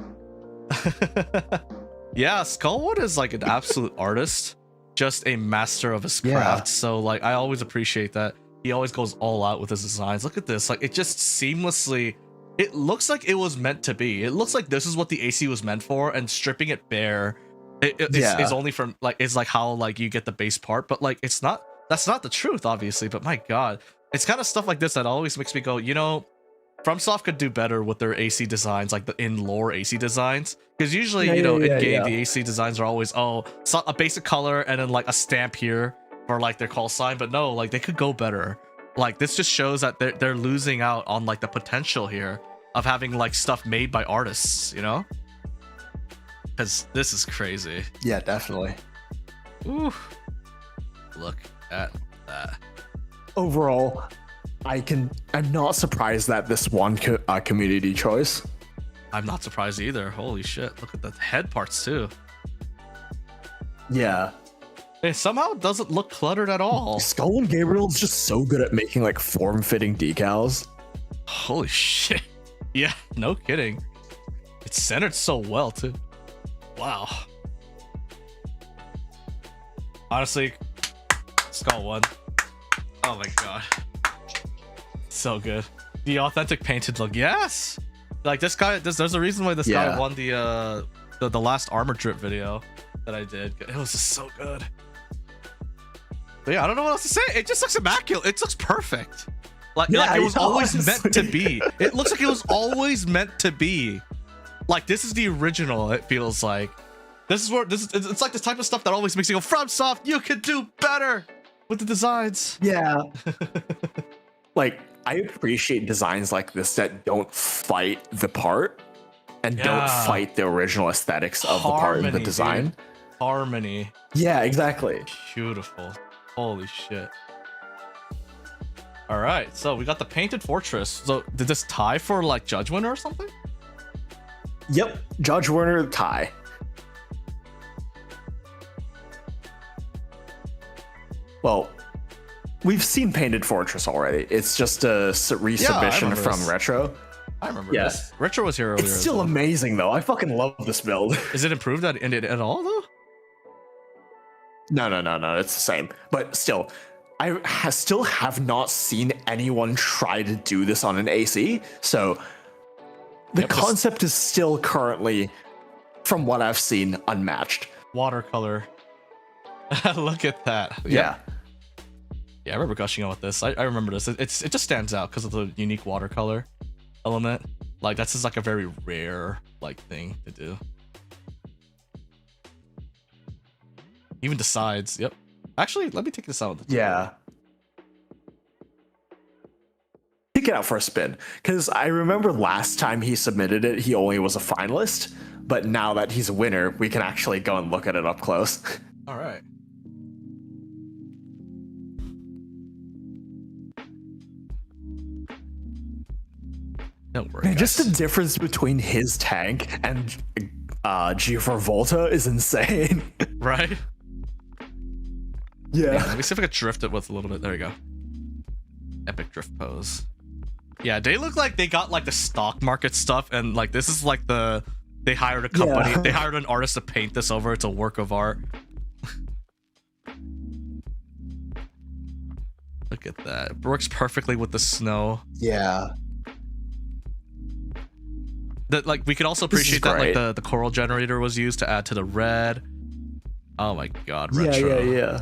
Yeah, Skullwood is like an absolute artist, just a master of his craft. So like, I always appreciate that. He always goes all out with his designs. Look at this. Like, it just seamlessly... It looks like it was meant to be. It looks like this is what the AC was meant for, and stripping it bare is only from... Like, is like how, like, you get the base part. But, like, it's not... That's not the truth, obviously. But, my God. It's kind of stuff like this that always makes me go, you know... FromSoft could do better with their AC designs, like the in-lore AC designs. Because usually, in-game, the AC designs are always, a basic color and then, like, a stamp here for like their call sign. But no, like, they could go better. Like, this just shows that they're losing out on like the potential here of having like stuff made by artists, you know? Because this is crazy. Yeah, definitely. Ooh, look at that. Overall, I'm not surprised that this won community choice. I'm not surprised either. Holy shit, look at the head parts too. Yeah. It somehow doesn't look cluttered at all. Skull and Gabriel is just so good at making like form-fitting decals. Holy shit. Yeah, no kidding. It's centered so well too. Wow. Honestly, Skull won. Oh my god. So good. The authentic painted look. Yes. Like this guy, there's a reason why this guy Yeah. won the last armor drip video that I did. It was just so good. But yeah, I don't know what else to say. It just looks immaculate. It looks perfect. Like it was always meant to be. It looks like it was always meant to be. Like this is the original. It feels like it's like the type of stuff that always makes you go, FromSoft, you could do better with the designs. Yeah. Like, I appreciate designs like this that don't fight the part and don't fight the original aesthetics of the part in the design. Dude. Harmony. Yeah, exactly. Beautiful. Holy shit. All right, so we got the painted fortress. So did this tie for like judge winner or something? Yep, Judge Werner tie. Well, we've seen Painted Fortress already. It's just a resubmission from this. Retro. I remember this. Retro was here earlier. It's still amazing though. I fucking love this build. Is it improved at all though? No. It's the same. But still, I still have not seen anyone try to do this on an AC. So the concept is still currently, from what I've seen, unmatched. Watercolor. Look at that. Yeah. Yeah, I remember gushing on with this. I remember this. It just stands out because of the unique watercolor element. Like that's just like a very rare like thing to do. Even the sides. Yep. Actually, let me take this out. Yeah. Take it out for a spin, because I remember last time he submitted it, he only was a finalist. But now that he's a winner, we can actually go and look at it up close. All right. Don't worry, Man, just the difference between his tank and G4 Volta is insane. Right? Yeah. Let me see if I can drift it with a little bit. There you go. Epic drift pose. Yeah, they look like they got like the stock market stuff, and like this is like they hired a company, they hired an artist to paint this over. It's a work of art. Look at that. It works perfectly with the snow. Yeah. That like we could also appreciate that like the coral generator was used to add to the red. Oh my god, Retro. Yeah.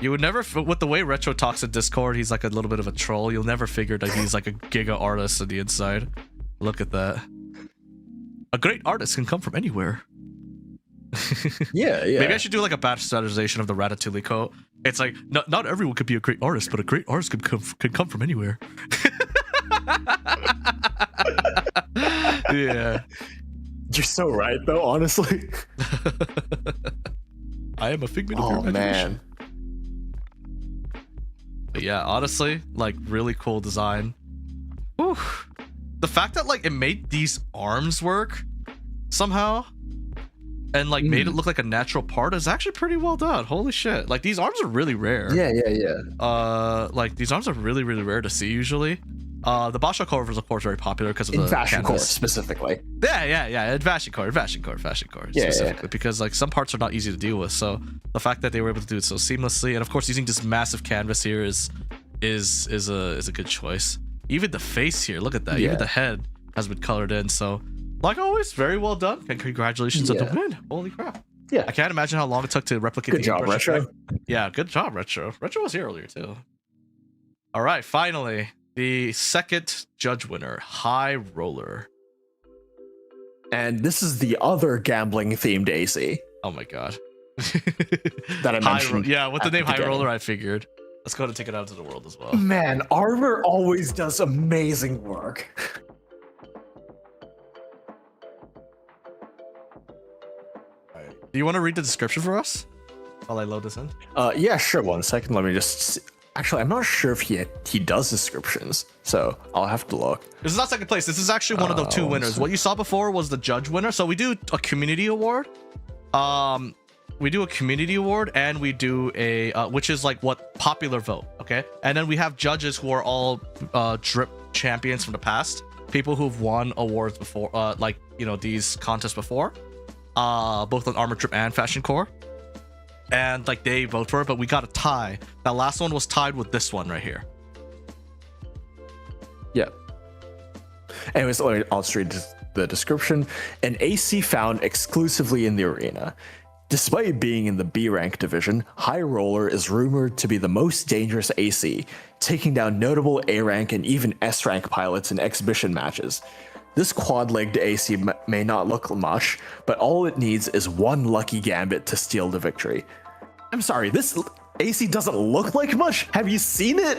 You would never, with the way Retro talks in Discord, he's like a little bit of a troll. You'll never figure that he's like a giga artist on the inside. Look at that. A great artist can come from anywhere. Yeah. Maybe I should do like a bastardization of the Ratatouille quote. It's like, not everyone could be a great artist, but a great artist could come from anywhere. Yeah. You're so right, though, honestly. I am a figment of your imagination. Man. But yeah, honestly, like really cool design. Whew. The fact that like it made these arms work somehow and like made it look like a natural part is actually pretty well done. Holy shit. Like these arms are really rare. Yeah. Like these arms are really, really rare to see usually. The Basho cover is of course very popular because of in the fashion canvas. core specifically. Yeah. In fashion core specifically because like some parts are not easy to deal with. So the fact that they were able to do it so seamlessly, and of course using this massive canvas here is a good choice. Even the face here, look at that. Even the head has been colored in. So like always, very well done. And congratulations on the win. Holy crap. Yeah. I can't imagine how long it took to replicate Good job, Retro. Yeah, good job, Retro. Retro was here earlier too. All right, finally. The second judge winner, High Roller. And this is the other gambling themed AC. Oh my god. That I mentioned. With the name High Roller, I figured. Let's go ahead and take it out to the world as well. Man, Armor always does amazing work. Do you want to read the description for us while I load this in? Yeah, sure. 1 second. Let me just see. Actually, I'm not sure if he does descriptions, so I'll have to look. This is not second place. This is actually one of the two winners. What you saw before was the judge winner. So we do a community award. We do a community award, and we do a which is like what popular vote. Okay, and then we have judges who are all drip champions from the past, people who've won awards before, like these contests before, both on Armor Drip and Fashion Core. And like they vote for it, but we got a tie. That last one was tied with this one right here. Yeah. Anyways, I'll just read the description. An AC found exclusively in the arena. Despite being in the B rank division, High Roller is rumored to be the most dangerous AC, taking down notable A rank and even S rank pilots in exhibition matches. This quad-legged AC may not look much, but all it needs is one lucky gambit to steal the victory. I'm sorry, this AC doesn't look like much? Have you seen it?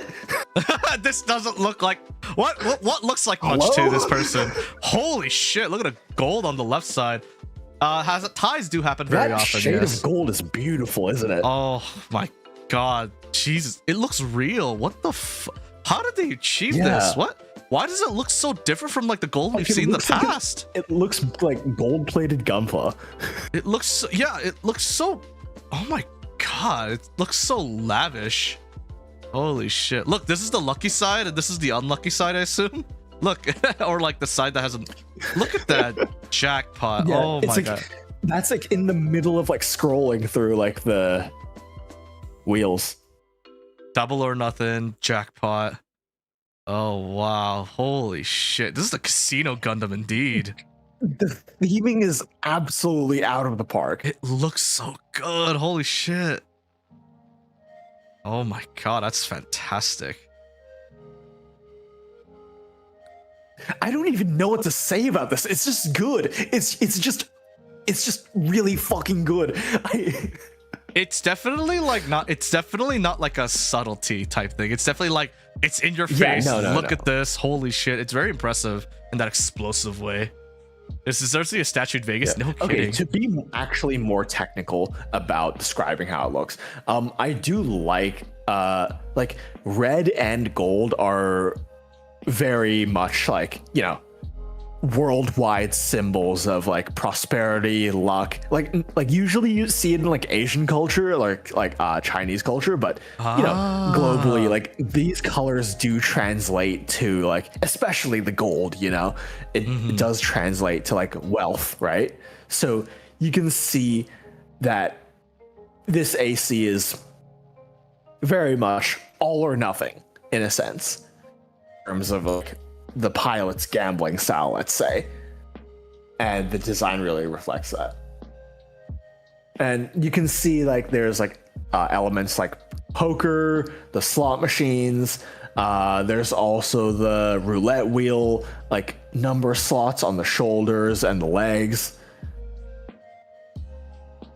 This doesn't look like... What looks like much to this person? Holy shit, look at the gold on the left side. Ties do happen very often. That shade of gold is beautiful, isn't it? Oh my god, Jesus, it looks real. What the how did they achieve this? Why does it look so different from like the gold we've seen in the past? It looks like gold-plated gunpla. It looks so, yeah, it looks so, oh my god, it looks so lavish. Holy shit. Look, this is the lucky side and this is the unlucky side, I assume. Look, or like the side that has a look at that jackpot. Yeah, oh my god. That's like in the middle of like scrolling through like the wheels. Double or nothing, jackpot. Oh wow, holy shit. This is the casino Gundam indeed. The theming is absolutely out of the park. It looks so good. Holy shit. Oh my god, that's fantastic. I don't even know what to say about this. It's just good. It's just really fucking good. It's definitely like not. It's definitely not like a subtlety type thing. It's definitely like it's in your face. Look at this. Holy shit! It's very impressive in that explosive way. This is seriously a statue in Vegas. Yeah. No kidding. Okay, to be actually more technical about describing how it looks, I do like red and gold are very much like, you know, worldwide symbols of like prosperity, luck. Like usually you see it in like Asian culture, like Chinese culture, but you know, globally, like these colors do translate to like, especially the gold, you know, it does translate to like wealth, right? So you can see that this AC is very much all or nothing in a sense, in terms of like the pilot's gambling style, let's say, and the design really reflects that. And you can see like there's like elements like poker, the slot machines, there's also the roulette wheel, like number slots on the shoulders and the legs,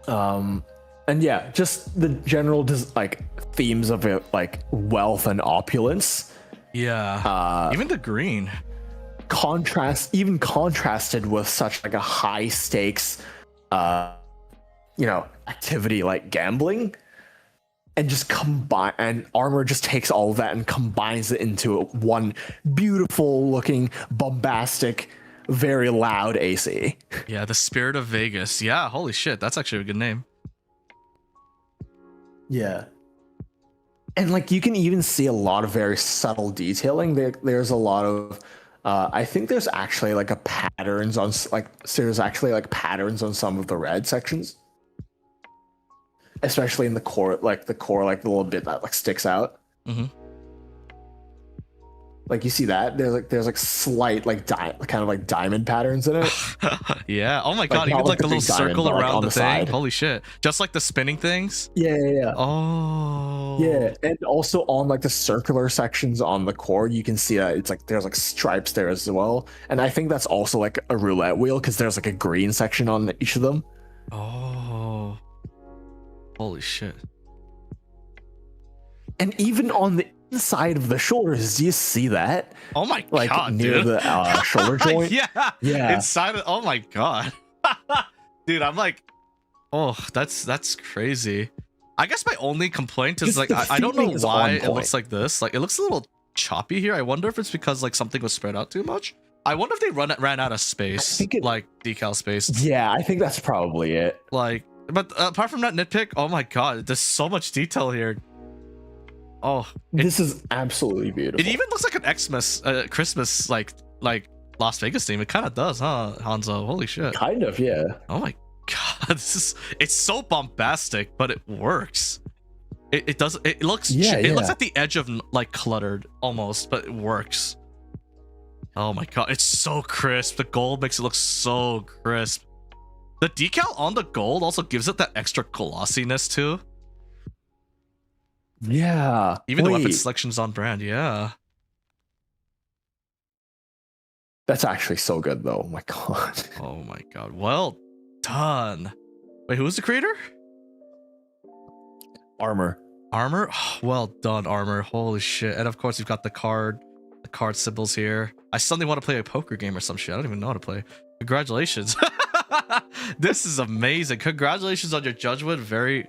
and yeah, just the general like themes of it, like wealth and opulence. Yeah, even the green contrasted with such like a high stakes you know, activity like gambling, and just combine, and Armor just takes all of that and combines it into one beautiful looking, bombastic, very loud AC. Yeah, the Spirit of Vegas. Yeah, holy shit, that's actually a good name. Yeah. And like you can even see a lot of very subtle detailing. There's a lot of I think there's actually like patterns on patterns on some of the red sections, especially in the core, like the little bit that like sticks out. Like you see that there's like slight like kind of like diamond patterns in it. Yeah. Oh my god, even like the little circle diamond, around the thing. Side. Holy shit. Just like the spinning things. Yeah. Oh. Yeah, and also on like the circular sections on the core, you can see that it's like there's like stripes there as well. And I think that's also like a roulette wheel because there's like a green section on each of them. Oh. Holy shit. And even on the inside of the shoulders, do you see that? Oh my like, god, near dude. The shoulder joint. Yeah. Inside of, oh my god. Dude, I'm like, oh, that's crazy. I guess my only complaint is like I don't know why it looks like this. Like it looks a little choppy here. I wonder if it's because like something was spread out too much. I wonder if they ran out of space, like decal space. Yeah, I think that's probably it. Like, but apart from that nitpick, oh my god, there's so much detail here. Oh, this is absolutely beautiful. It even looks like an Xmas, Christmas, like Las Vegas theme. It kind of does, huh, Hanzo? Holy shit. Kind of, yeah. Oh my god, it's so bombastic, but it works. It does. It looks. It looks at the edge of like cluttered almost, but it works. Oh my god, it's so crisp. The gold makes it look so crisp. The decal on the gold also gives it that extra glossiness too. Yeah. Even the weapon selection's on brand, yeah. That's actually so good though. Oh my god. Oh my god. Well done. Wait, who's the creator? Armor. Armor? Well done, Armor. Holy shit. And of course you've got the card symbols here. I suddenly want to play a poker game or some shit. I don't even know how to play. Congratulations. This is amazing. Congratulations on your judgment. Very,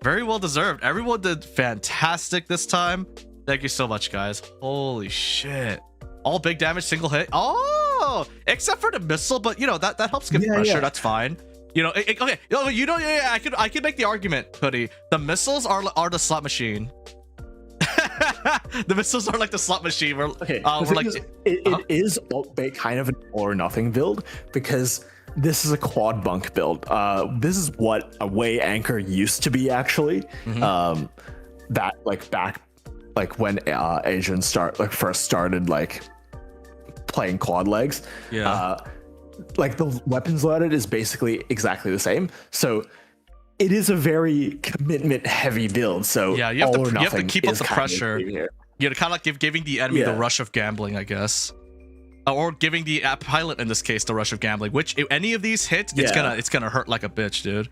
very well deserved. Everyone did fantastic this time. Thank you so much, guys. Holy shit. All big damage, single hit. Oh, except for the missile, but you know, that helps give pressure. Yeah. That's fine. You know, okay. You know, yeah, I could make the argument, Hoodie. The missiles are the slot machine. The missiles are like the slot machine. We're like, it is kind of an all or nothing build because this is a quad bunk build. This is what a way anchor used to be actually. Mm-hmm. That back when Asians first started playing quad legs. Yeah. The weapons loaded is basically exactly the same. So it is a very commitment heavy build. So yeah, you have to keep up the pressure. You know, kind of like giving the enemy the rush of gambling, I guess, or giving the pilot in this case the rush of gambling. Which if any of these hits, it's gonna hurt like a bitch, dude.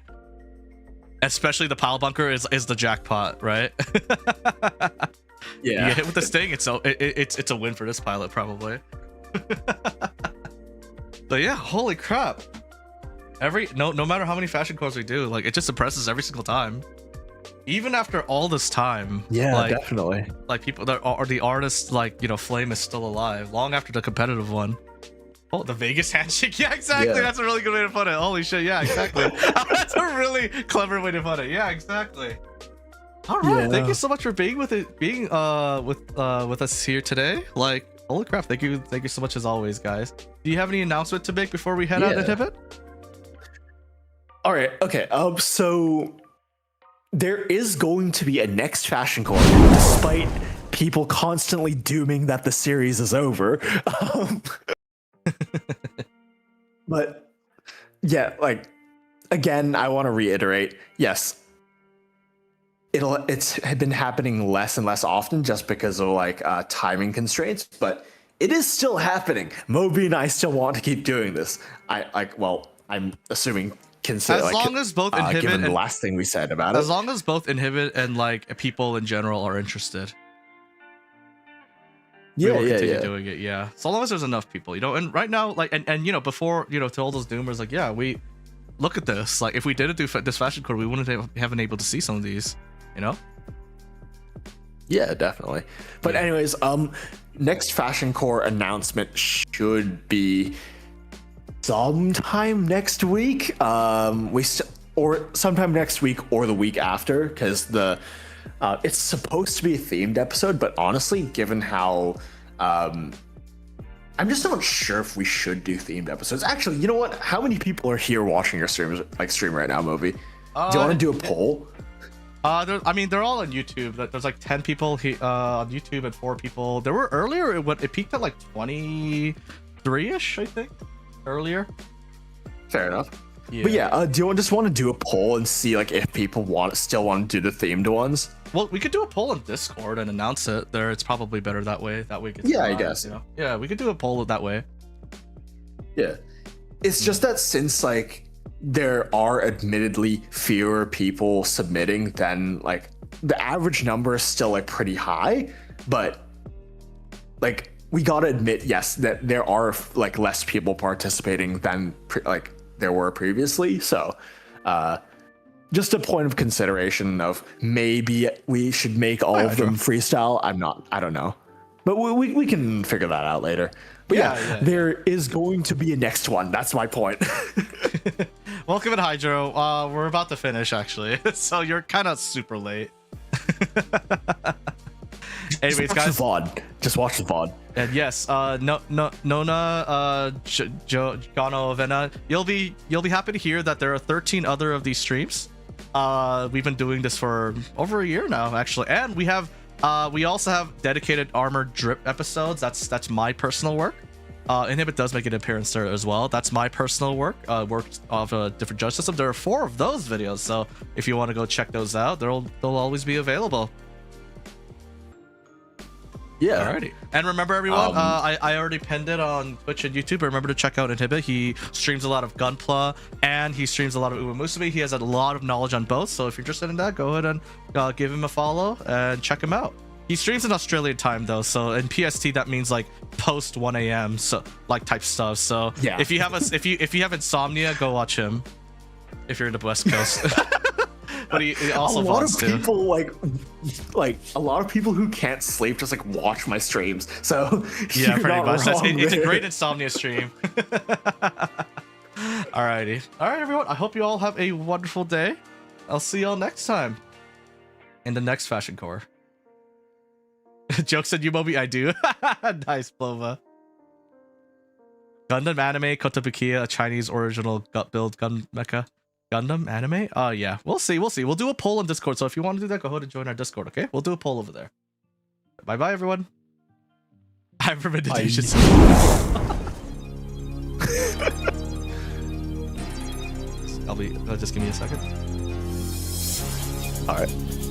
Especially the pile bunker is the jackpot, right? Yeah. You get hit with this thing, it's a win for this pilot probably. But yeah, holy crap. No matter how many fashion cores we do, it just impresses every single time. Even after all this time. Yeah, definitely. People that are the artists, Flame is still alive long after the competitive one. Oh, the Vegas handshake. Yeah, exactly. Yeah. That's a really good way to put it. Holy shit. Yeah, exactly. That's a really clever way to put it. Yeah, exactly. All right. Yeah. Thank you so much for being with us here today. Holy crap. Thank you so much as always, guys. Do you have any announcement to make before we head out, Inhibit? All right. Okay. So there is going to be a next fashion core, despite people constantly dooming that the series is over. But yeah, again, I want to reiterate, yes, it's been happening less and less often just because of timing constraints, but it is still happening. Moby and I still want to keep doing this. I'm assuming as long as both Inhibit given the last thing we said about it, as long as both Inhibit and people in general are interested. We will continue doing it, yeah. So long as there's enough people, and right now, and before, to all those doomers, we look at this. If we didn't do this fashion code, we wouldn't have been able to see some of these, Yeah, definitely. But anyways, next fashion core announcement should be sometime next week. Or sometime next week or the week after, because it's supposed to be a themed episode, but honestly, given how I'm just not sure if we should do themed episodes. Actually, you know what? How many people are here watching your stream right now, Moby? Do you want to do a poll? They're all on YouTube. There's 10 people on YouTube and 4 people. There were earlier. It peaked at 23-ish, I think. Earlier. Fair enough. Yeah. But yeah, do you just want to do a poll and see if people still want to do the themed ones? Well, we could do a poll on Discord and announce it there. It's probably better that way. That way, I guess. Yeah, we could do a poll that way. Yeah, it's just that since there are admittedly fewer people submitting than the average number is still pretty high, but we gotta admit, yes, that there are less people participating than there were previously. So just a point of consideration of maybe we should make all of them freestyle. I don't know, but we can figure that out later. But yeah, there is going to be a next one. That's my point. Welcome in Hydro. We're about to finish actually, so you're kind of super late. Anyways, guys, just watch the VOD. And yes, Nona, Gano, Vena, you'll be happy to hear that there are 13 other of these streams. We've been doing this for over a year now, actually, and we also have dedicated armor drip episodes. That's my personal work. Inhibit does make an appearance there as well. That's my personal work, worked off a different judge system. There are 4 of those videos, so if you want to go check those out, they'll always be available. Yeah. Alrighty. And remember, everyone, I already pinned it on Twitch and YouTube. Remember to check out Inhibit. He streams a lot of Gunpla and he streams a lot of Uemusubi. He has a lot of knowledge on both. So if you're interested in that, go ahead and give him a follow and check him out. He streams in Australian time though, so in PST that means like post 1 a.m. so like type stuff. So yeah, if you have if you have insomnia, go watch him. If you're in the West Coast. But he also a lot of wants people like a lot of people who can't sleep just like watch my streams. So yeah, pretty much. It's a great there. insomnia stream. Alrighty. Alright, everyone. I hope you all have a wonderful day. I'll see y'all next time in the next Fashion Core. Jokes on you, Moby. I do. Nice, Plova. Gundam anime, Kotobukiya, a Chinese original gut build gun mecha. Gundam anime? Yeah. We'll see. We'll see. We'll do a poll on Discord. So if you want to do that, go ahead and join our Discord, okay? We'll do a poll over there. Bye-bye, everyone. I'm from Indonesia. Just give me a second. All right.